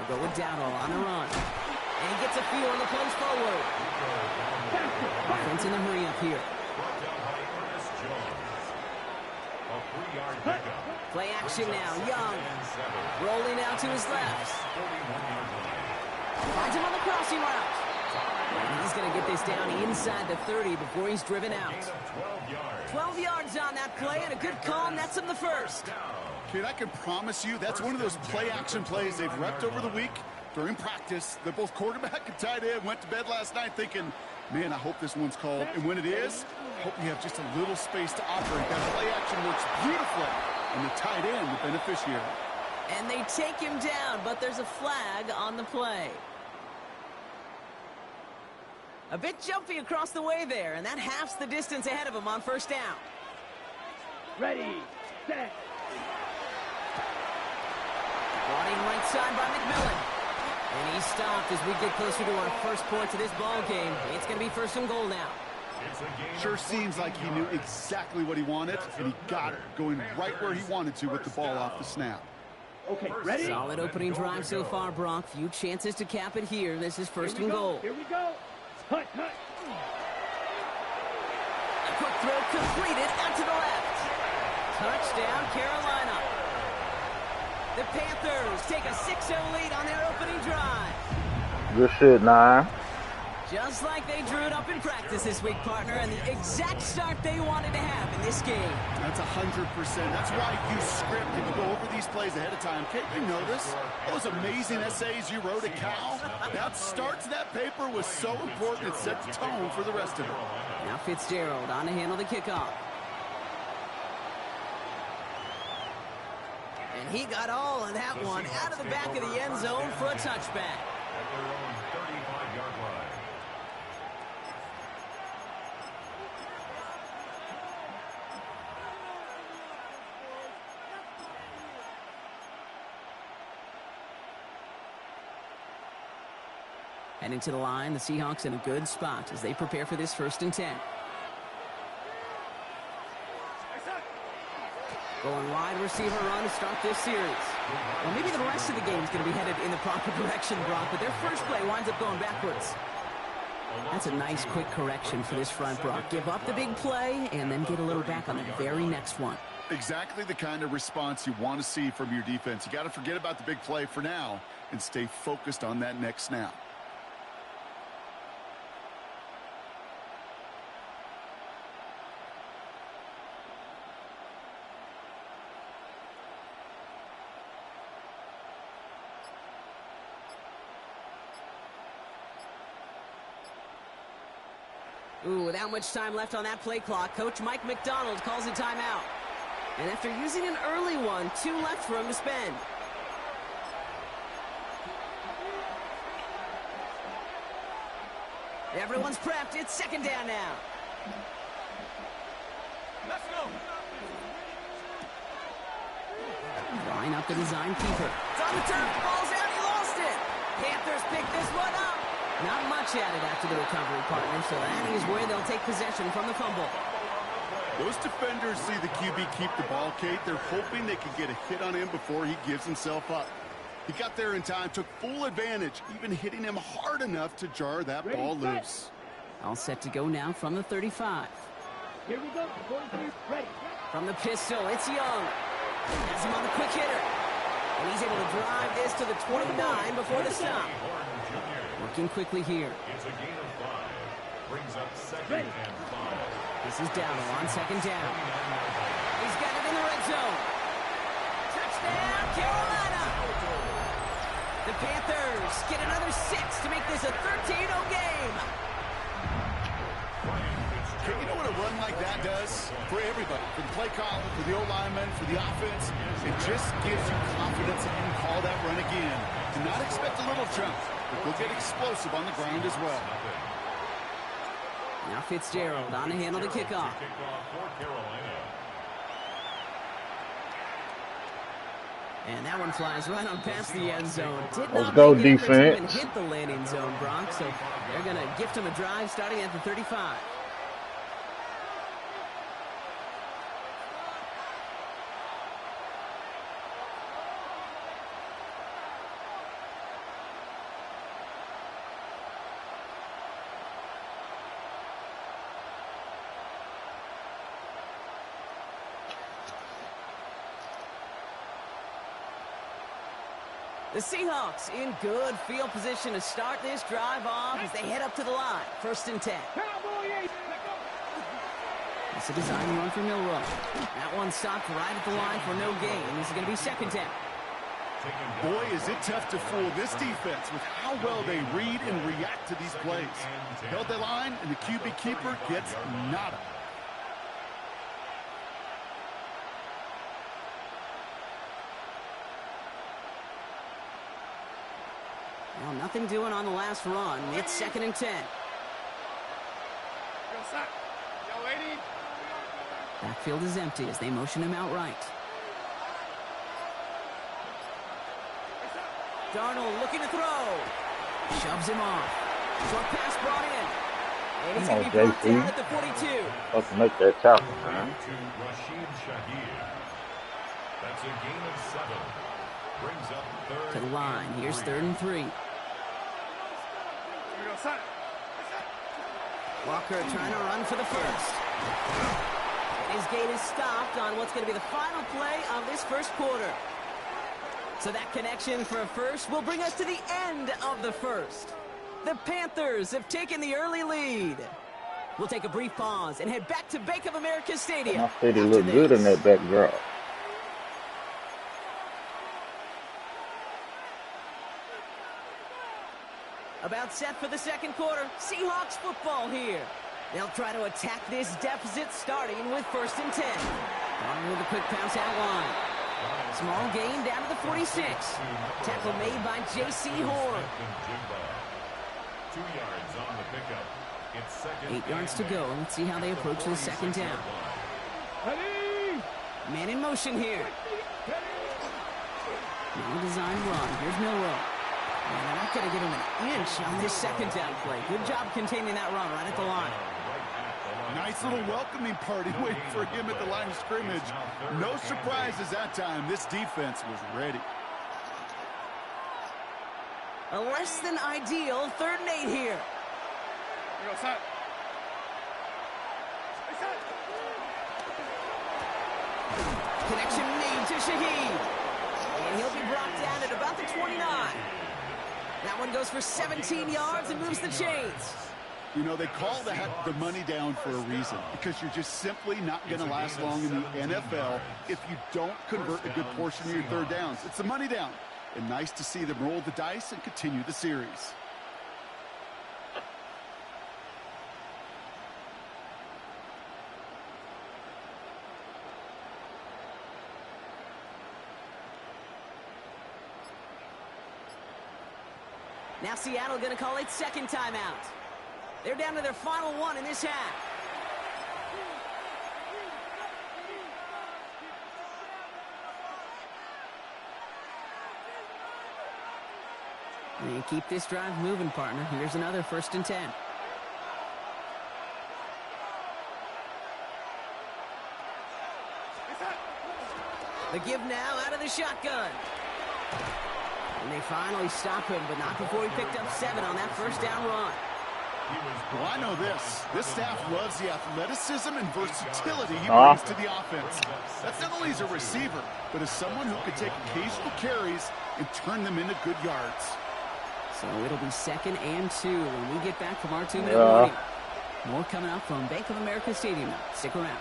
They'll go with Dowdle on the run. And he gets a feel on the punch forward. Offense in the hurry up here. Play action now. Young. Rolling out to his left. Finds him on the crossing route. And he's going to get this down inside the 30 before he's driven out. 12 yards on that play and a good call nets him the first. Kid, I can promise you that's one of those play-action plays they've repped over the week during practice. They're both quarterback and tight end. Went to bed last night thinking, man, I hope this one's called. And when it is, I hope you have just a little space to operate. That play action works beautifully. And the tight end, the beneficiary. And they take him down, but there's a flag on the play. A bit jumpy across the way there, and that halves the distance ahead of him on first down. Ready, set. Brought in right side by McMillan. And he stopped as we get closer to our first points of this ball game. It's going to be 1st and goal now. Sure seems like he knew exactly what he wanted, and he got it, going right where he wanted to with the ball off the snap. Okay, ready? Solid opening drive so far, Brock. Few chances to cap it here. This is 1st and goal. Here we go. Hut, hut. A quick throw completed out to the left. Touchdown, Carolina. The Panthers take a 6-0 lead on their opening drive. Good shit, 9. Just like they drew it up in practice this week, partner, and the exact start they wanted to have in this game. That's 100%. That's why you script and you go over these plays ahead of time. Can't you notice those amazing essays you wrote at Cal? That start to that paper was so important. It set the tone for the rest of it. Now Fitzgerald on to handle the kickoff. And he got all of that one out of the back of the end zone for a touchback. At their own 35-yard line. Heading to the line, the Seahawks in a good spot as they prepare for this 1st and 10. Going wide receiver run to start this series. Well, maybe the rest of the game is going to be headed in the proper direction, Brock, but their first play winds up going backwards. That's a nice quick correction for this front, Brock. Give up the big play and then get a little back on the very next one. Exactly the kind of response you want to see from your defense. You got to forget about the big play for now and stay focused on that next snap. Ooh, without much time left on that play clock, Coach Mike McDonald calls a timeout. And after using an early one, 2 left for him to spend. Everyone's prepped. It's 2nd down now. Let's go. Line up the design keeper. It's on the turf. Ball's out. He lost it. Panthers pick this one up. Not much added after the recovery, partner, so that is where they'll take possession from the fumble. Those defenders see the QB keep the ball, Kate. They're hoping they can get a hit on him before he gives himself up. He got there in time, took full advantage, even hitting him hard enough to jar that ball loose. All set to go now from the 35. Here we go. 43. Ready. From the pistol, it's Young. Has him on the quick hitter. And he's able to drive this to the 29 before the stop. Working quickly here. It's a gain of 5. Brings up second and 5. This is Dowdle on second down. He's got it in the red zone. Touchdown, Carolina. The Panthers get another 6 to make this a 13-0 game. You know what a run like that does? For everybody, for the play caller, for the O-lineman, for the offense, it just gives you confidence that you can call that run again. Do not expect a little jump, but they'll get explosive on the ground as well. Now Fitzgerald on to handle the kickoff. And that one flies right on past the end zone. Let's go, defense. Even hit the landing zone, Bronx. So they're going to gift him a drive starting at the 35. The Seahawks in good field position to start this drive off as they head up to the line. 1st and 10. It's a design run for Milrow. That one stopped right at the line for no gain. This is going to be 2nd down. Boy, is it tough to fool this defense with how well they read and react to these plays. Held the line, and the QB keeper gets nada. Well, nothing doing on the last run. It's 2nd and 10. Backfield is empty as they motion him out right. Darnold looking to throw. Shoves him off. Short pass brought in. And he's going to be brought down at the 42. Let's make that tackle, man. That's a gain of 7. Brings up 3rd. To the line. Here's 3rd and 3. Walker trying to run for the first. His gain is stopped on what's going to be the final play of this first quarter. So that connection for a first will bring us to the end of the first. The Panthers have taken the early lead. We'll take a brief pause and head back to Bank of America Stadium. My city look good in that backdrop. About set for the second quarter. Seahawks football here. They'll try to attack this deficit starting with 1st and 10. On with a quick pass out line. Small gain down to the 46. Tackle made by J.C. Horn. 2 yards on the pickup. It's 2nd. 8 yards to go. Let's see how they approach this 2nd down. Man in motion here. Now design run. Here's Milrow. And they're not going to give him an inch on this 2nd down play. Good job containing that run right at the line. Nice little welcoming party waiting for him at the line of scrimmage. No surprises that time. This defense was ready. A less than ideal 3rd and 8 here. Connection made to Shaheed. And he'll be brought down at about the 29. That one goes for 17 yards and moves the chains. You know, they call that the money down for a reason, because you're just simply not going to last long in the NFL if you don't convert a good portion of your 3rd downs. It's the money down. And nice to see them roll the dice and continue the series. Now Seattle going to call its 2nd timeout. They're down to their final one in this half. And keep this drive moving, partner. Here's another 1st and 10. The give now out of the shotgun. And they finally stop him, but not before he picked up 7 on that 1st down run. Well, I know this. This staff loves the athleticism and versatility he brings to the offense. That's not only as a receiver, but as someone who can take occasional carries and turn them into good yards. So it'll be 2nd and 2 when we get back from our 2-minute warning. More coming up from Bank of America Stadium. Stick around.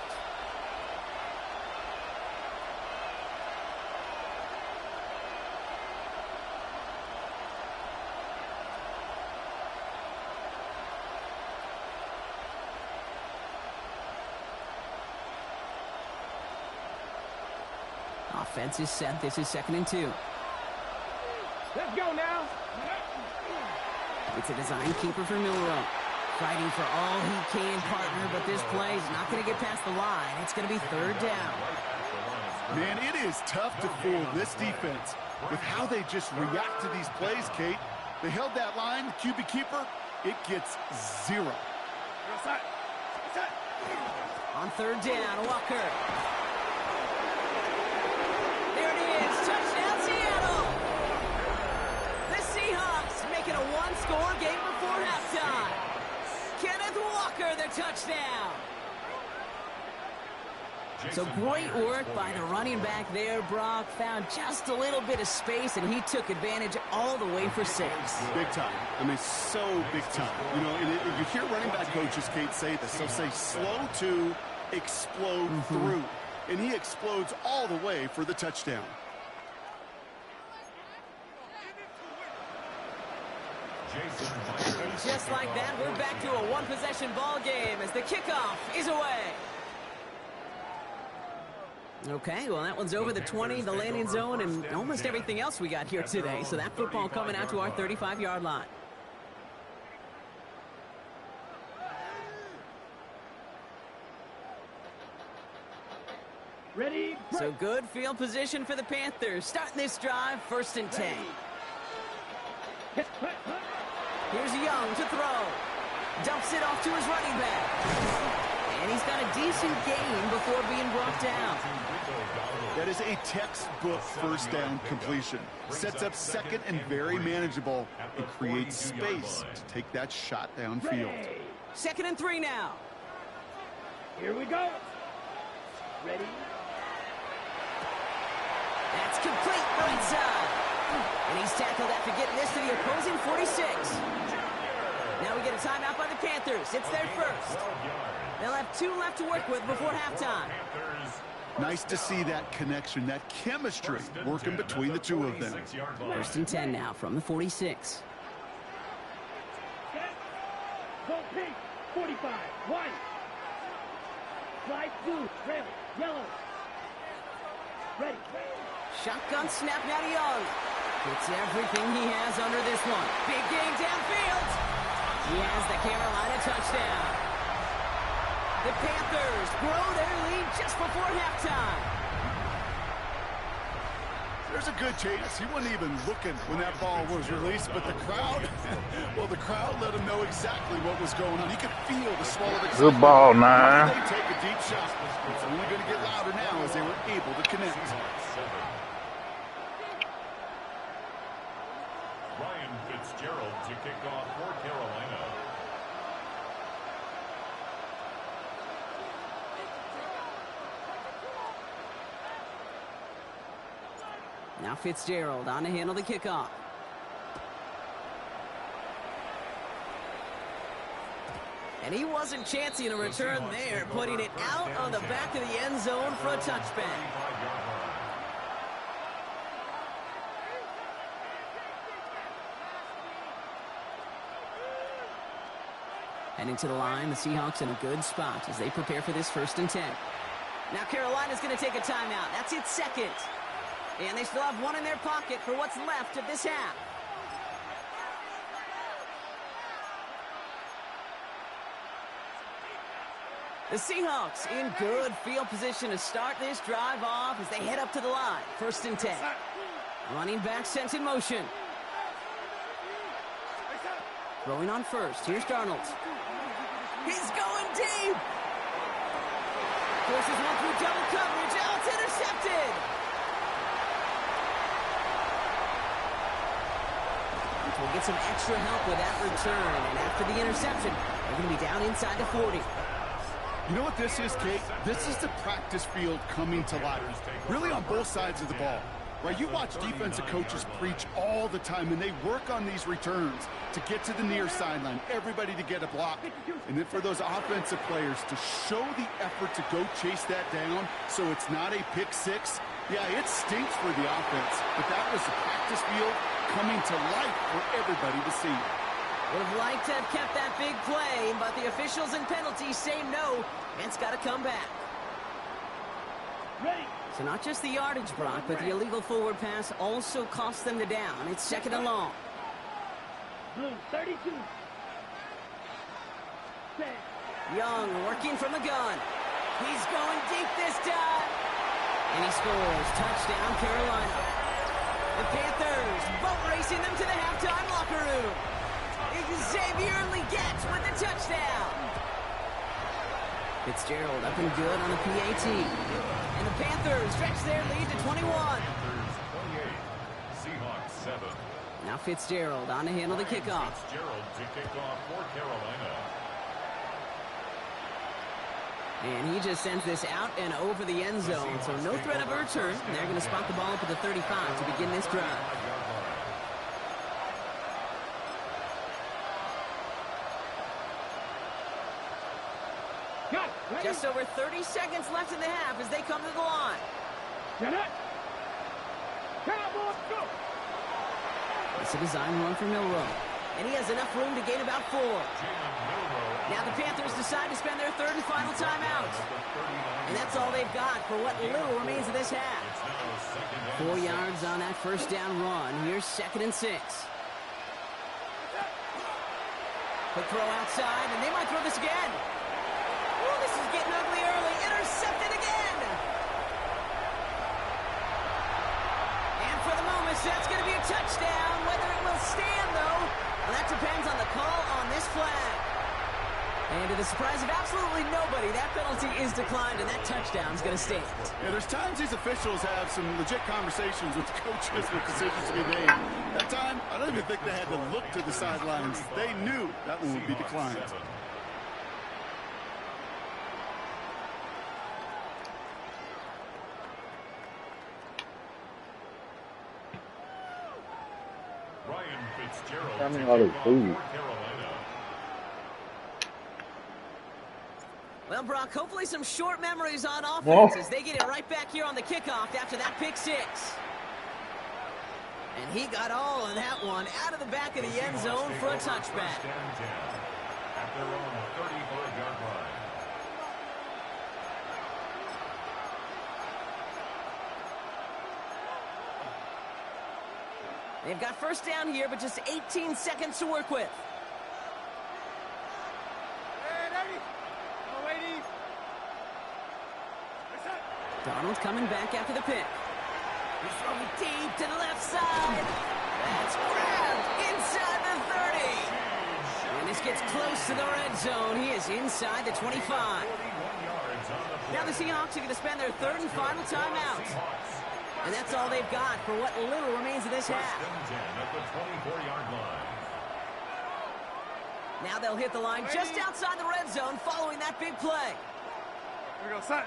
Offense is set. This is 2nd and 2. Let's go now. It's a design keeper for Milrow. Fighting for all he can, partner, but this play is not going to get past the line. It's going to be 3rd down. Man, it is tough to fool this defense with how they just react to these plays, Kate. They held that line, the QB keeper, it gets 0. On 3rd down, Walker. There it is, touchdown Seattle. The Seahawks making a 1-score game before halftime. Kenneth Walker, the touchdown. So great work by the running back there, Brock. Found just a little bit of space, and he took advantage all the way for 6. Big time. I mean, so big time. You know, and you hear running back coaches, Kate, say this. They'll say slow to explode through. And he explodes all the way for the touchdown. And just like that, we're back to a 1-possession ball game as the kickoff is away. Okay, well, that one's over the 20, the landing zone, and almost everything else we got here today. So that football coming out to our 35-yard line. Ready? So good field position for the Panthers. Starting this drive, 1st and 10. Here's Young to throw. Dumps it off to his running back. And he's got a decent gain before being brought down. That is a textbook 1st down completion. Sets up 2nd and very manageable and creates space to take that shot downfield. 2nd and 3 now. Here we go. Ready? That's complete right side. And he's tackled after getting this to the opposing 46. Now we get a timeout by the Panthers. It's their 1st. They'll have 2 left to work with before halftime. Nice to see that connection, that chemistry working between the 2 of them. 1st and 10 now from the 46. Go pink, 45, white. Slide blue, red, yellow. Ready. Shotgun snap now to Young. Gets everything he has under this one. Big game downfield. He has the Carolina touchdown. The Panthers grow their lead just before halftime. There's a good chance he wasn't even looking when that ball was released, but the crowd, well, the crowd let him know exactly what was going on. He could feel the swell of excitement. Good ball, 9. They take a deep shot. It's only going to get louder now as they were able to connect. Ryan Fitzgerald to kick off for Carolina. Now Fitzgerald on to handle the kickoff. And he wasn't chancing a return there, putting it out on the back of the end zone for a touchback. Heading to the line, the Seahawks in a good spot as they prepare for this 1st and 10. Now Carolina's going to take a timeout. That's its 2nd. And they still have 1 in their pocket for what's left of this half. The Seahawks in good field position to start this drive off as they head up to the line. 1st and 10. Running back sent in motion. Throwing on first. Here's Darnold. He's going deep. Forces one through double coverage. Oh, it's intercepted. We'll get some extra help with that return. And after the interception, they're going to be down inside the 40. You know what this is, Kate? This is the practice field coming to life. Really on both sides of the ball. Right, you watch defensive coaches preach all the time, and they work on these returns to get to the near sideline, everybody to get a block. And then for those offensive players to show the effort to go chase that down so it's not a pick six, yeah, it stinks for the offense. But that was the practice field coming to life for everybody to see. Would have liked to have kept that big play, but the officials and penalties say no, and it's got to come back. Ready. So not just the yardage, Brock, but the illegal forward pass also cost them the down. It's second and long. Blue 32. Set. Young working from the gun. He's going deep this time. And he scores. Touchdown, Carolina. The Panthers boat racing them to the halftime locker room. Xavier Legette with the touchdown. Fitzgerald up and good on the PAT. And the Panthers stretch their lead to 21. Panthers 28, Seahawks 7. Now Fitzgerald on to handle the kickoff. Fitzgerald to kick off for Carolina. And he just sends this out and over the end zone. So no threat of a return. They're going to spot the ball up at the 35 to begin this drive. Just over 30 seconds left in the half as they come to the line. Garnett. Cowboys, go. It's a design run for Milrow. And he has enough room to gain about 4. Now the Panthers decide to spend their third and final timeout. And that's all they've got for what little remains of this half. 4 yards on that first down run. Here's second and 6. Quick throw outside, and they might throw this again. Oh, this is getting ugly early. Intercepted again. And for the moment, that's going to be a touchdown. Whether it will stand, though, well, that depends on the call on this flag. And to the surprise of absolutely nobody, that penalty is declined, and that touchdown is going to stand. Yeah, there's times these officials have some legit conversations with the coaches with decisions to be made. That time, I don't even think they had to look to the sidelines. They knew that one would be declined. Ryan Fitzgerald I mean, to all kick the off food. for Carolina. Well, Brock, hopefully some short memories on offense as they get it right back here on the kickoff after that pick 6. And he got all of that one out of the back of the end zone for a touchback. First and 10 at their own 35-yard line. They've got first down here, but just 18 seconds to work with. Donald coming back after the pick. He's throwing deep to the left side. That's grabbed inside the 30. And this gets close to the red zone. He is inside the 25. Now the Seahawks are going to spend their third and final timeout. And that's all they've got for what little remains of this half. First and 10 at the 24-yard line. Now they'll hit the line just outside the red zone following that big play. Here we go, set.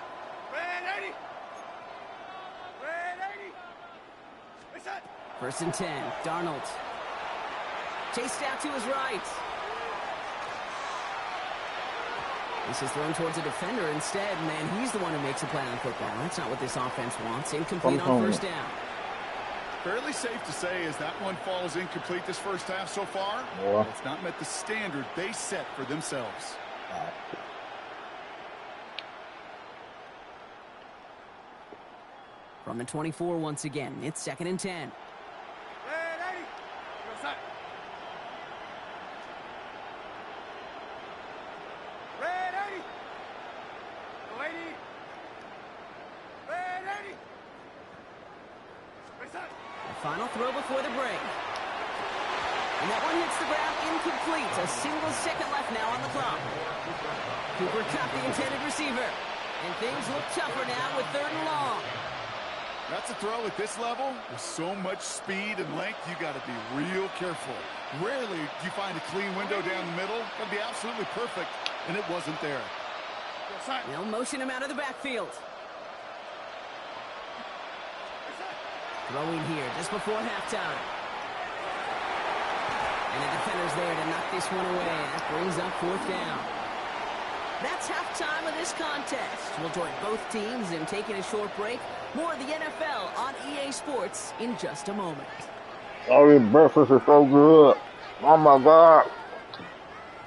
Red 80. Red 80. Reset. First and 10, Darnold. Chased out to his right. This is thrown towards a defender instead, man. He's the one who makes a play on football. That's not what this offense wants. Incomplete on first down. Fairly safe to say as that one falls incomplete this first half so far. Yeah. It's not met the standard they set for themselves. From the 24 once again, it's second and 10. Red 80. Here we go, set. Red 80. Go 80. Red 80. Reset. The final throw before the break. And that one hits the ground incomplete. A single second left now on the clock. Cooper caught the intended receiver. And things look tougher now with 3rd and long. That's a throw at this level. With so much speed and length, you got to be real careful. Rarely do you find a clean window down the middle. That'd be absolutely perfect, and it wasn't there. They'll motion him out of the backfield. Throwing here just before halftime. And the defender's there to knock this one away. That brings up 4th down. That's halftime of this contest. We'll join both teams in taking a short break. More of the NFL on EA Sports in just a moment. Oh, this breakfast is so good. Oh, my God.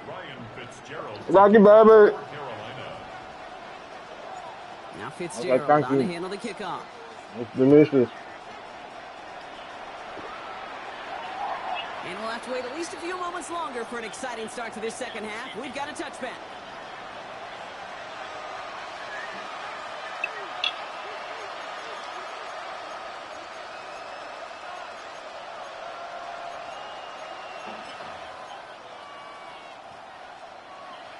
Ryan Fitzgerald. Rocky, baby. Now Fitzgerald okay, on to handle the kickoff. It's delicious. And we'll have to wait at least a few moments longer for an exciting start to this second half. We've got a touchback.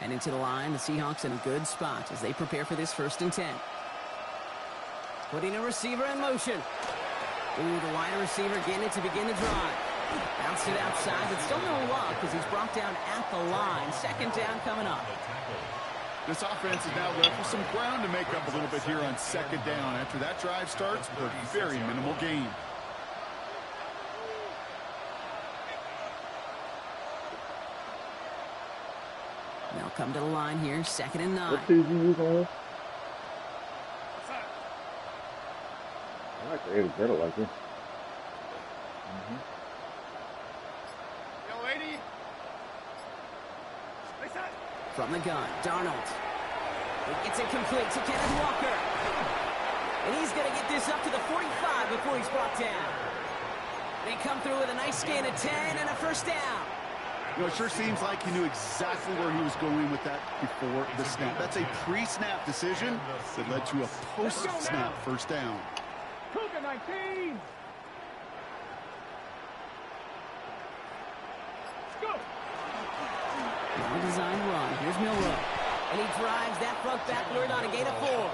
And into the line, the Seahawks in a good spot as they prepare for this 1st and 10. Putting a receiver in motion. Ooh, the wide receiver getting it to begin the drive. Bounced it outside, but still no luck as he's brought down at the line. 2nd down coming up. This offense is now left with some ground to make up a little bit here on 2nd down. After that drive starts with a very minimal gain. They'll come to the line here, 2nd and 9. What team you using with? I like the 80 better like this. From the gun, Darnold. It gets it complete to Kenneth Walker. And he's going to get this up to the 45 before he's brought down. They come through with a nice gain of 10 and a 1st down. You know, it sure seems like he knew exactly where he was going with that before the snap. That's a pre-snap decision that led to a post-snap 1st down. Cougar 19. Go. Well-designed run. Here's Milrow. And he drives that front backward on a gain of 4.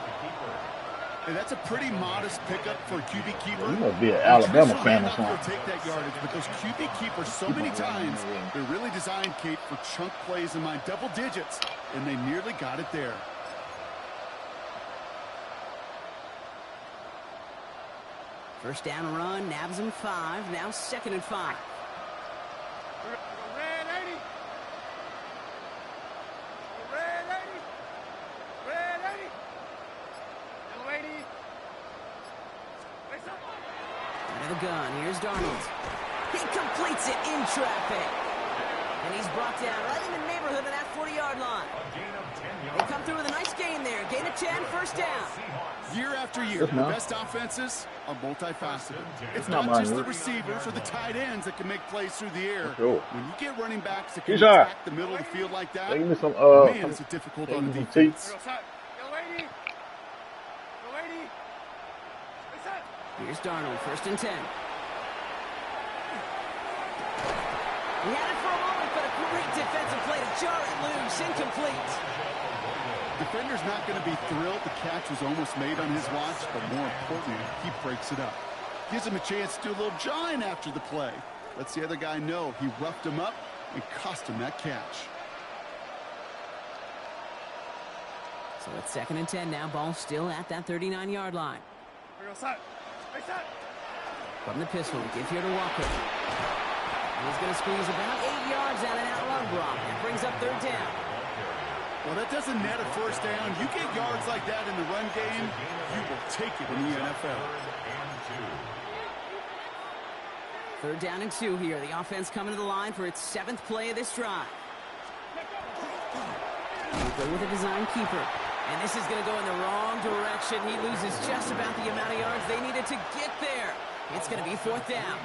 And that's a pretty modest pickup for a QB keeper. You must be an Alabama fan or something. Will take that yardage, but those QB keepers so many times, they're really designed, Kate, for chunk plays in my double digits, and they nearly got it there. First down run, nabs him 5. Now 2nd and 5. The gun. Here's Darnold. He completes it in traffic. And he's brought down right in the neighborhood of that 40-yard line. They come through with a nice gain there. Gain of 10, 1st down. Year after year, the best offenses are multifaceted. It's not just the receivers or the tight ends that can make plays through the air. When you get running backs that can attack the middle of the field like that, man, it's a difficult on the defense. Here's Darnold, 1st and 10. He had it for a moment, but a great defensive play to jar it loose, incomplete. Defender's not going to be thrilled the catch was almost made on his watch, but more importantly, he breaks it up. Gives him a chance to do a little jawing after the play. Lets the other guy know he roughed him up and cost him that catch. So it's 2nd and 10 now. Ball still at that 39-yard line. From the pistol, give here to Walker. And he's going to squeeze about 8 yards out of that run block. That brings up 3rd down. Well, that doesn't net a 1st down. You get yards like that in the run game, you will take it in the NFL. 3rd down and 2 here. The offense coming to the line for its 7th play of this drive. We'll go with a design keeper. And this is going to go in the wrong direction. He loses just about the amount of yards they needed to get there. It's going to be 4th down.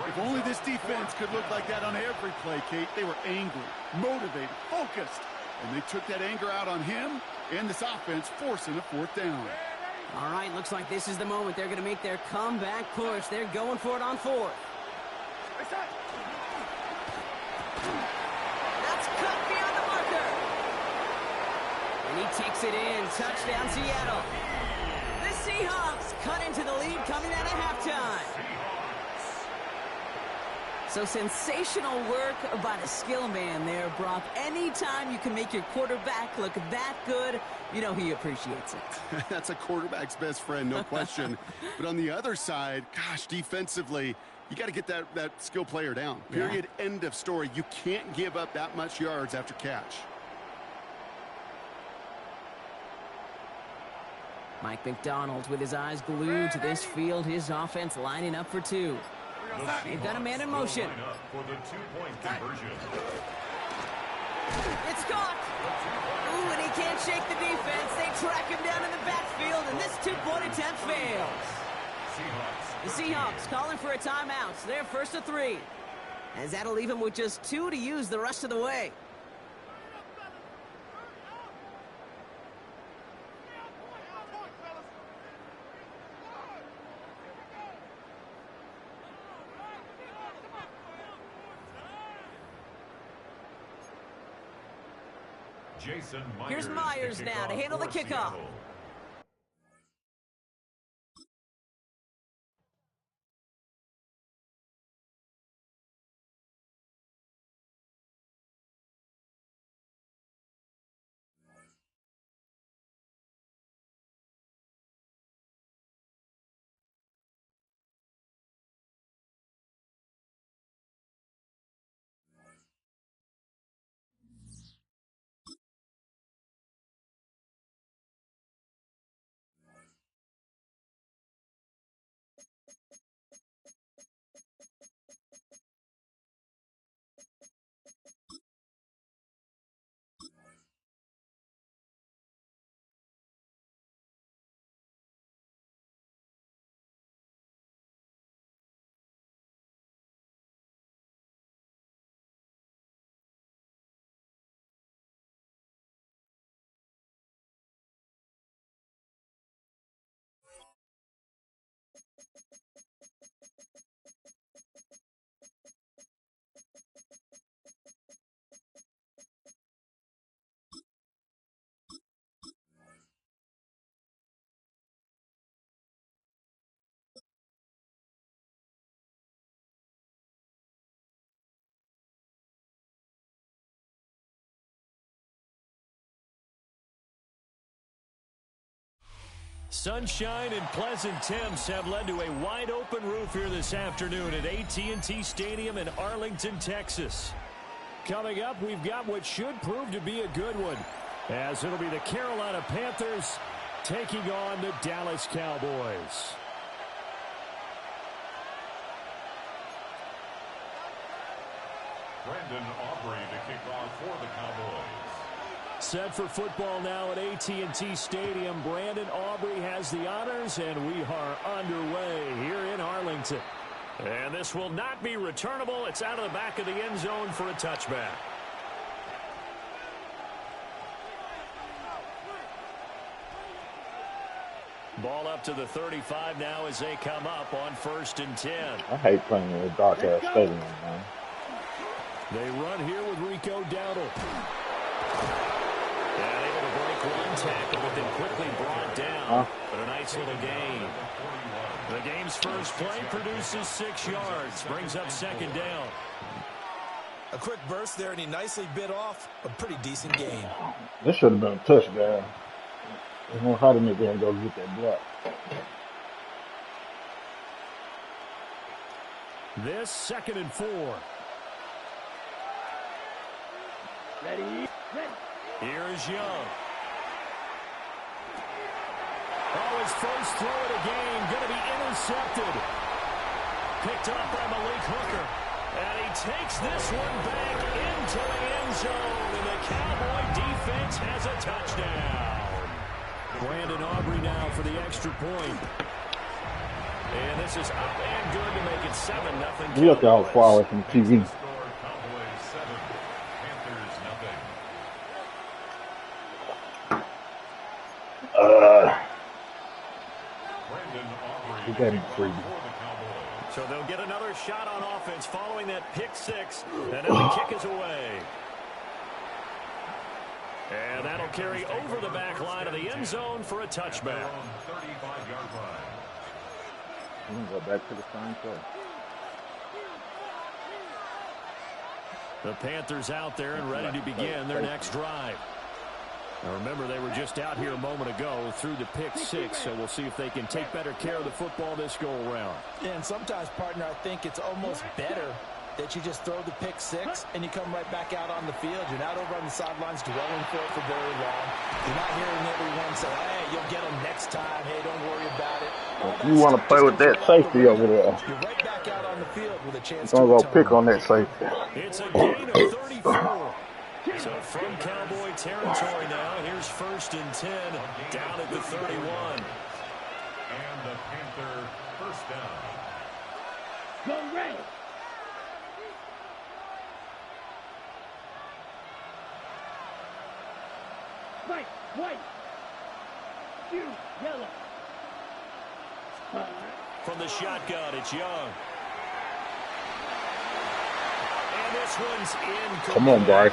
If only this defense could look like that on every play, Kate. They were angry, motivated, focused. And they took that anger out on him and this offense, forcing a 4th down. All right, looks like this is the moment they're going to make their comeback push. They're going for it on 4th. And he takes it in. Touchdown, Seattle. The Seahawks cut into the lead coming out of halftime. So sensational work by the skill man there, Brock. Anytime you can make your quarterback look that good, you know he appreciates it. That's a quarterback's best friend, no question. But on the other side, gosh, defensively, you got to get that skill player down. Period. Yeah. End of story. You can't give up that much yards after catch. Mike McDonald with his eyes glued to this field. His offense lining up for two. They've got a man in motion. For the two-point conversion. It's caught. Ooh, and he can't shake the defense. They track him down in the backfield, and this two-point attempt fails. The Seahawks calling for a timeout. They're first to 3. As that'll leave him with just 2 to use the rest of the way. Here's Myers now to handle the kickoff. Sunshine and pleasant temps have led to a wide-open roof here this afternoon at AT&T Stadium in Arlington, Texas. Coming up, we've got what should prove to be a good one, as it'll be the Carolina Panthers taking on the Dallas Cowboys. Brandon Aubrey to kick off for the Cowboys. Set for football now at AT&T Stadium. Brandon Aubrey has the honors, and we are underway here in Arlington. And this will not be returnable. It's out of the back of the end zone for a touchback. Ball up to the 35 now as they come up on 1st and 10. I hate playing in a dark-ass stadium, man. They run here with Rico Dowdle. And able to break one tackle, but then quickly brought down. But a nice little gain. The game's first play produces 6 yards. Brings up 2nd down. A quick burst there, and he nicely bit off a pretty decent gain. This should have been a touchdown. There's no hiding it there and go get that block. This 2nd and 4. Ready. Here's Young. Oh, his first throw of the game going to be intercepted. Picked up by Malik Hooker. And he takes this one back into the end zone. And the Cowboy defense has a touchdown. Brandon Aubrey now for the extra point. And this is up and good to make it 7-0. You look out far away from TV. He got him free. So they'll get another shot on offense following that pick 6, and then the kick is away. And that'll carry over the back line of the end zone for a touchback. 35-yard line. We're going to go back to the same play. The Panthers out there and ready to begin their next drive. Now remember, they were just out here a moment ago through the pick 6, so we'll see if they can take better care of the football this go-around. Yeah, and sometimes, partner, I think it's almost better that you just throw the pick 6 and you come right back out on the field. You're not over on the sidelines dwelling for it for very long. You're not hearing everyone say, hey, you'll get them next time. Hey, don't worry about it. You want to play with that safety over there. You're right back out on the field with a chance to go pick on that safety. It's a gain of 34. So from Cowboy territory now, here's 1st and 10 down at the 31. And the Panther first down. Go red. Right, white. You, yellow. From the shotgun, it's Young. And this one's in. Come on, Bryce.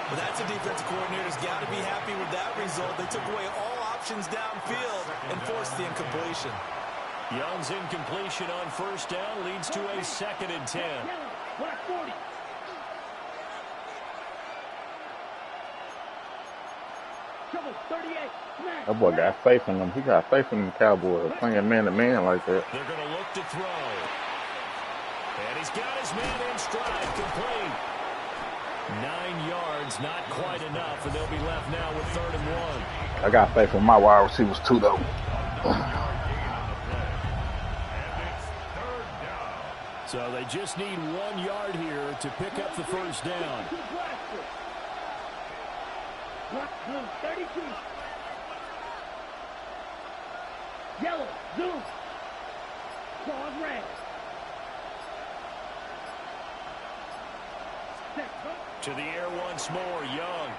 Well, that's a defensive coordinator's got to be happy with that result. They took away all options downfield and forced the incompletion. Young's incompletion on 1st down leads to a 2nd and 10. Black 40. Trouble 38. That boy got faith in them. He got faith in them Cowboys playing man-to-man like that. They're going to look to throw. And he's got his man in stride, complete. 9 yards, not quite enough, and they'll be left now with 3rd and 1. I got faith in my wide receivers too, though. So they just need 1 yard here to pick up the 1st down. Black, blue, 32. Yellow, zoom. Claws red. To the air once more, Young.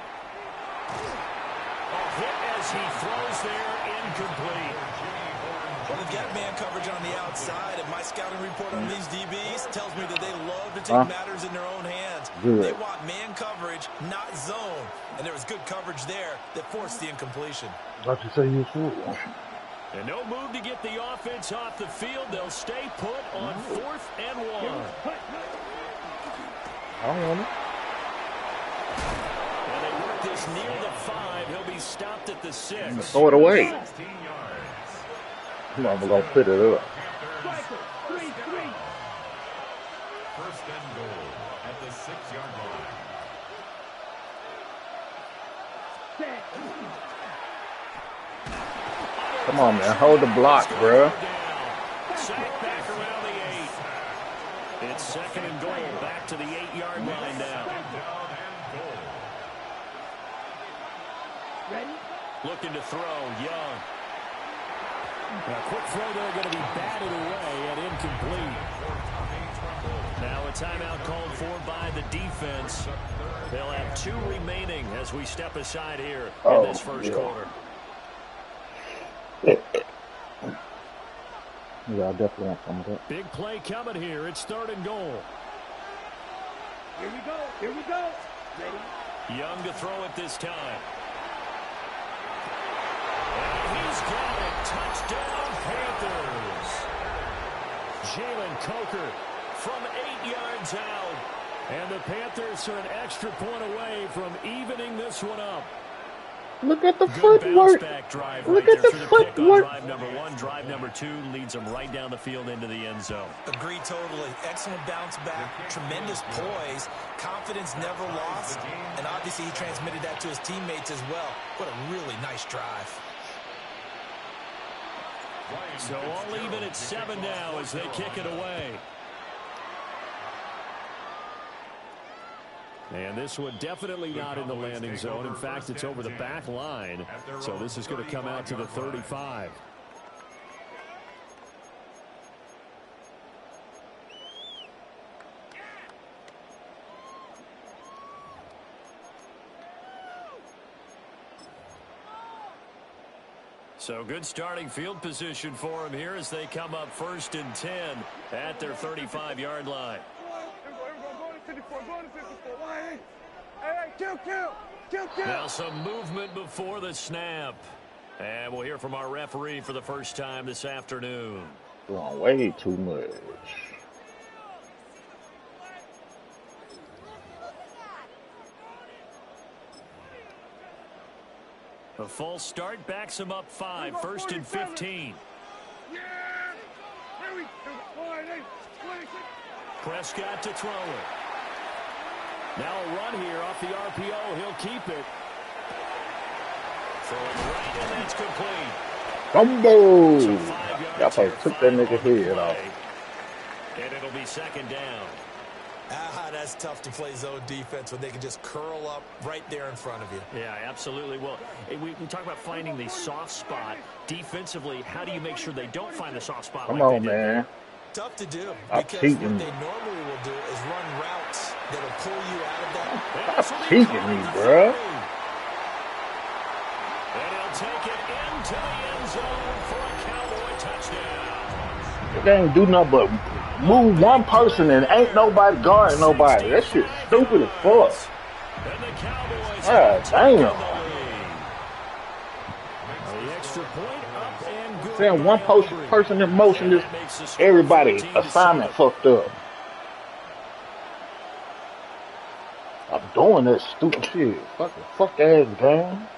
A hit as he throws there, incomplete. Well, they've got man coverage on the outside, and my scouting report on these DBs tells me that they love to take matters in their own hands. Good. They want man coverage, not zone. And there was good coverage there that forced the incompletion. What you say you should? And no move to get the offense off the field. They'll stay put on 4th and 1. I don't want it. And they work this near the 5. He'll be stopped at the 6. Throw it away. 16 yards. Come on, we're going to put it up. 3-3. 1st and goal at the 6-yard line. Come on, man. Hold the block, bro. Sack back around the 8. It's 2nd and goal. Back to the 8-yard line now. Ready? Looking to throw, Young. A quick throw there going to be batted away and incomplete. Now a timeout called for by the defense. They'll have 2 remaining as we step aside here in this first quarter. Yeah, I definitely want some of that. Big play coming here. It's 3rd and goal. Here we go. Here we go. Ready? Young to throw it this time. And he's got it. Touchdown, Panthers. Jalen Coker from 8 yards out. And the Panthers are an extra point away from evening this one up. Look at the Good footwork. back drive Look right at there the through the pick on footwork. drive number 1. Drive number 2 leads them right down the field into the end zone. Agree totally. Excellent bounce back. Tremendous poise. Confidence never lost. And obviously he transmitted that to his teammates as well. What a really nice drive. So all even at 7 now as they kick it away. And this one definitely not in the landing zone. In fact, it's over the back line. So this is going to come out to the 35. So good starting field position for them here as they come up 1st and 10 at their 35-yard line. Now some movement before the snap. And we'll hear from our referee for the first time this afternoon. Doing way too much. A false start backs him up 5, 1st and 15. Prescott to throw it. Now a run here off the RPO. He'll keep it. Throw it right, and that's complete. Gumbo! So Y'all probably took that nigga head off. And it'll be 2nd down. That's tough to play zone defense when they can just curl up right there in front of you. Yeah, absolutely. Well, we talk about finding the soft spot. Defensively, how do you make sure they don't find the soft spot? Come on, man. Tough to do. I'm because cheating. what they normally will do is run routes that will pull you out of that. Stop cheating me, bro. And he'll take it into the end zone for a Cowboy touchdown. They ain't do nothing but move one person and ain't nobody guarding nobody. That shit stupid as fuck. And the Cowboys damn. The extra point up and good. Saying one person in motion is everybody assignment fucked up. I'm doing that stupid shit. Fuck ass game.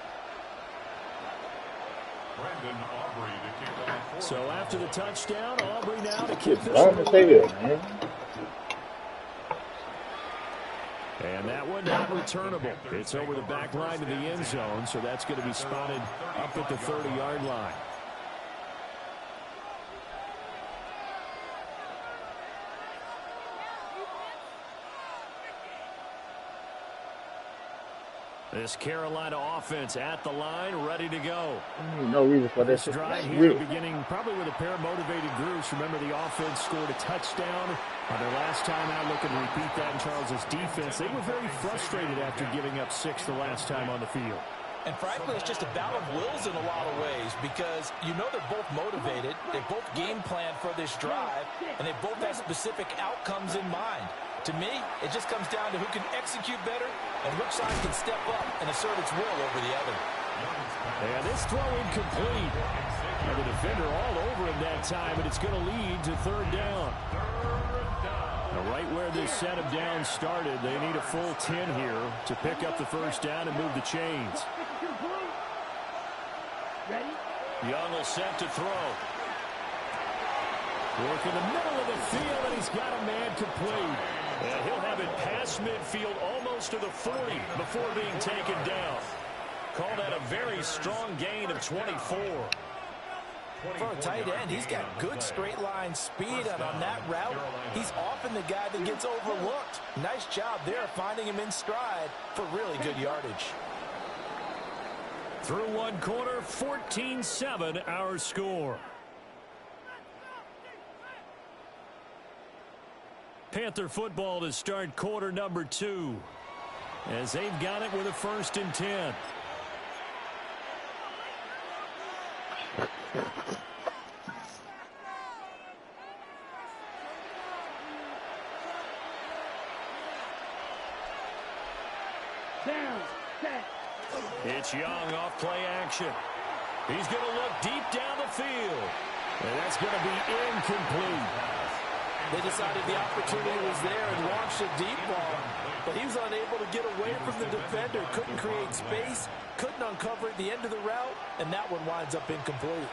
So after the touchdown, Aubrey now to kick this one. Man. And that one not returnable. It's over the back line to the end zone, so that's going to be spotted up at the 30-yard line. This Carolina offense at the line, ready to go. No reason for this. Drive here beginning probably with a pair of motivated groups. Remember, the offense scored a touchdown on their last time out. Looking to repeat that in Charles's defense. They were very frustrated after giving up 6 the last time on the field. And frankly, it's just a battle of wills in a lot of ways because you know they're both motivated. They both game plan for this drive, and they both have specific outcomes in mind. To me, it just comes down to who can execute better and which side can step up and assert its will over the other. And this throw incomplete. And the defender all over him that time, and it's going to lead to 3rd down. Now, right where this set of downs started, they need a full 10 here to pick up the 1st down and move the chains. Young will set to throw. Work in the middle of the field, and he's got a man complete. And he'll have it past midfield almost to the 40 before being taken down. Call that a very strong gain of 24. For a tight end, he's got good straight line speed, and on that route, he's often the guy that gets overlooked. Nice job there finding him in stride for really good yardage. Through one quarter, 14-7 our score. Panther football to start quarter number 2 as they've got it with a 1st and 10. It's Young off play action. He's going to look deep down the field. And that's going to be incomplete. They decided the opportunity was there and launched a deep ball, but he was unable to get away from the defender, couldn't create space, couldn't uncover at the end of the route, and that one winds up incomplete.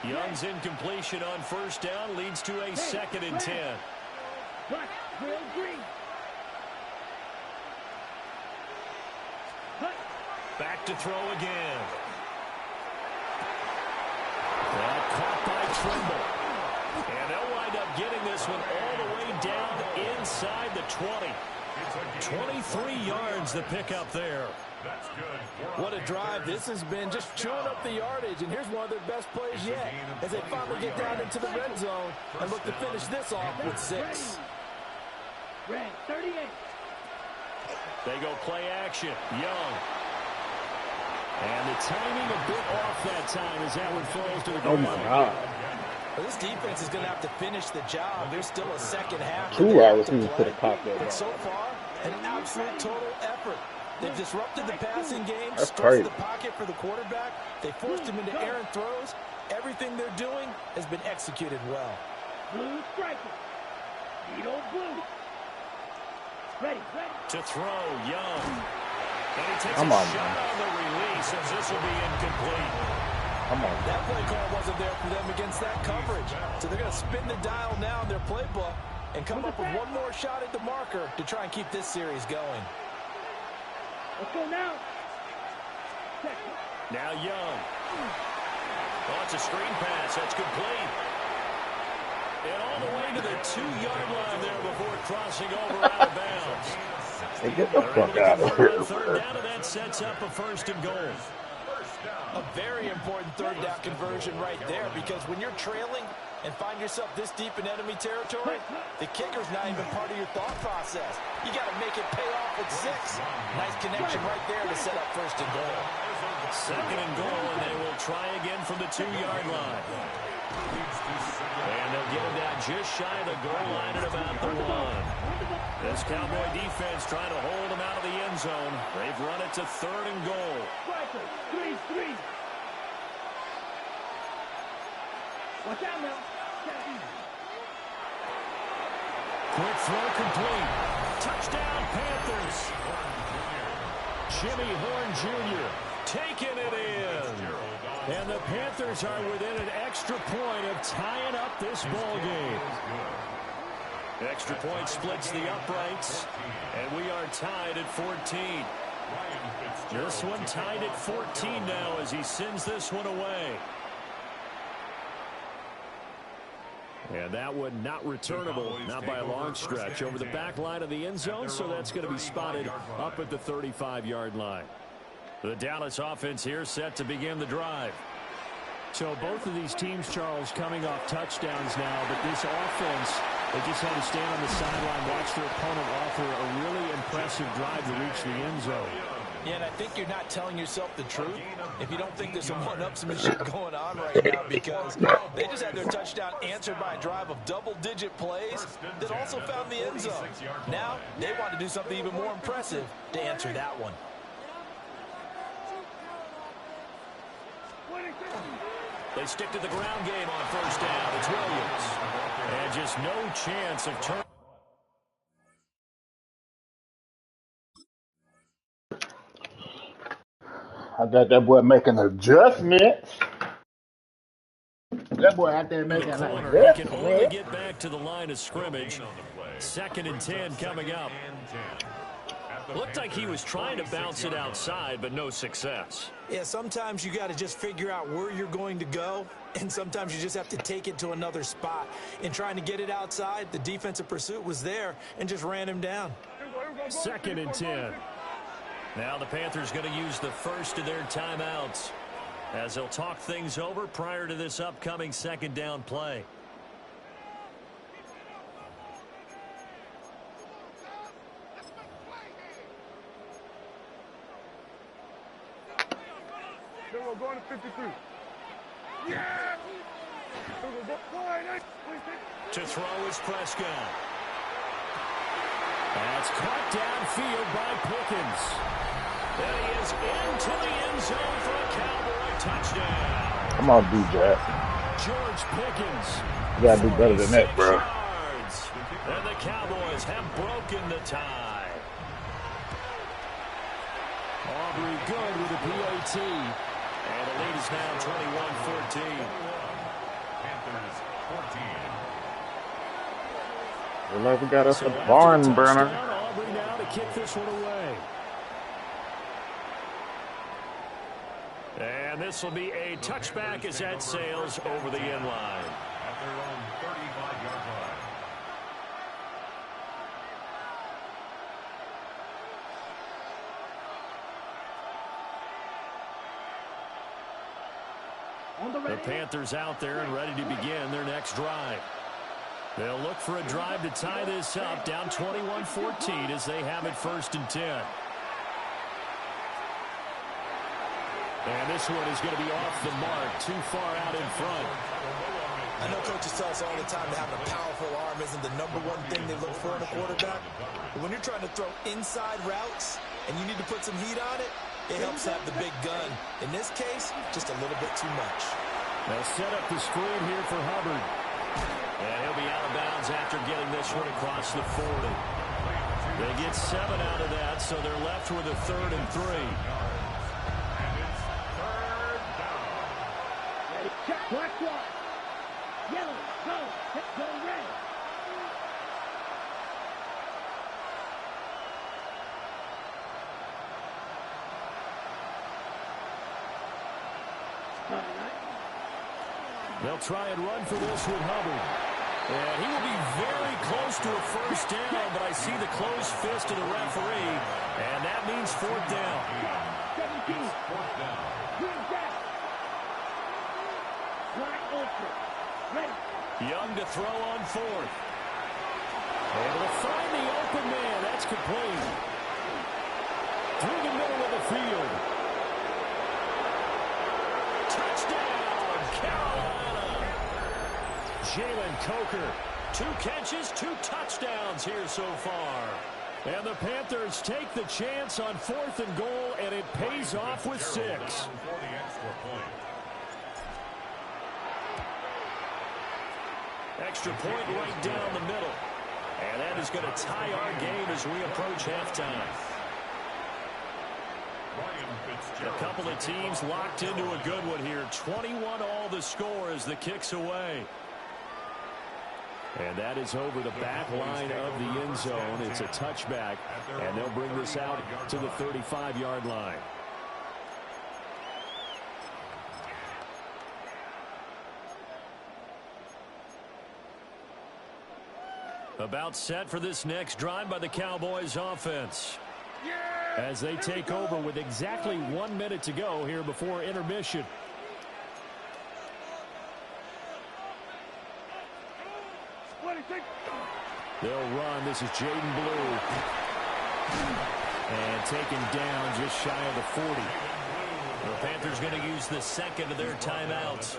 Young's incompletion on 1st down leads to a 2nd and 10. Back to throw again. That caught by Trimble. And they'll wind up getting this one all the way down inside the 20. 23 yards to pick up there. What a drive this has been, just chewing up the yardage. And here's one of their best plays yet as they finally get down into the red zone and look to finish this off with 6. Red 38. They go play action. Young. And the timing a bit off that time as that one falls to the ground. Oh, my God. Well, this defense is going to have to finish the job. There's still a second half. 2 hours he was put a pop there. But so far, An absolute total effort. They've disrupted the passing game, That's stretched crazy. the pocket for the quarterback. They forced him into errant throws. Everything they're doing has been executed well. Blue striker. Vito blue. Ready. To throw, Young. And he takes Come a on, shot man. on the release as this will be incomplete. Come on. That play call wasn't there for them against that coverage. So they're going to spin the dial now in their playbook and come up with one more shot at the marker to try and keep this series going. Let's go now. Now Young. Oh, it's a screen pass. That's complete. And all the way to the 2-yard line there before crossing over out of bounds. Hey, get the fuck out of here. Third down, and that sets up a 1st and goal. A very important third down conversion right there, because when you're trailing and find yourself this deep in enemy territory, the kicker's not even part of your thought process. You got to make it pay off with 6. Nice connection right there to set up 1st and goal. 2nd and goal, and they will try again from the 2-yard line. And they'll get him down just shy of the goal line at about the 1. This Cowboy defense trying to hold him out of the end zone. They've run it to 3rd and goal. 3. Watch out now. Quick throw complete. Touchdown, Panthers. Jimmy Horn Jr. taking it in. And the Panthers are within an extra point of tying up this ball game. Extra point splits the uprights, and we are tied at 14. This one tied at 14 now as he sends this one away. And that one not returnable, not by a long stretch, over the back line of the end zone, so that's going to be spotted up at the 35-yard line. The Dallas offense here set to begin the drive. So both of these teams, Charles, coming off touchdowns now, but this offense, they just had to stand on the sideline, watch their opponent offer a really impressive drive to reach the end zone. Yeah, and I think you're not telling yourself the truth if you don't think there's some one-upsmanship going on right now, because they just had their touchdown answered by a drive of double-digit plays that also found the end zone. Now, they want to do something even more impressive to answer that one. They stick to the ground game on 1st down. It's Williams. And just no chance of turn. I got that boy making adjustments. That boy out there making He can only adjustments. get back to the line of scrimmage. 2nd and 10 coming up. Looked like he was trying to bounce it outside, but no success. Yeah, sometimes you got to just figure out where you're going to go, and sometimes you just have to take it to another spot. In trying to get it outside, the defensive pursuit was there and just ran him down. 2nd and 10. Now the Panthers going to use the first of their timeouts as they'll talk things over prior to this upcoming 2nd down play. Going to 53. Yeah! To throw is Prescott. That's caught downfield by Pickens. And he is into the end zone for a Cowboy touchdown. Come on, DJ. George Pickens. You gotta do better than that, bro. Yards. And the Cowboys have broken the tie. Aubrey good with a PAT. And the lead is now 21-14. Panthers 14. We're like we got us So a after barn the burner. touchdown, Aubrey now to kick this one away. And this will be a touchback as that sails over the end line. At their own 35-yard line. The Panthers out there and ready to begin their next drive. They'll look for a drive to tie this up, down 21-14 as they have it 1st and 10. And this one is going to be off the mark, too far out in front. I know coaches tell us all the time that having a powerful arm isn't the #1 thing they look for in a quarterback. But when you're trying to throw inside routes and you need to put some heat on it, it helps have the big gun. In this case, just a little bit too much. They'll set up the screen here for Hubbard. And he'll be out of bounds after getting this one across the 40. They get 7 out of that, so they're left with a 3rd and 3. Ready, check, black flag. Yellow, go, go red. They'll try and run for this with Hubbard. And he will be very close to a first down, but I see the closed fist of the referee, and that means 4th down. 17. Green back. Flag open. Ready. Young to throw on 4th. Able to find the open man. That's complete. Through the middle of the field. Touchdown, Carolina. Jalen Coker. 2 catches, 2 touchdowns here so far. And the Panthers take the chance on 4th and goal, and it pays off with 6. Extra point right down the middle. And that is going to tie our game as we approach halftime. A couple of teams locked into a good one here. 21 all the score as the kick's away. And that is over the back line of the end zone. It's a touchback, and they'll bring this out to the 35-yard line. About set for this next drive by the Cowboys offense. As they take over with exactly 1 minute to go here before intermission. They'll run. This is Jaden Blue. And taken down just shy of the 40. The Panthers going to use the second of their timeouts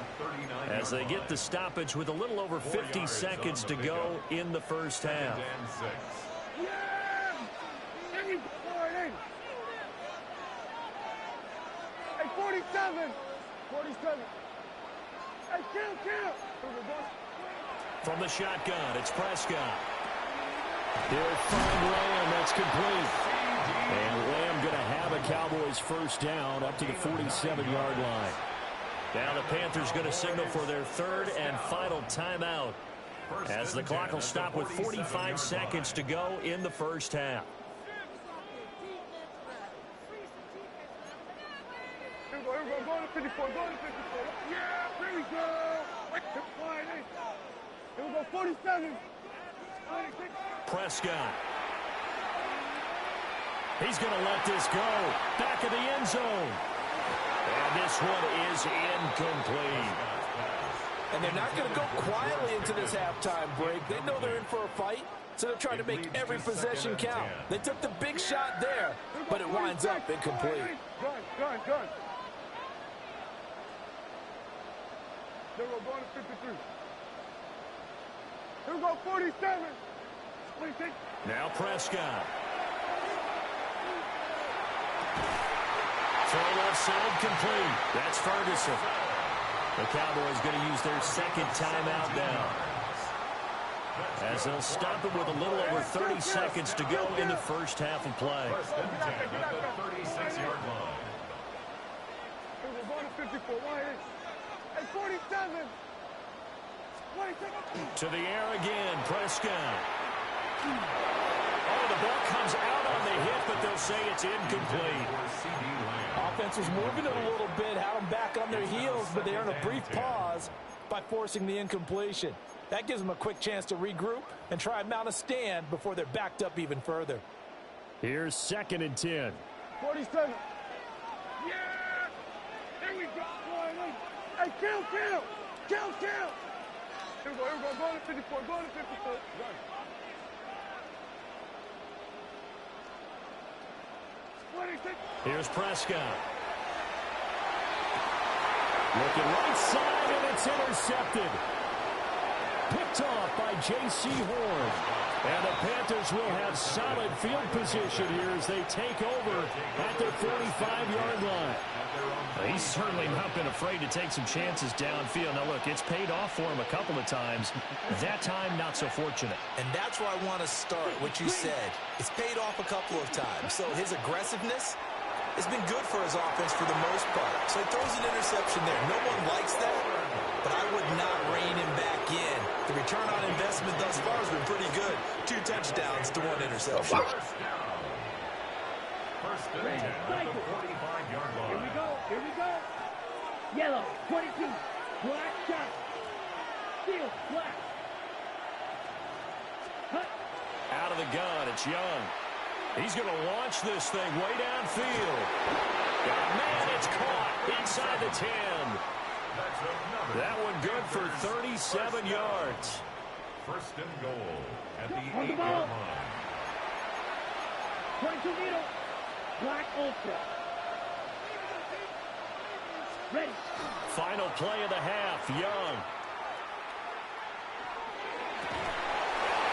as they get the stoppage with a little over 50 seconds to go in the first half. Hey, 47. 47. Hey, kill. From the shotgun, it's Prescott. He'll find Lamb. That's complete. And Lamb going to have a Cowboys first down up to the 47-yard line. Now the Panthers going to signal for their 3rd and final timeout as the clock will stop with 45 seconds to go in the first half. Here we go. Go to 54. Yeah, here we go. Here we go, 47. Prescott. He's going to let this go. Back of the end zone. And this one is incomplete. And they're not going to go quietly into this halftime break. They know they're in for a fight, so they're trying to make every possession count. They took the big shot there, but it winds up incomplete. Gun. Here we go, going to 53. Here we go, 47. Now Prescott. Throw left side complete. That's Ferguson. The Cowboys going to use their second timeout now, as they'll stop it with a little over 30 seconds to go in the first half of play. 36-yard line. We're going to 54. Hey, 47. To the air again, Prescott. Oh, the ball comes out on the hit, but they'll say it's incomplete. Offense was moving it a little bit, had them back on their heels, but they earn a brief pause by forcing the incompletion. That gives them a quick chance to regroup and try and mount a stand before they're backed up even further. Here's 2nd and 10. 47. Yeah! Here we go. Hey, kill! Here we go. Go to 54. Go to 54. Run. Here's Prescott. Looking right side, and it's intercepted. Picked off by J.C. Horn. And the Panthers will have solid field position here as they take over at their 45-yard line. He's certainly not been afraid to take some chances downfield. Now, look, it's paid off for him a couple of times. That time, not so fortunate. And that's where I want to start, what you said. It's paid off a couple of times. So his aggressiveness has been good for his offense for the most part. So he throws an interception there. No one likes that, but I would not rein him back in. The return on investment thus far has been pretty good. 2 touchdowns to 1 interception. First and 10 at the 45-yard line. Here we go. Here we go. Yellow, 22. Black shot. Steel, black. Cut. Out of the gun, it's Young. He's going to launch this thing way downfield. Oh, man, it's caught inside the 10. That one good for 37 yards. First and goal at the 8-yard line. 22 needle. Black ultra. Ready. Final play of the half, Young.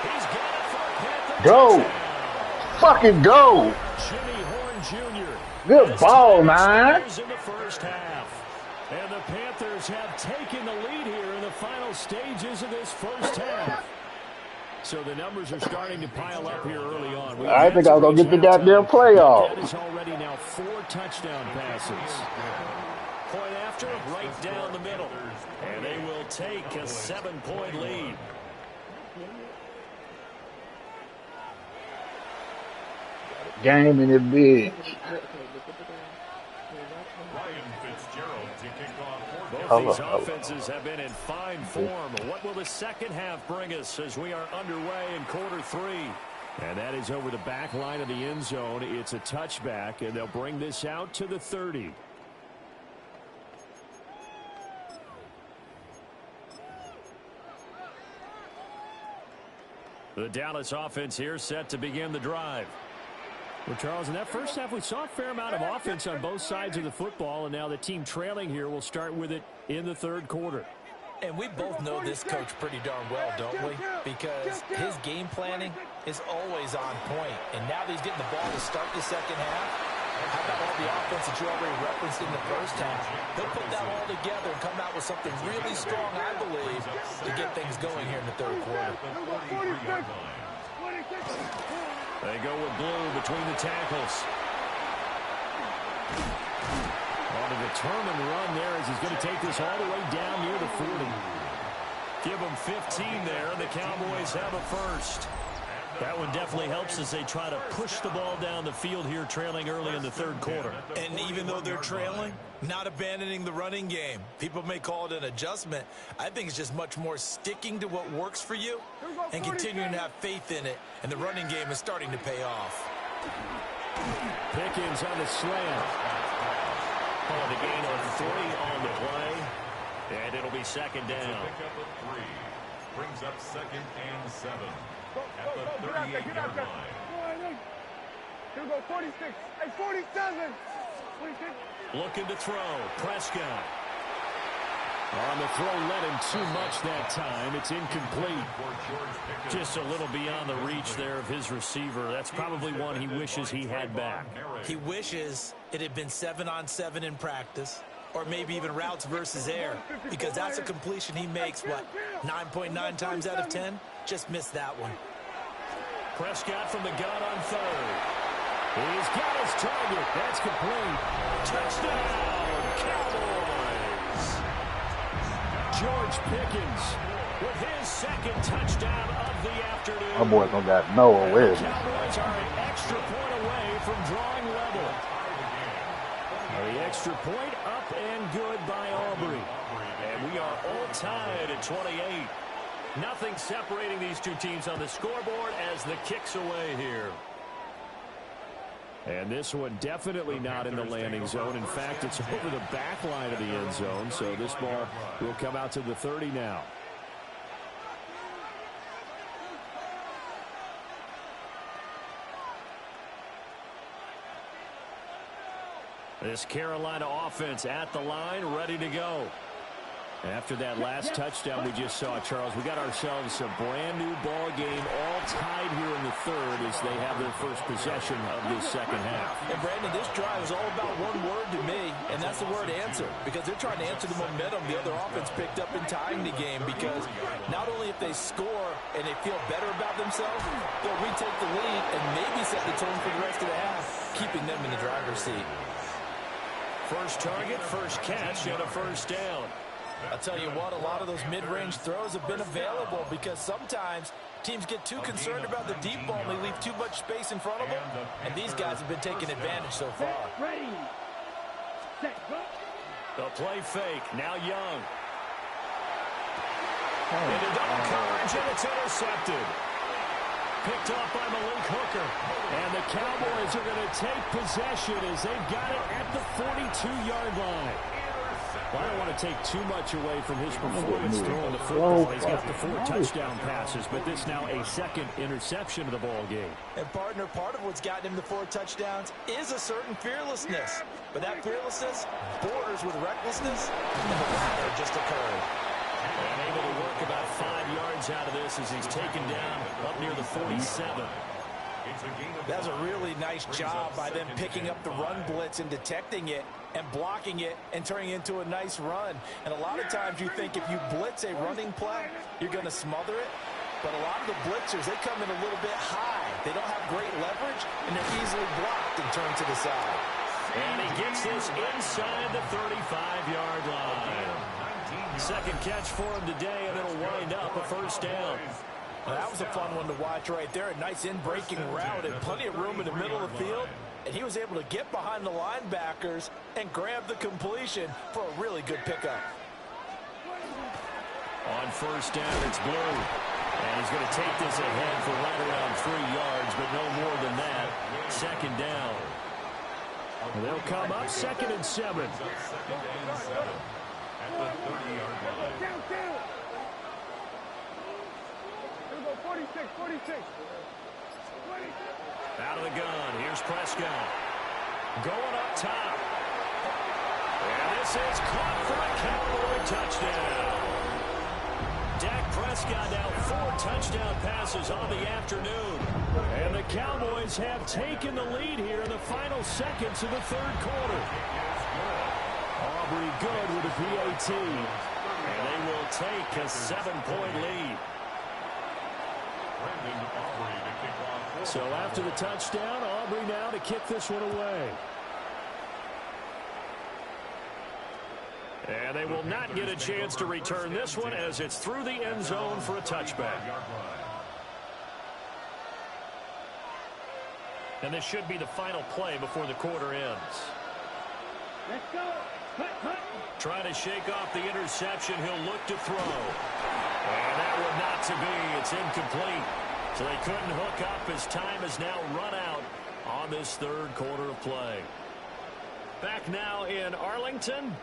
He's got it for a Panther Go. touchdown. Fucking go. Jimmy Horn Jr. Good ball, man. In the first half. And the Panthers have taken the lead here in the final stages of this first half. So the numbers are starting to pile up here early on. I think I was going to get the goddamn playoff. That is already now 4 touchdown passes. Point after, right down the middle. And they will take a 7-point lead. Game in the bitch. Both these offenses have been in fine form. What will the second half bring us as we are underway in quarter 3? And that is over the back line of the end zone. It's a touchback, and they'll bring this out to the 30. The Dallas offense here set to begin the drive. Well, Charles, in that first half, we saw a fair amount of offense on both sides of the football, and now the team trailing here will start with it in the third quarter. And we both know this coach pretty darn well, don't we? Because his game planning is always on point. And now that he's getting the ball to start the second half, how about all the offense that you already referenced in the first half? He'll put that all together and come out with something really strong, I believe, to get things going here in the third quarter. They go with blue between the tackles. On a determined run there as he's going to take this all the way down near the 40. Give them 15 there, and the Cowboys have a first. That one definitely helps as they try to push the ball down the field here, trailing early in the third quarter. And even though they're trailing, not abandoning the running game. People may call it an adjustment. I think it's just much more sticking to what works for you and continuing to have faith in it. And the running game is starting to pay off. Pickens on the slant. Oh, the gain on 3 on the play. And it'll be second down. Brings up 2nd and 7 at the 38-yard line. Here we go, 46. Hey, 47. 46. Looking to throw. Prescott. On the throw, let him too much that time. It's incomplete. Just a little beyond the reach there of his receiver. That's probably one he wishes he had back. He wishes it had been 7-on-7 in practice, or maybe even routes versus air, because that's a completion he makes, what, 9.9 times out of 10? Just missed that one. Prescott from the gun on third. He's got his target. That's complete. Touchdown, Cowboys. George Pickens with his second touchdown of the afternoon. My boys don't got no awareness. The Cowboys are an extra point away from drawing level. The extra point up and good by Aubrey. And we are all tied at 28. Nothing separating these two teams on the scoreboard as the kick's away here. And this one definitely not in the landing zone. In fact, it's over the back line of the end zone. So this ball will come out to the 30 now. This Carolina offense at the line, ready to go. After that last touchdown we just saw, Charles, we got ourselves a brand new ball game, all tied here in the third as they have their first possession of this second half. And Brandon, this drive is all about one word to me, and that's the word answer, because they're trying to answer the momentum the other offense picked up in tying the game, because not only if they score and they feel better about themselves, they'll retake the lead and maybe set the tone for the rest of the half, keeping them in the driver's seat. First target, first catch, and a first down. I'll tell you what, a lot of those mid-range throws have been available because sometimes teams get too concerned about the deep ball and they leave too much space in front of them, and these guys have been taking advantage so far. Ready. Set. Go. The play fake, now Young. Into double coverage, and it's intercepted. Picked off by Malik Hooker. And the Cowboys are going to take possession as they've got it at the 42-yard line. Well, I don't want to take too much away from his performance throwing the football. He's got the 4 touchdown passes, but this now a second interception of the ball game. And, partner, part of what's gotten him the 4 touchdowns is a certain fearlessness. But that fearlessness borders with recklessness, and the latter just occurred. And able to work about 5 yards out of this as he's taken down up near the 47. That's a really nice job by them picking up the run blitz and detecting it and blocking it and turning it into a nice run. And a lot of times you think if you blitz a running play, you're going to smother it. But a lot of the blitzers, they come in a little bit high. They don't have great leverage, and they're easily blocked and turned to the side. And he gets this inside the 35-yard line. Second catch for him today, and it'll wind up a first down. Well, that was a fun one to watch right there. A nice in-breaking route and plenty of room in the middle of the field. And he was able to get behind the linebackers and grab the completion for a really good pickup. On first down, it's Blue. And he's going to take this ahead for right around 3 yards, but no more than that. Second down. And they'll come up 2nd and 7. At the 30-yard line. Down. Here we go, 46. Out of the gun, here's Prescott. Going up top. And this is caught for a Cowboy touchdown. Dak Prescott now 4 touchdown passes on the afternoon. And the Cowboys have taken the lead here in the final seconds of the third quarter. Aubrey good with a PAT. And they will take a 7-point lead. So after the touchdown, Aubrey now to kick this one away. And they will not get a chance to return this one as it's through the end zone for a touchback. And this should be the final play before the quarter ends. Let's go. Trying to shake off the interception. He'll look to throw. And that one not to be. It's incomplete. So they couldn't hook up as time has now run out on this third quarter of play. Back now in Arlington.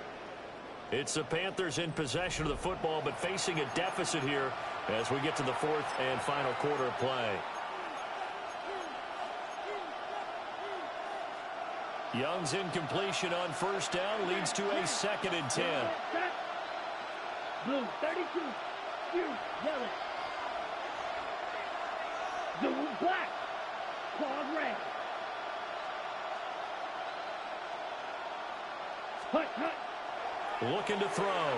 It's the Panthers in possession of the football, but facing a deficit here as we get to the 4th and final quarter of play. Young's incompletion on first down leads to a 2nd and 10. Blue, 32. You, yellow. Blue, black. Claws red. Hut. Looking to throw.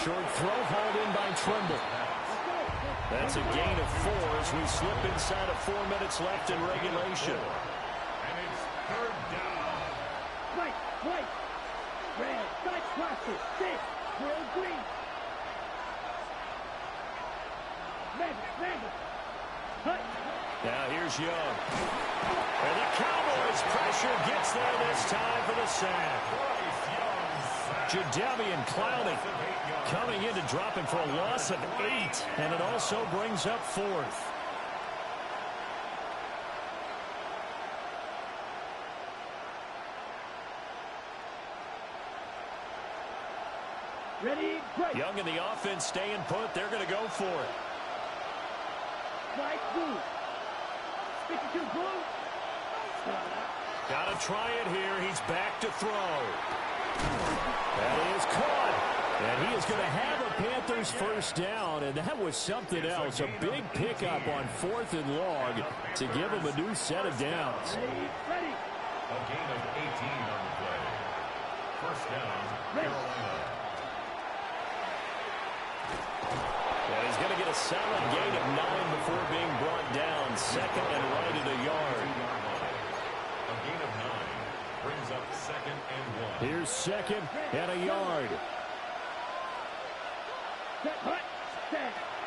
Short throw hauled in by Trimble. That's a gain of 4 as we slip inside of 4 minutes left in regulation. And it's 3rd down. White. Red. Dutch plastic. 6. Real green. Red. Hut. Now here's Young. And the Cowboys pressure gets there this time for the sack. Jadeveon Clowney coming in to drop him for a loss of 8. And it also brings up 4th. Ready, break. Young and the offense staying put. They're going to go for it. Right, blue. 52 blue. Got to try it here. He's back to throw. That is caught. And he is going to have a Panthers first down, and that was something else. A big pickup on 4th and long to give him a new set of downs. A gain of 18 on the play. First down, Carolina. And he's going to get a solid gain of 9 before being brought down. 2nd and right at a yard. A gain of 9 brings up 2nd and 1. Here's 2nd and a yard.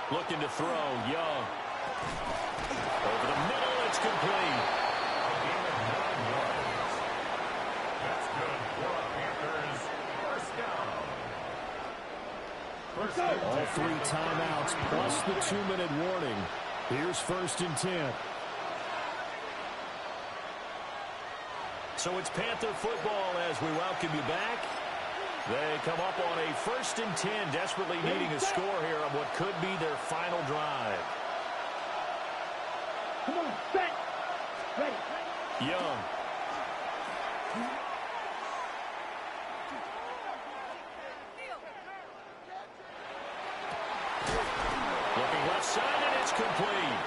Looking to throw, Young. Over the middle, it's complete. A gain of 9 yards. That's good for the Panthers. First down. All 3 timeouts plus the 2-minute warning. Here's 1st and 10. So it's Panther football as we welcome you back. They come up on a 1st and 10, desperately needing a score here on what could be their final drive. Come on, set. Ready. Young. Looking left side, and it's complete.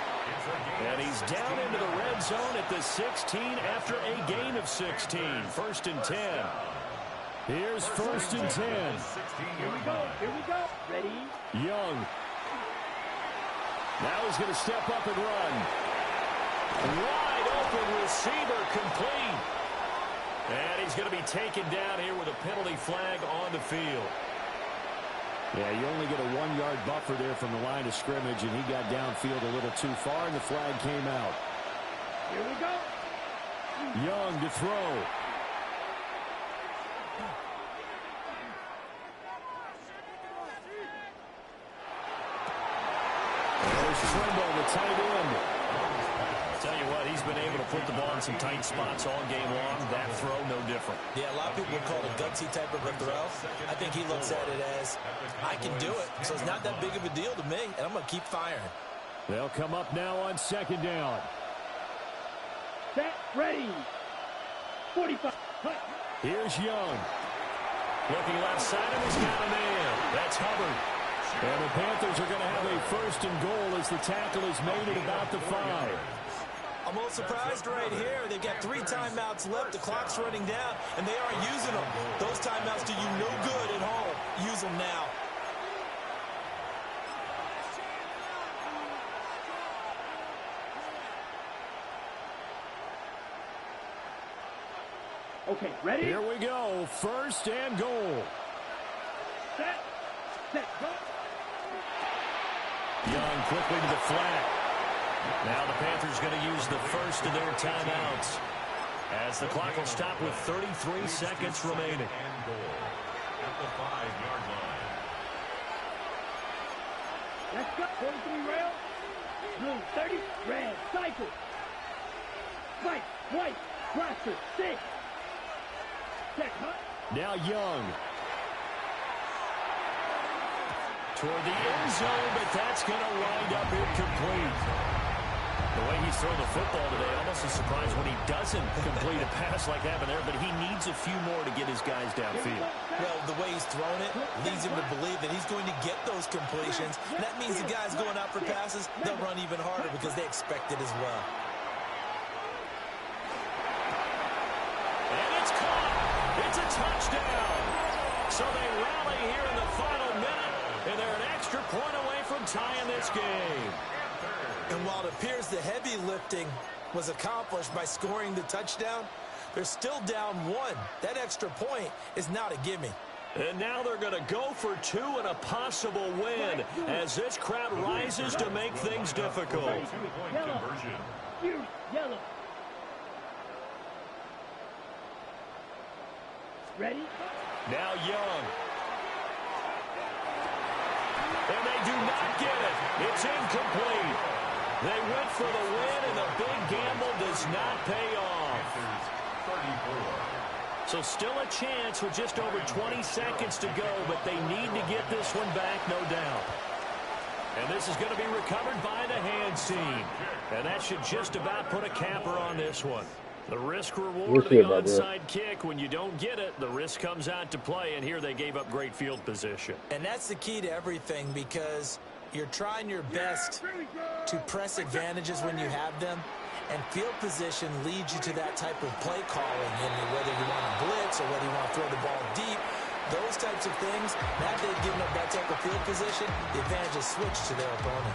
And he's down into the red zone at the 16 after a gain of 16. 1st and 10. Here's 1st and 10. Here we go. Ready. Young. Now he's going to step up and run. Wide open receiver, complete. And he's going to be taken down here with a penalty flag on the field. Yeah, you only get a 1-yard buffer there from the line of scrimmage, and he got downfield a little too far, and the flag came out. Here we go. Young to throw. Trimble, the tight end. Tell you what, he's been able to put the ball in some tight spots all game long. That throw, no different. Yeah, a lot of people would call it a gutsy type of a throw. I think he looks at it as, I can do it, so it's not that big of a deal to me, and I'm going to keep firing. They'll come up now on 2nd down. Set, ready. 45. Here's Young. Looking left side, and he's got a man. That's Hubbard. And the Panthers are going to have a 1st and goal as the tackle is made at about the 5. I'm a little surprised right here. They've got 3 timeouts left. The clock's running down, and they aren't using them. Those timeouts do you no good at home. Use them now. Okay, ready? Here we go. 1st and goal. Set, go. Young quickly to the flat. Now the Panthers going to use the first of their timeouts as the clock will stop with 33 seconds remaining. And goal at the 5-yard line. Let's go. 43 rail. Blue 30. Red. Cycle. White. White. Roster. 6. Set. Hut. Now Young. Toward the end zone, but that's going to wind up incomplete. The way he's thrown the football today, almost a surprise when he doesn't complete a pass like that there, but he needs a few more to get his guys downfield. Well, the way he's thrown it leads him to believe that he's going to get those completions. And that means the guys going out for passes, they'll run even harder because they expect it as well. And it's caught. It's a touchdown. So they rally here in the final minute, and they're an extra point away from tying this game. And while it appears the heavy lifting was accomplished by scoring the touchdown, they're still down 1. That extra point is not a gimme. And now they're going to go for 2 and a possible win as this crowd rises to make things difficult. Two-point conversion. Yellow. Ready? Now Young. And they do not get it. It's incomplete. They went for the win, and the big gamble does not pay off. 34. So still a chance with just over 20 seconds to go, but they need to get this one back, no doubt. And this is going to be recovered by the hands team. And that should just about put a capper on this one. The risk reward We'll of see the about that. onside kick. When you don't get it, the risk comes out to play, and here they gave up great field position. And that's the key to everything, because you're trying your best to press advantages when you have them, and field position leads you to that type of play calling, and whether you want to blitz or whether you want to throw the ball deep, those types of things. Now that they've given up that type of field position, the advantage is switched to their opponent.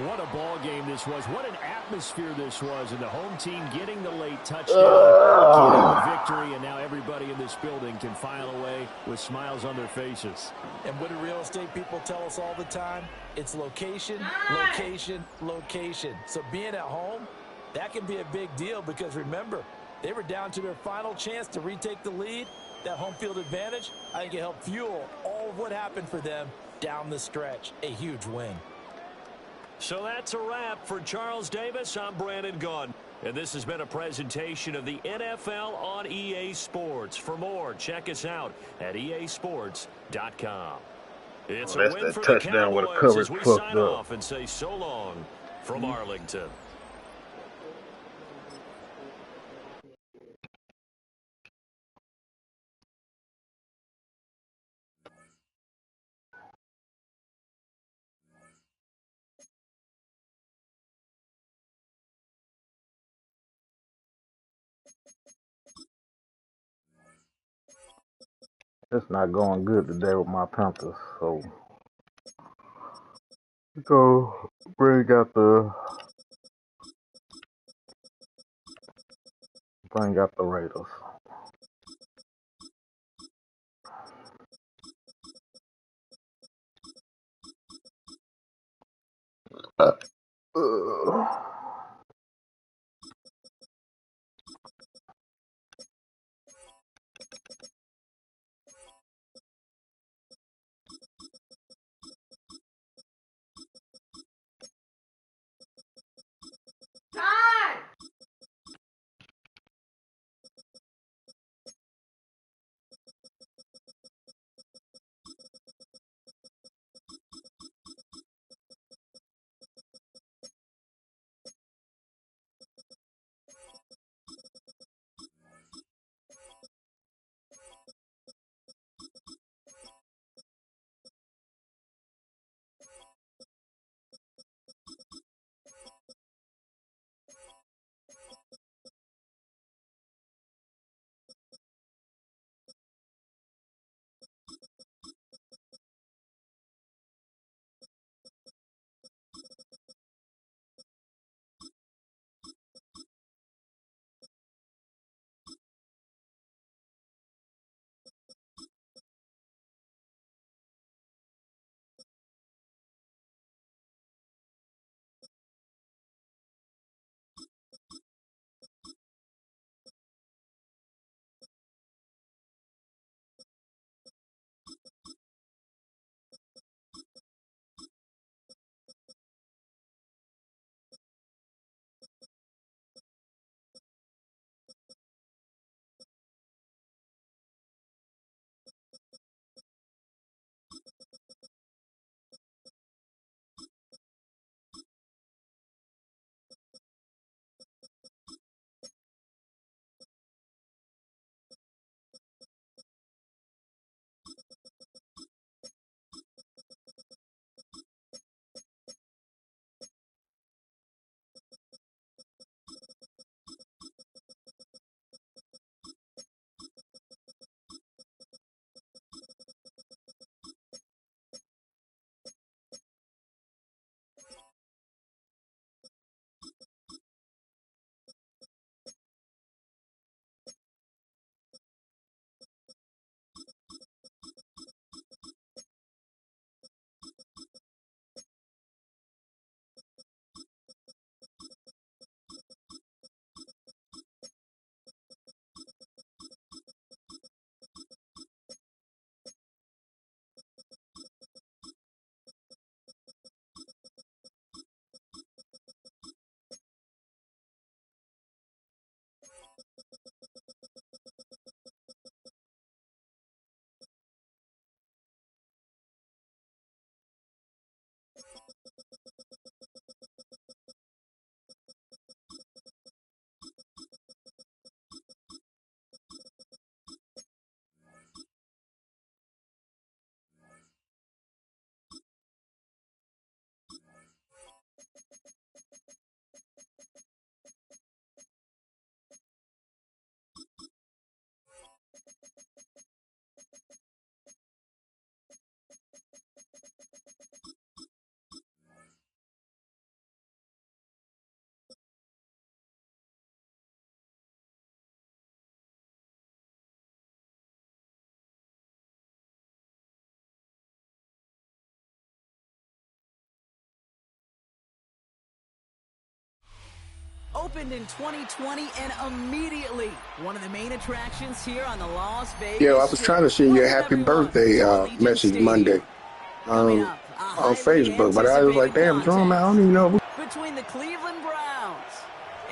What a ball game this was. What an atmosphere this was. And the home team getting the late touchdown, getting the victory, and now everybody in this building can file away with smiles on their faces. And what do real estate people tell us all the time? It's location, location, location. So being at home, that can be a big deal, because remember, they were down to their final chance to retake the lead. That home field advantage, I think it helped fuel all of what happened for them down the stretch. A huge win. So that's a wrap for Charles Davis. I'm Brandon Gunn. And this has been a presentation of the NFL on EA Sports. For more, check us out at easports.com. It's a That's win that for the touchdown with a Cowboys coverage as we fucked sign up. off and say so long from Arlington. It's not going good today with my Panthers, so go bring out the Raiders. opened in 2020 and immediately one of the main attractions here on the Las Vegas Yeah, I was trying to send you a happy birthday message Monday on Facebook, but I was like, damn, Jerome, I don't even know. Between the Cleveland Browns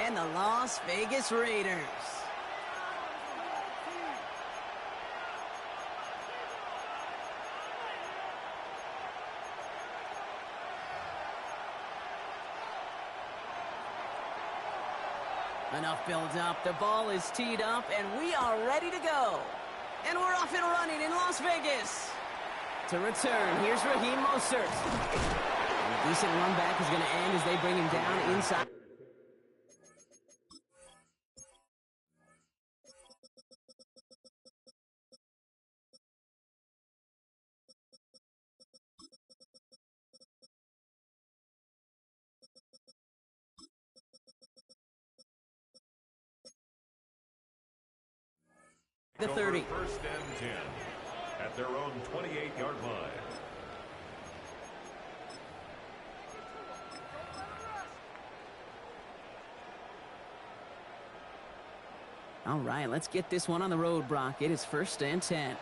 and the Las Vegas Raiders. Enough build up. The ball is teed up, and we are ready to go. And we're off and running in Las Vegas. To return, here's Raheem Mostert. A decent run back is going to end as they bring him down inside. The 30. First and 10 at their own 28-yard line. All right, let's get this one on the road, Brock. It is first and 10.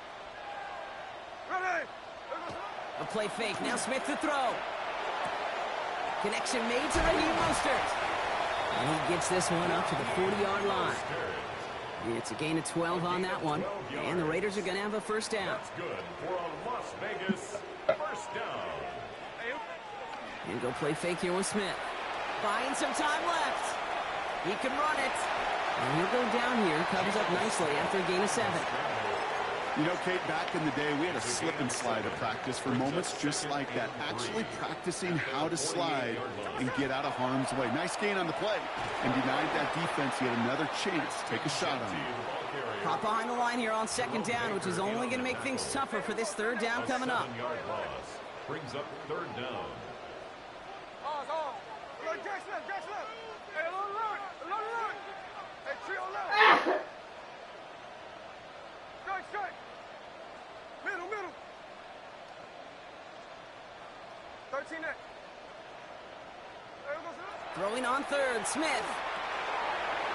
A play fake. Now Smith to throw. Connection made to Raheem Mostert. And he gets this one up to the 40-yard line. It's a gain of 12 on that one. And the Raiders are going to have a first down. That's good for a Las Vegas first down. And go play fake here with Smith. Buying some time left. He can run it. And he'll go down here. Covers up nicely after a gain of 7. You know, Kate, back in the day, we had a slip and slide of practice for moments just like that. Actually practicing how to slide and get out of harm's way. Nice gain on the play. And denied that defense. He had another chance to take a shot on him. Pop behind the line here on second down, which is only going to make things tougher for this third down coming up. Brings up third down. Middle. 13 next. Throwing on third, Smith.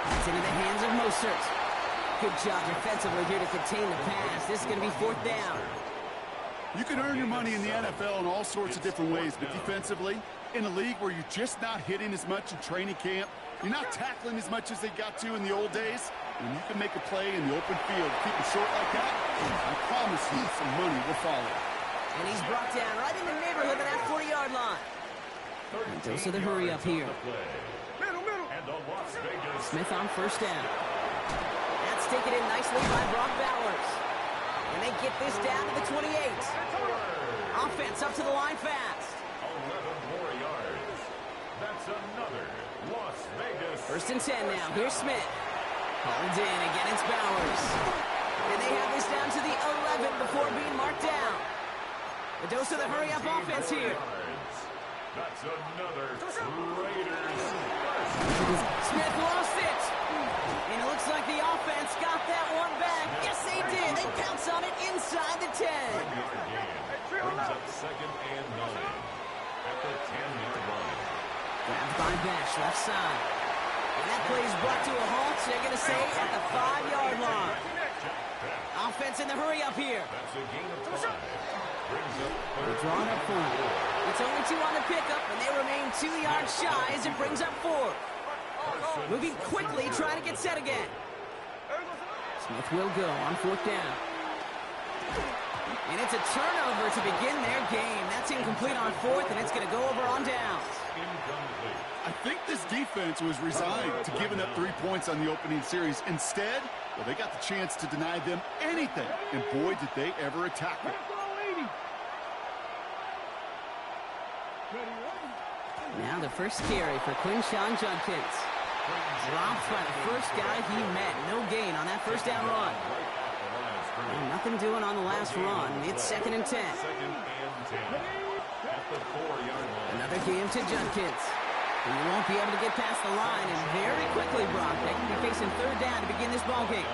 It's into the hands of Mostert. Good job defensively here to contain the pass. This is going to be fourth down. You can earn your money in the NFL in all sorts of different ways, but defensively, in a league where you're just not hitting as much in training camp, you're not tackling as much as they got to in the old days, and you can make a play in the open field, keep it short like that, I promise you some money will follow. And he's brought down right in the neighborhood of that 40-yard line. And dose of the hurry up here. Middle. Smith on first down. That's taken in nicely by Brock Bowers. And they get this down to the 28. Offense up to the line fast. 11 more yards. That's another Las Vegas. First and 10 now. Here's Smith. Hauled in. Again, it's Bowers. And they have this down to the 11 before being marked down. The dose of the hurry-up offense here. That's another Raiders. Smith lost it. And it looks like the offense got that one back. Yes, they did. They pounce on it inside the 10. Brings up second and 9 at the 10-yard line. Grabbed by Bash, left side. And that play is brought to a halt, so they're going to say at the 5-yard line. Offense in the hurry-up here. That's a gain of 5. Brings up They're drawn up 4. It's only 2 on the pickup, and they remain 2 yards shy as it brings up 4. Moving quickly, trying to get set again. Smith will go on fourth down. And it's a turnover to begin their game. That's incomplete on fourth, and it's going to go over on downs. I think this defense was resigned to giving up 3 points on the opening series. Instead, well, they got the chance to deny them anything. And boy, did they ever attack it. Now the first carry for Quinshawn Judkins. Dropped by the first guy he met. No gain on that first down run. And nothing doing on the last run. It's second and 10. Another game to Judkins. He won't be able to get past the line, and very quickly, Brock, they can be facing third down to begin this ball game.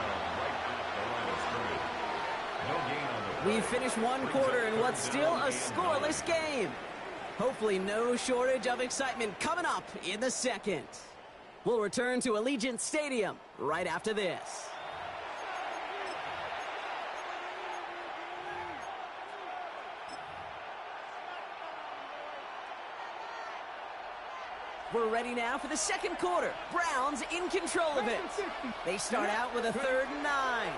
We've finished one quarter in what's still a scoreless game. Hopefully no shortage of excitement coming up in the second. We'll return to Allegiant Stadium right after this. We're ready now for the second quarter. Browns in control of it. They start out with a 3rd and 9.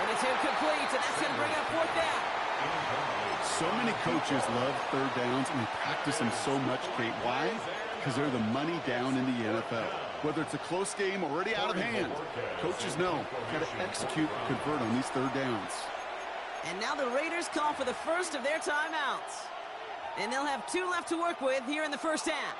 And it's incomplete, and that's going to bring up 4th down. So many coaches love 3rd downs, and they practice them so much, Kate. Why? Because they're the money down in the NFL. Whether it's a close game already out of hand, coaches know got to execute and convert on these 3rd downs. And now the Raiders call for the first of their timeouts. And they'll have 2 left to work with here in the first half.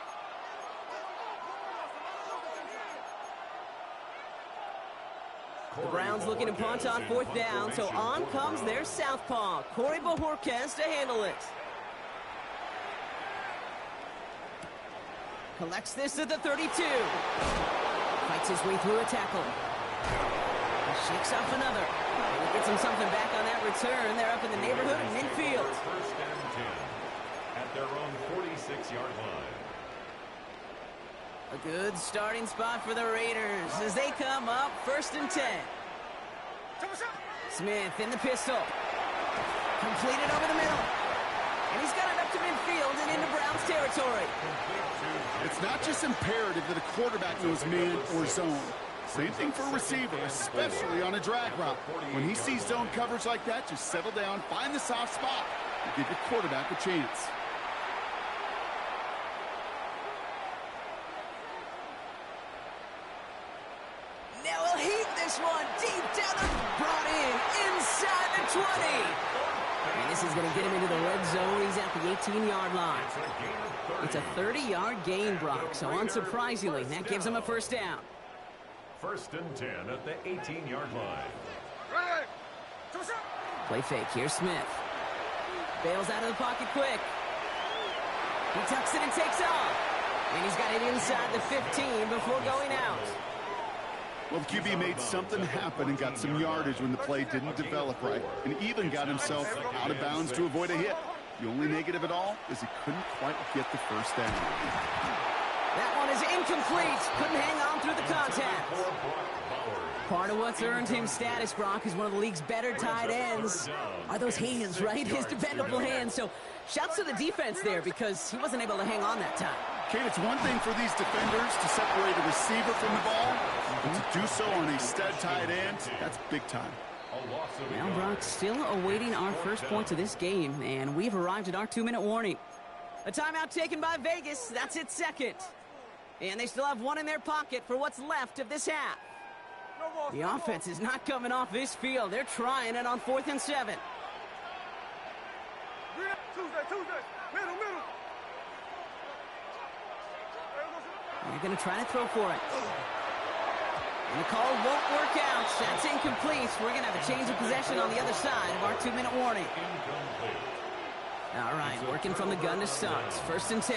The Browns looking to punt on 4th down, so on comes their southpaw, Corey Bojorquez, to handle it. Collects this at the 32. Fights his way through a tackle. He shakes off another. And he gets him something back on that return. They're up in the neighborhood of midfield. First and 10 at their own 46-yard line. A good starting spot for the Raiders as they come up 1st and 10. Smith in the pistol. Completed over the middle. And he's got it up to midfield and into Browns territory. It's not just imperative that a quarterback knows man or zone. Same thing for a receiver, especially on a drag route. When he sees zone coverage like that, just settle down, find the soft spot, and give your quarterback a chance. Now he'll heat this one deep down the brought in inside the 20. And this is going to get him into the red zone. He's at the 18-yard line. It's a 30-yard gain, Brock, so unsurprisingly, that gives him a first down. 1st and 10 at the 18-yard line. Play fake. Here's Smith. Bails out of the pocket quick. He tucks it and takes off. And he's got it inside the 15 before going out. Well, the QB made something happen and got some yardage when the play didn't develop right, and even got himself out of bounds to avoid a hit. The only negative at all is he couldn't quite get the first down. That one is incomplete. Couldn't hang on through the contact. Part of what's earned him status, Brock, is one of the league's better tight ends. Are those hands, right? His dependable hands. So shouts to the defense there because he wasn't able to hang on that time. Kate, it's one thing for these defenders to separate a receiver from the ball, but to do so on a stud tight end, that's big time. Now, Brock, still awaiting our first points of this game, and we've arrived at our 2-minute warning. A timeout taken by Vegas. That's its second. And they still have one in their pocket for what's left of this half. The offense is not coming off this field. They're trying it on 4th and 7. Tuesday, middle. They're going to try to throw for it. And the call won't work out. That's incomplete. We're going to have a change of possession on the other side of our 2-minute warning. All right, working from the gun to start. 1st and 10.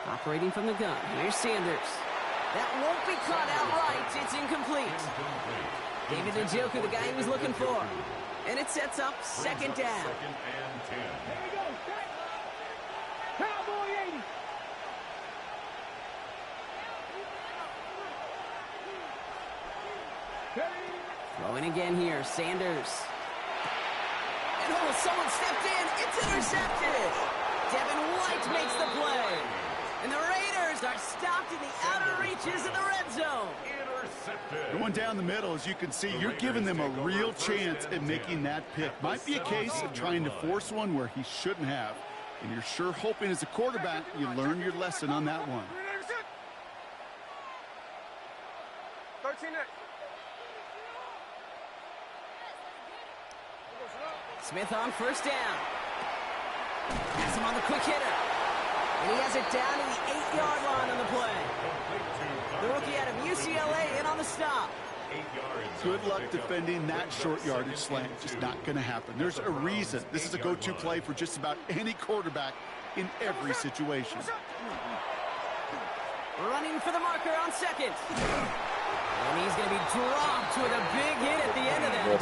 Operating from the gun. Here's Sanders. That won't be caught outright. It's incomplete. David Njoku, the guy he was looking for. And it sets up 2nd down. 2nd and 10. There we go. Cowboy 80. Throwing again here, Sanders. And oh, someone stepped in. It's intercepted. Devin White makes the play. And the Raiders are stopped in the outer reaches of the red zone. Intercepted. Going down the middle, as you can see, you're giving them a real chance at making that pick. Might be a case of trying to force one where he shouldn't have. And you're sure hoping as a quarterback you learn your lesson on that one. 13 Smith on 1st down. Has him on the quick hitter. And he has it down to the 8-yard line on the play. The rookie out of UCLA in on the stop. Good luck defending that short yardage slant. Just not going to happen. There's a reason this is a go-to play for just about any quarterback in every situation. Running for the marker on 2nd. And he's going to be dropped with a big hit at the end of that.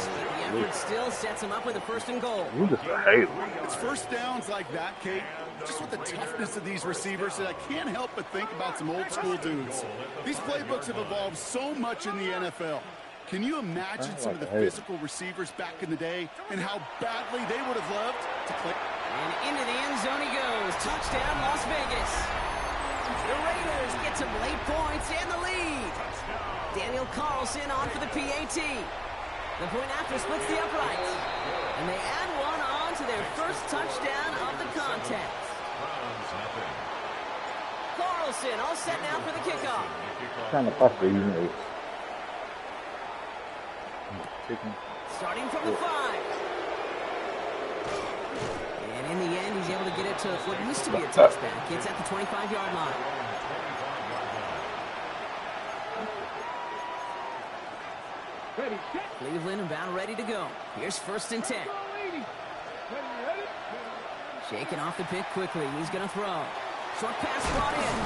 The effort still sets him up with a 1st and goal. You just a hater. It's first downs like that, Kate, just with the toughness of these receivers, and I can't help but think about some old school dudes. These playbooks have evolved so much in the NFL. Can you imagine some of the physical receivers back in the day and how badly they would have loved to play? And into the end zone he goes. Touchdown, Las Vegas. The Raiders get some late points and the lead. Daniel Carlson on for the PAT. The point after splits the uprights. And they add one on to their first touchdown of the contest. Carlson all set now for the kickoff. Kind of puffy, you know. Starting from the 5. And in the end, he's able to get it to what used to be a touchback. It's at the 25-yard line. Cleveland about ready to go. Here's 1st and 10. Shaking off the pick quickly. He's going to throw. Short pass brought in.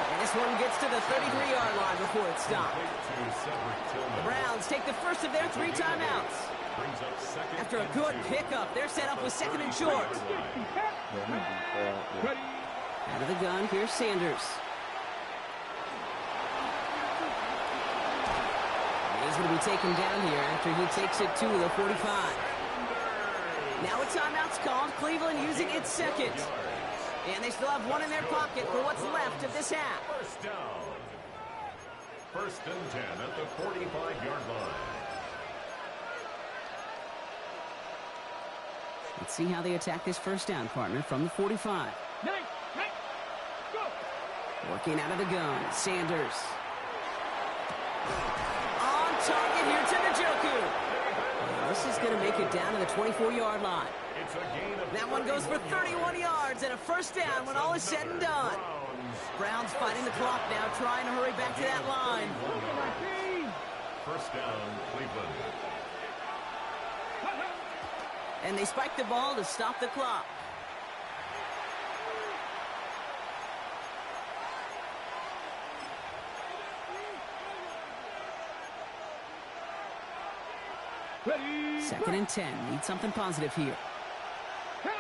And this one gets to the 33-yard line before it's stopped. The Browns take the first of their 3 timeouts. After a good pickup, they're set up with 2nd and short. Out of the gun, here's Sanders. He's going to be taken down here after he takes it to the 45. Now a timeout's called. Cleveland using its 2nd. And they still have one in their pocket for what's left of this half. First down. 1st and 10 at the 45-yard line. Let's see how they attack this first down, partner, from the 45. Working out of the gun, Sanders. On target here to Njoku. And this is going to make it down to the 24-yard line. That one goes for 31 yards and a first down when all is said and done. Browns fighting the clock now, trying to hurry back to that line. First down, Cleveland. And they spike the ball to stop the clock. Ready. 2nd and 10. Need something positive here. Here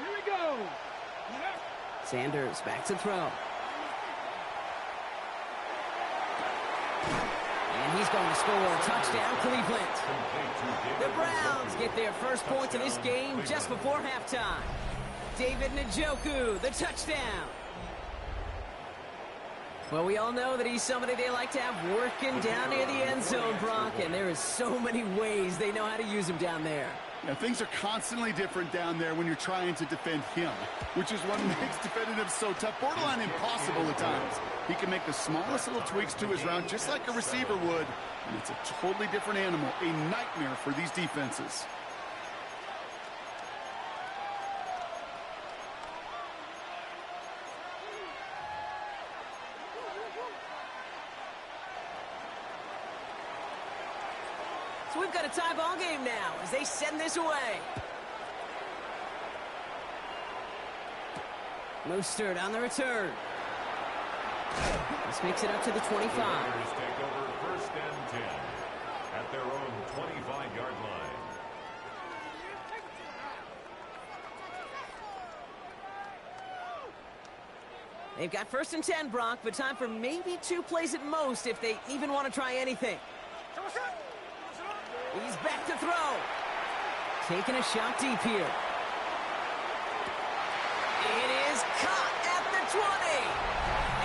we go. Sanders back to throw. And he's going to score. Touchdown, Cleveland. The Browns get their first points of this game just before halftime. David Njoku, the touchdown. Well, we all know that he's somebody they like to have working down near the end zone, Brock, and there is so many ways they know how to use him down there. Yeah, things are constantly different down there when you're trying to defend him, which is what makes defending him so tough, borderline impossible at times. He can make the smallest little tweaks to his route just like a receiver would, and it's a totally different animal, a nightmare for these defenses. So we've got a tie ball game now as they send this away. Mostert on the return. This makes it up to the 25. Raiders take over 1st and 10 at their own 25-yard line. They've got 1st and 10, Brock, but time for maybe 2 plays at most if they even want to try anything. He's back to throw. Taking a shot deep here. It is caught at the 20.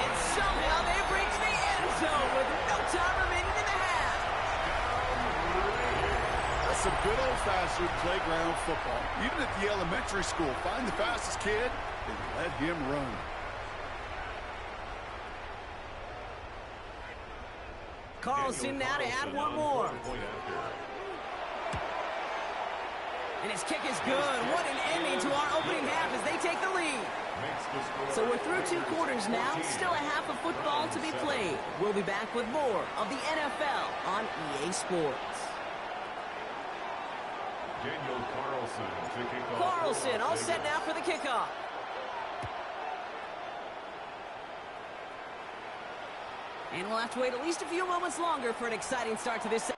And somehow they've reached the end zone with no time remaining in the half. That's some good old-fashioned playground football. Even at the elementary school, find the fastest kid and let him run. Carlson now to add one more. And his kick is good. What an ending to our opening half as they take the lead. So we're through 2 quarters now. Still a half of football to be played. We'll be back with more of the NFL on EA Sports. Daniel Carlson to kick off. Carlson all set now for the kickoff. And we'll have to wait at least a few moments longer for an exciting start to this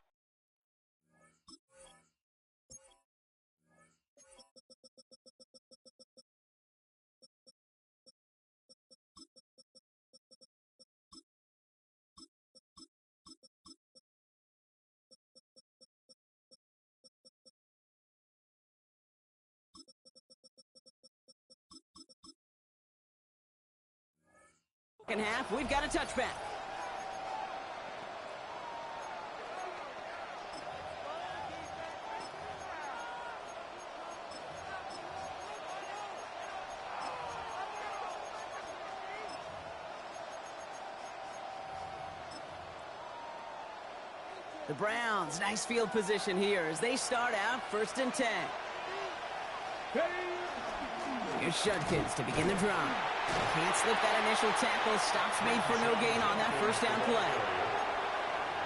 second half. We've got a touchback. The Browns, nice field position here as they start out 1st and 10. Here's Judkins to begin the drive. Can't slip that initial tackle. Stops made for no gain on that 1st down play.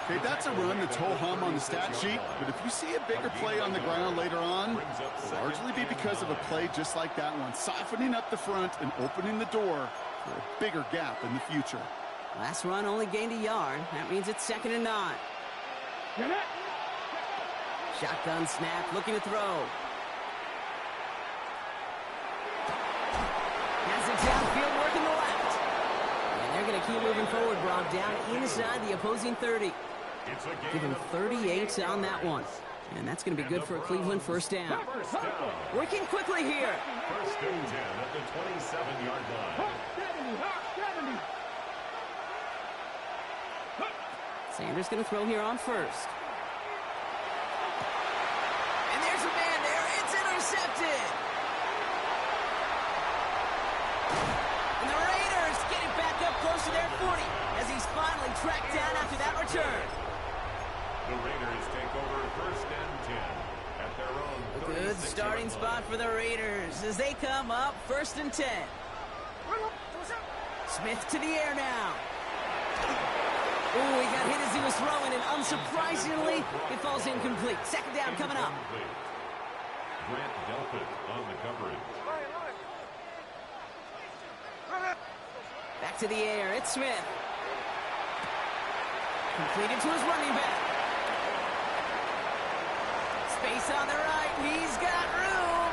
Okay, that's a run that's ho-hum on the stat sheet, but if you see a bigger play on the ground later on, it'll largely be because of a play just like that one, softening up the front and opening the door for a bigger gap in the future. Last run only gained a yard. That means it's 2nd and 9. Shotgun snap, looking to throw. Has it downfield, working the left. And they're going to keep moving forward, Brock, down inside the opposing 30. Give him 38 on that one. And that's going to be good for a Cleveland 1st down. Working quickly here. 1st and 10 at the 27-yard line. Sanders going to throw here on 1st. And there's a man there. It's intercepted. And the Raiders get it back up close to their 40 as he's finally tracked down after that return. The Raiders take over 1st and 10 at their own. A good starting spot for the Raiders as they come up 1st and 10. Smith to the air now. Oh, he got hit as he was throwing, and unsurprisingly, it falls incomplete. 2nd down coming up. Grant Delpit on the coverage. Back to the air, it's Smith. Completed to his running back. Space on the right, he's got room.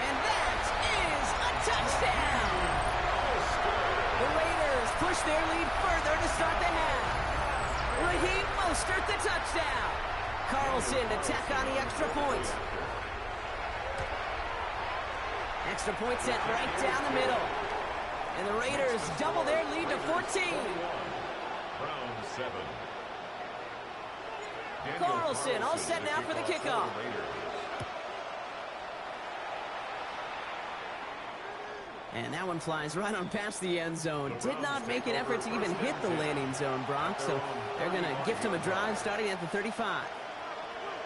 And that is a touchdown. The Raiders push their lead further to start the half. Raheem Mostert the touchdown. Carlson to tack on the extra point. Extra point sent right down the middle. And the Raiders double their lead to 14. Brown 7. Carlson all set now for the kickoff. And that one flies right on past the end zone. Did not make an effort to even hit the landing zone, Brock. So they're going to gift him a drive starting at the 35.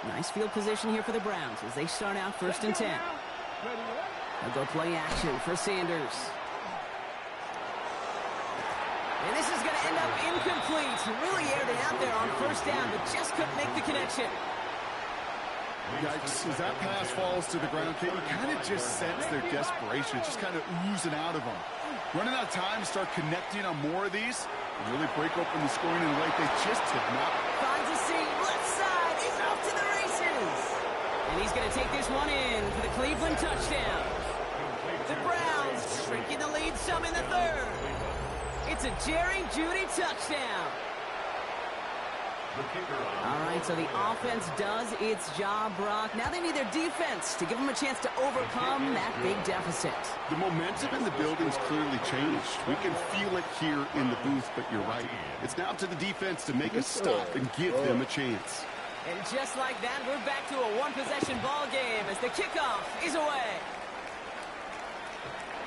Nice field position here for the Browns as they start out 1st and 10. They'll go play action for Sanders. And this is going to end up incomplete. Really aired it out there on 1st down, but just couldn't make the connection. Yikes, as that pass falls to the ground, you kind of just sense their desperation. It's just kind of oozing out of them. Running out of time to start connecting on more of these and really break open the scoring in a way they just did not. Finds a seam, left side, he's off to the races. And he's going to take this one in for the Cleveland touchdown. The Browns shrinking the lead some in the 3rd. It's a Jerry Jeudy touchdown. All right, so the offense does its job, Brock. Now they need their defense to give them a chance to overcome that big deficit. The momentum in the building's clearly changed. We can feel it here in the booth, but you're right. It's now to the defense to make a stop and give them a chance. And just like that, we're back to a one-possession ball game as the kickoff is away.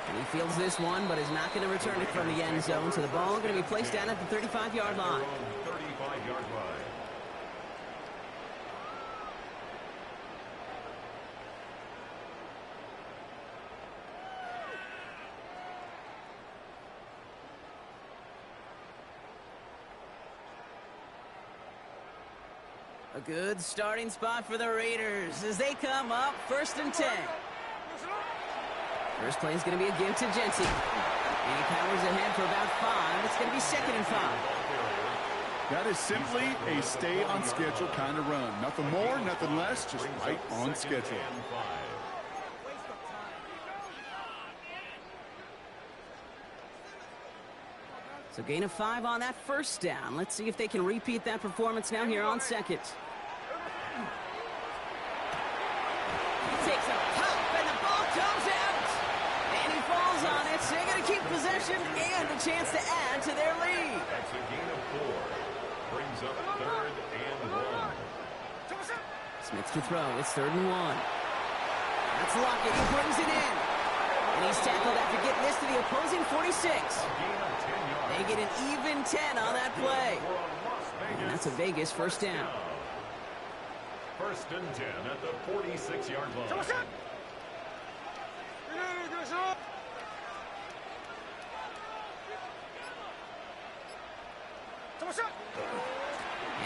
And he fields this one, but is not going to return it from the end zone. So the ball going to be placed down at the 35-yard line. 35-yard line. A good starting spot for the Raiders as they come up 1st and 10. First play is going to be a give to Jensen. And he powers ahead for about 5. It's going to be 2nd and 5. That is simply a stay on schedule kind of run. Nothing more, nothing less, just right on schedule. So gain of 5 on that 1st down. Let's see if they can repeat that performance now here on 2nd. He takes a pop and the ball comes out. And he falls on it. So they're going to keep possession interception and a chance to add to their lead. That's a gain of 4. Brings up 3rd and 1. Smith to throw. It's 3rd and 1. That's Lockett. He brings it in. And he's tackled after getting this to the opposing 46. They get an even 10 on that play. And that's a Vegas first down. 1st and 10 at the 46-yard line.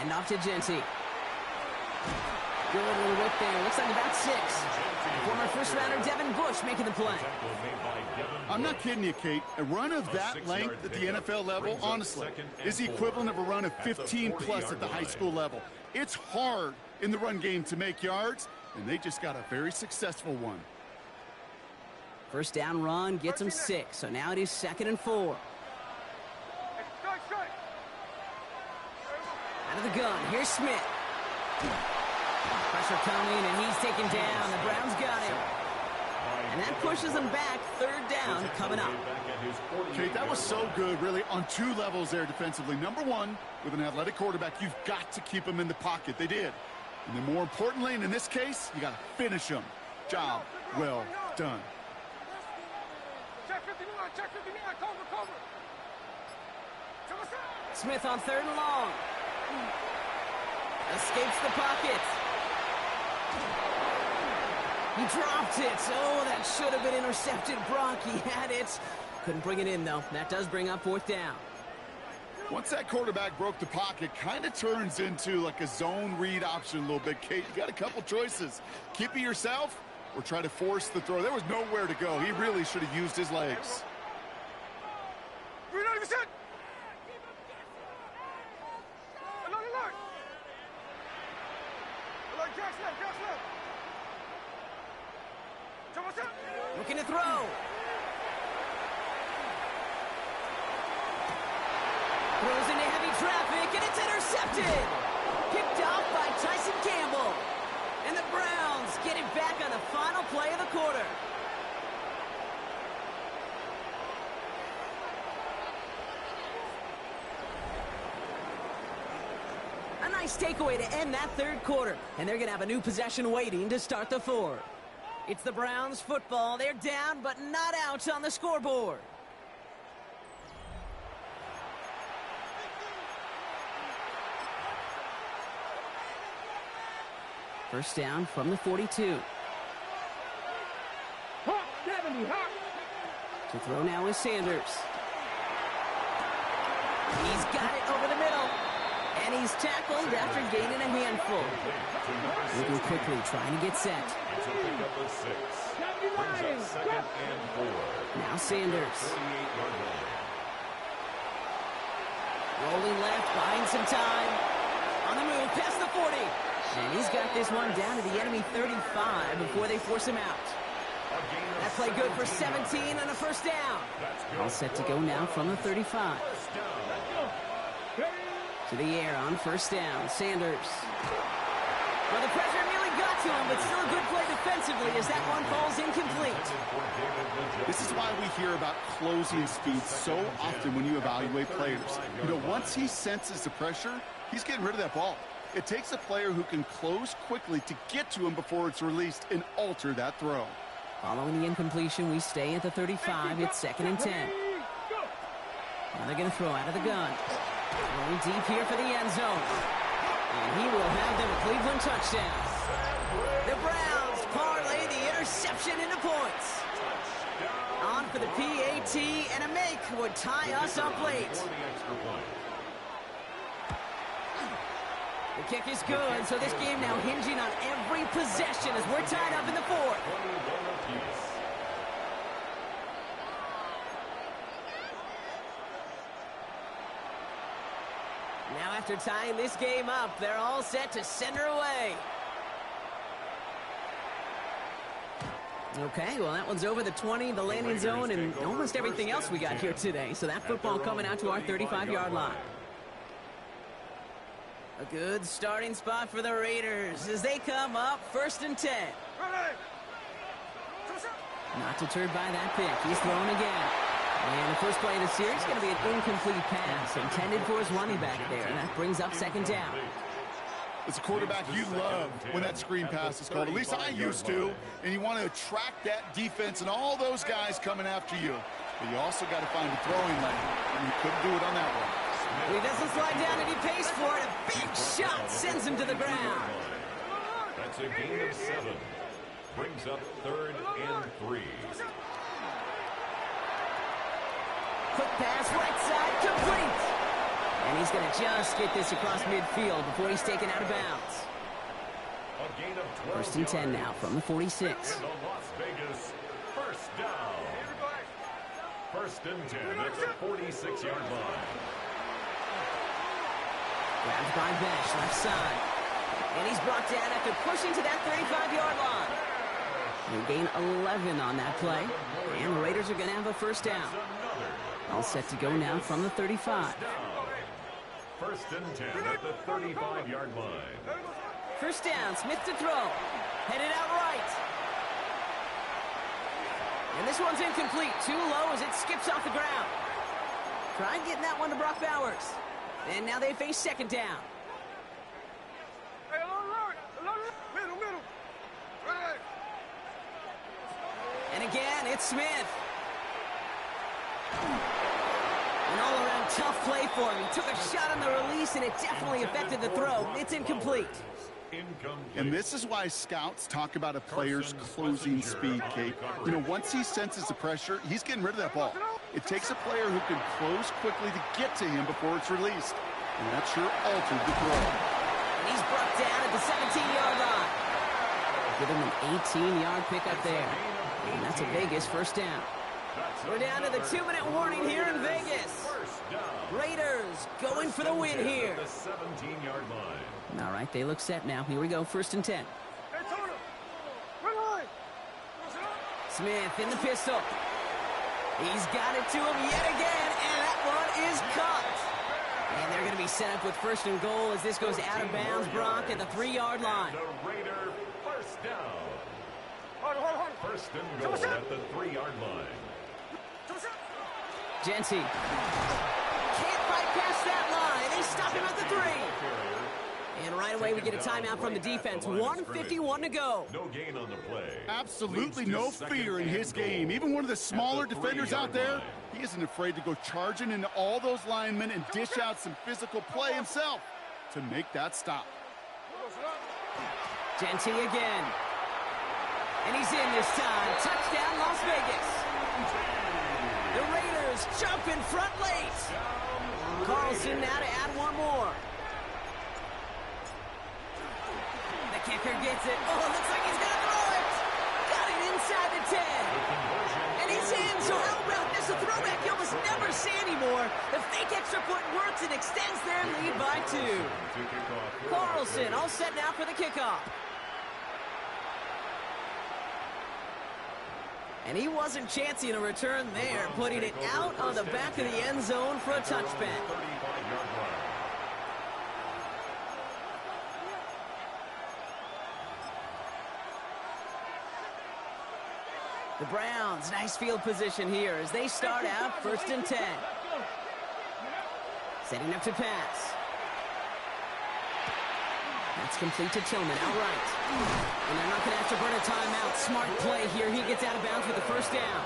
And off to Genty. Good little whip there. Looks like about 6. Former first-rounder Devin Bush making the play. I'm not kidding you, Kate. A run of that length at the NFL level, honestly, is the equivalent of a run of 15-plus at the high school level. It's hard in the run game to make yards, and they just got a very successful one. First down run gets them 6, so now it is 2nd and 4. Out of the gun, here's Smith. Pressure coming, and he's taken down. The Browns got him. And that pushes them back. 3rd down coming up. Kate, that was so good, really, on 2 levels there defensively. Number 1, with an athletic quarterback, you've got to keep him in the pocket. They did. And then more importantly, and in this case, you got to finish him. Job well done. Check 59, check 59, cover. Smith on 3rd and long. Escapes the pocket. He dropped it. Oh, that should have been intercepted. Brock, he had it. Couldn't bring it in, though. That does bring up 4th down. Once that quarterback broke the pocket, kind of turns into like a zone read option a little bit, Kate. You got a couple choices. Keep it yourself or try to force the throw. There was nowhere to go. He really should have used his legs. Looking to throw. Throws into heavy traffic, and it's intercepted. Picked off by Tyson Campbell. And the Browns get it back on the final play of the quarter. A nice takeaway to end that 3rd quarter. And they're going to have a new possession waiting to start the 4th. It's the Browns football. They're down, but not out on the scoreboard. First down from the 42. To throw now is Sanders. He's got it over the middle. And he's tackled after gaining a handful. Looking quickly, trying to get set. Now Sanders. Rolling left, buying some time. On the move, past the 40. And he's got this one down to the enemy 35 before they force him out. That play good for 17 and a first down. All set to go now from the 35. To the air on first down, Sanders. Well, the pressure nearly got to him, but still a good play defensively as that one falls incomplete. This is why we hear about closing speed so often when you evaluate players. You know, once he senses the pressure, he's getting rid of that ball. It takes a player who can close quickly to get to him before it's released and alter that throw. Following the incompletion, we stay at the 35. It's 2nd and 10. Now they're going to throw out of the gun. Going deep here for the end zone. And he will have them a Cleveland touchdown. The Browns parlay the interception into points. On for the PAT, and a make would tie us up late. The kick is good, so this game now hinging on every possession as we're tied up in the 4th. Now after tying this game up, they're all set to send her away. Okay, well that one's over the 20, the landing zone, and almost everything else we got here today. So that football coming out to our 35-yard line. A good starting spot for the Raiders as they come up 1st and 10. Not deterred by that pick. He's thrown again. And the first play of the series is going to be an incomplete pass intended for his running back there. And that brings up second down. As a quarterback, you love when that screen pass is called. At least I used to. And you want to attract that defense and all those guys coming after you. But you also got to find a throwing lane. And you couldn't do it on that one. He doesn't slide down and he pays for it. A big shot sends him to the ground. That's a gain of 7. Brings up 3rd and 3. Quick pass, right side, complete. And he's going to just get this across midfield before he's taken out of bounds. A gain of 12 1st and 10 now from the 46. In the Las Vegas first down. 1st and 10 at the 46-yard line. Grabbed by Besh, left side. And he's brought down after pushing to that 35-yard line. They gain 11 on that play. And the Raiders are going to have a first down. All set to go now from the 35. 1st and 10 at the 35-yard line. First down, Smith to throw. Headed out right. And this one's incomplete. Too low as it skips off the ground. Tried getting that one to Brock Bowers. And now they face second down. Middle. And again, it's Smith. An all-around tough play for him. He took a shot on the release, and it definitely affected the throw. It's incomplete. And this is why scouts talk about a player's closing speed, Kate. You know, once he senses the pressure, he's getting rid of that ball. It takes a player who can close quickly to get to him before it's released. And that sure altered the throw. And he's brought down at the 17-yard line. Give him an 18-yard pickup there. And that's a Vegas first down. We're down to the 2-minute warning here in Vegas. Raiders going for the win here. The 17-yard line. All right, they look set now. Here we go, 1st and 10. Smith in the pistol. He's got it to him yet again, and that one is caught. And they're going to be set up with 1st and goal as this goes out of bounds, Brock, at the 3-yard line. The Raider first down. 1st and goal at the 3-yard line. Genty can't bypass that line. They stop him at the 3. And right away we get a timeout from the defense. 1:51 to go. No gain on the play. Absolutely no fear in his game. Even one of the smaller defenders out there, he isn't afraid to go charging into all those linemen and dish out some physical play himself to make that stop. Genty again. And he's in this time. Touchdown, Las Vegas. The Raiders jump in front late. Carlson now to add one more. The kicker gets it. Oh, it looks like he's going to throw it. Got it inside the 10. And he's in, so how about this? A throwback you almost never see anymore. The fake extra point works and extends their lead by 2. Carlson all set now for the kickoff. And he wasn't chancing a return there, putting it out on the back of the end zone for a touchback. The Browns, nice field position here as they start out 1st and 10. Setting up to pass. That's complete to Tillman, outright. And they're not going to have to burn a timeout. Smart play here. He gets out of bounds with the first down.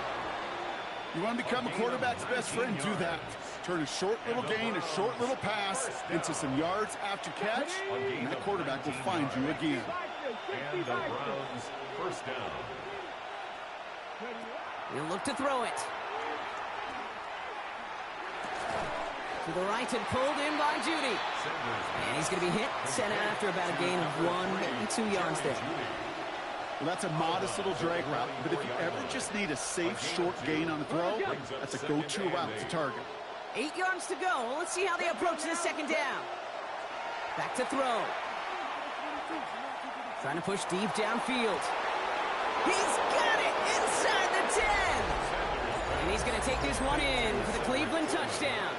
You want to become a quarterback's best friend? Do that. Turn a short little gain, a short little pass into some yards after catch, and that quarterback will find you again. And the Browns first down. He'll look to throw it. To the right and pulled in by Judy. And he's going to be hit, sent out after about a gain of 1, maybe 2 yards there. Well, that's a modest little drag route, but if you ever just need a safe, short gain on a throw, that's a go-to route to target. 8 yards to go. Well, let's see how they approach this second down. Back to throw. Trying to push deep downfield. He's got it inside the 10. And he's going to take this one in for the Cleveland touchdown.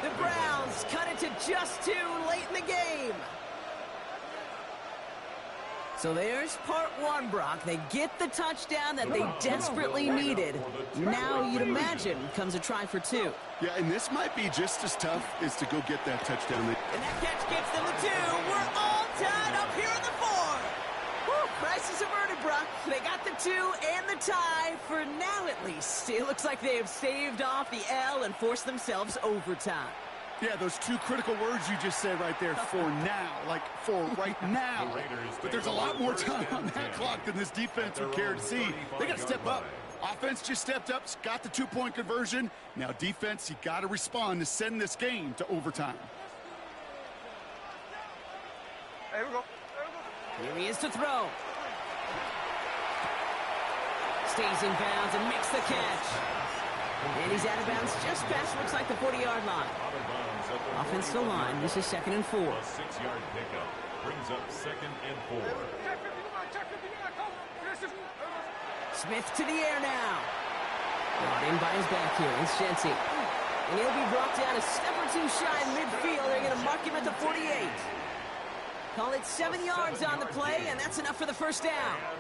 The Browns cut it to just 2 late in the game. So there's part one, Brock. They get the touchdown that they desperately needed. Now, you'd imagine, comes a try for two. Yeah, and this might be just as tough as to go get that touchdown. And that catch gets them the two. We're all tied up here in the fourth. Woo, crisis averted, Brock. They got the two and the tie, for now at least. It looks like they have saved off the L and forced themselves overtime. Yeah, those two critical words you just said right there, for now, like for right now. But there's a lot more time on that clock than this defense would care to see. They got to step up. Offense just stepped up, got the two-point conversion. Now defense, you got to respond to send this game to overtime. Hey, here we go. Here he is to throw. Stays in bounds and makes the catch. And he's out of bounds just past, looks like, the 40-yard line. Offensive line, this is 2nd and 4. A 6-yard pickup brings up 2nd and 4. Smith to the air now. Brought in by his back here. It's Jency. And he'll be brought down a step or two shy in midfield. They're going to mark him at the 48. Call it 7 yards on the play, and that's enough for the first down.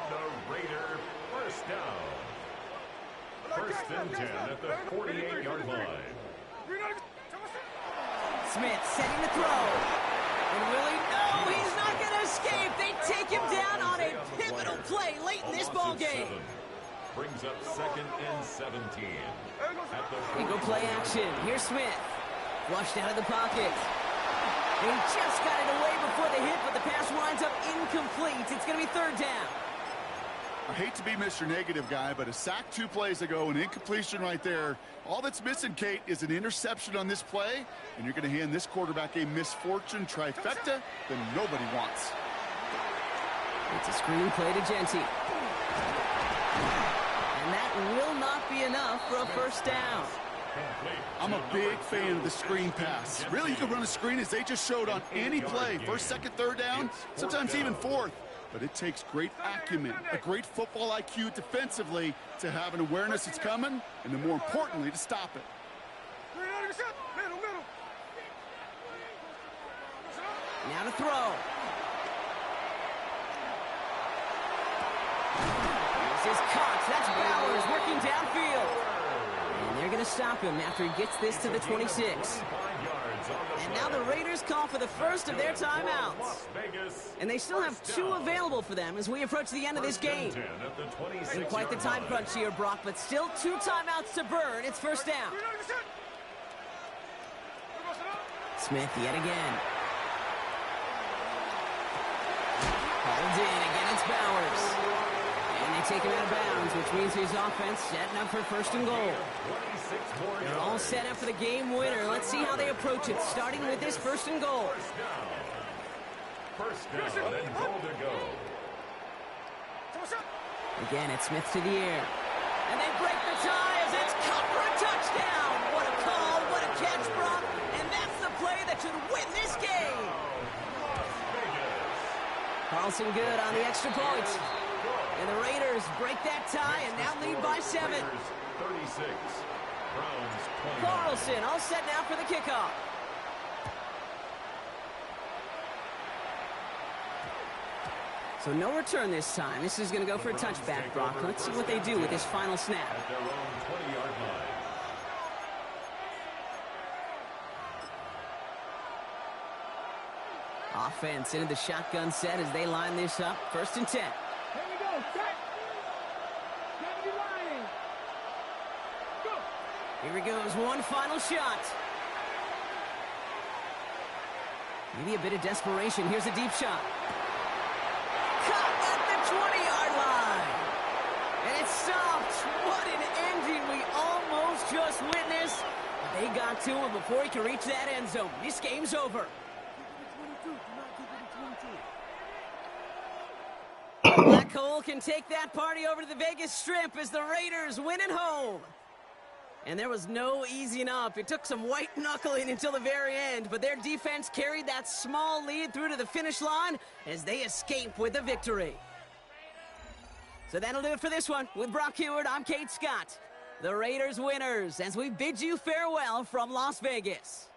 And the Raider first down. 1st and 10 at the 48-yard line. Smith setting the throw. And really, no, he's not going to escape. They take him down on a pivotal play late in this ball game. Brings up 2nd and 17. They go play action. Here's Smith. Flushed out of the pocket. He just got it away before the hit, but the pass winds up incomplete. It's going to be 3rd down. I hate to be Mr. Negative guy, but a sack 2 plays ago, an incompletion right there. All that's missing, Kate, is an interception on this play, and you're going to hand this quarterback a misfortune trifecta that nobody wants. It's a screen play to Jency. And that will not be enough for a first down. I'm a big fan of the screen pass. Really, you can run a screen as they just showed on any play. 1st, 2nd, 3rd down, sometimes even 4th. But it takes great acumen, a great football IQ defensively to have an awareness it's coming, and then more importantly, to stop it. Now to throw. This is caught. That's Bowers working downfield. And they're going to stop him after he gets this to the 26. And now the Raiders call for the first of their timeouts. And they still have 2 available for them as we approach the end of this game. And quite the time crunch here, Brock, but still 2 timeouts to burn. It's first down. Smith yet again. Hauled in. Again, it's Bowers. And they take him out of bounds, which means his offense setting up for 1st and goal. They're all set up for the game winner. Let's see how they approach it, starting with this 1st and goal. First down and goal to go. Again, it's Smith to the air. And they break the tie as it's caught for a touchdown. What a call, what a catch, Brock. And that's the play that should win this game. Carlson good on the extra point. And the Raiders break that tie and now lead by 7. 36. Browns 29. Carlson all set now for the kickoff. So no return this time. This is going to go for a touchback, Brock. Let's see what they do with this final snap. At their own 20-yard line. Offense into the shotgun set as they line this up. 1st and 10. Here we go. Set. Get you lining. Go. Here he goes. One final shot. Maybe a bit of desperation. Here's a deep shot. Caught at the 20-yard line. And it's stopped. What an ending we almost just witnessed. They got to him before he could reach that end zone. This game's over. Black Hole can take that party over to the Vegas Strip as the Raiders win at home. And there was no easing up. It took some white knuckling until the very end, but their defense carried that small lead through to the finish line as they escape with the victory. So that'll do it for this one. With Brock Heward, I'm Kate Scott. The Raiders winners as we bid you farewell from Las Vegas.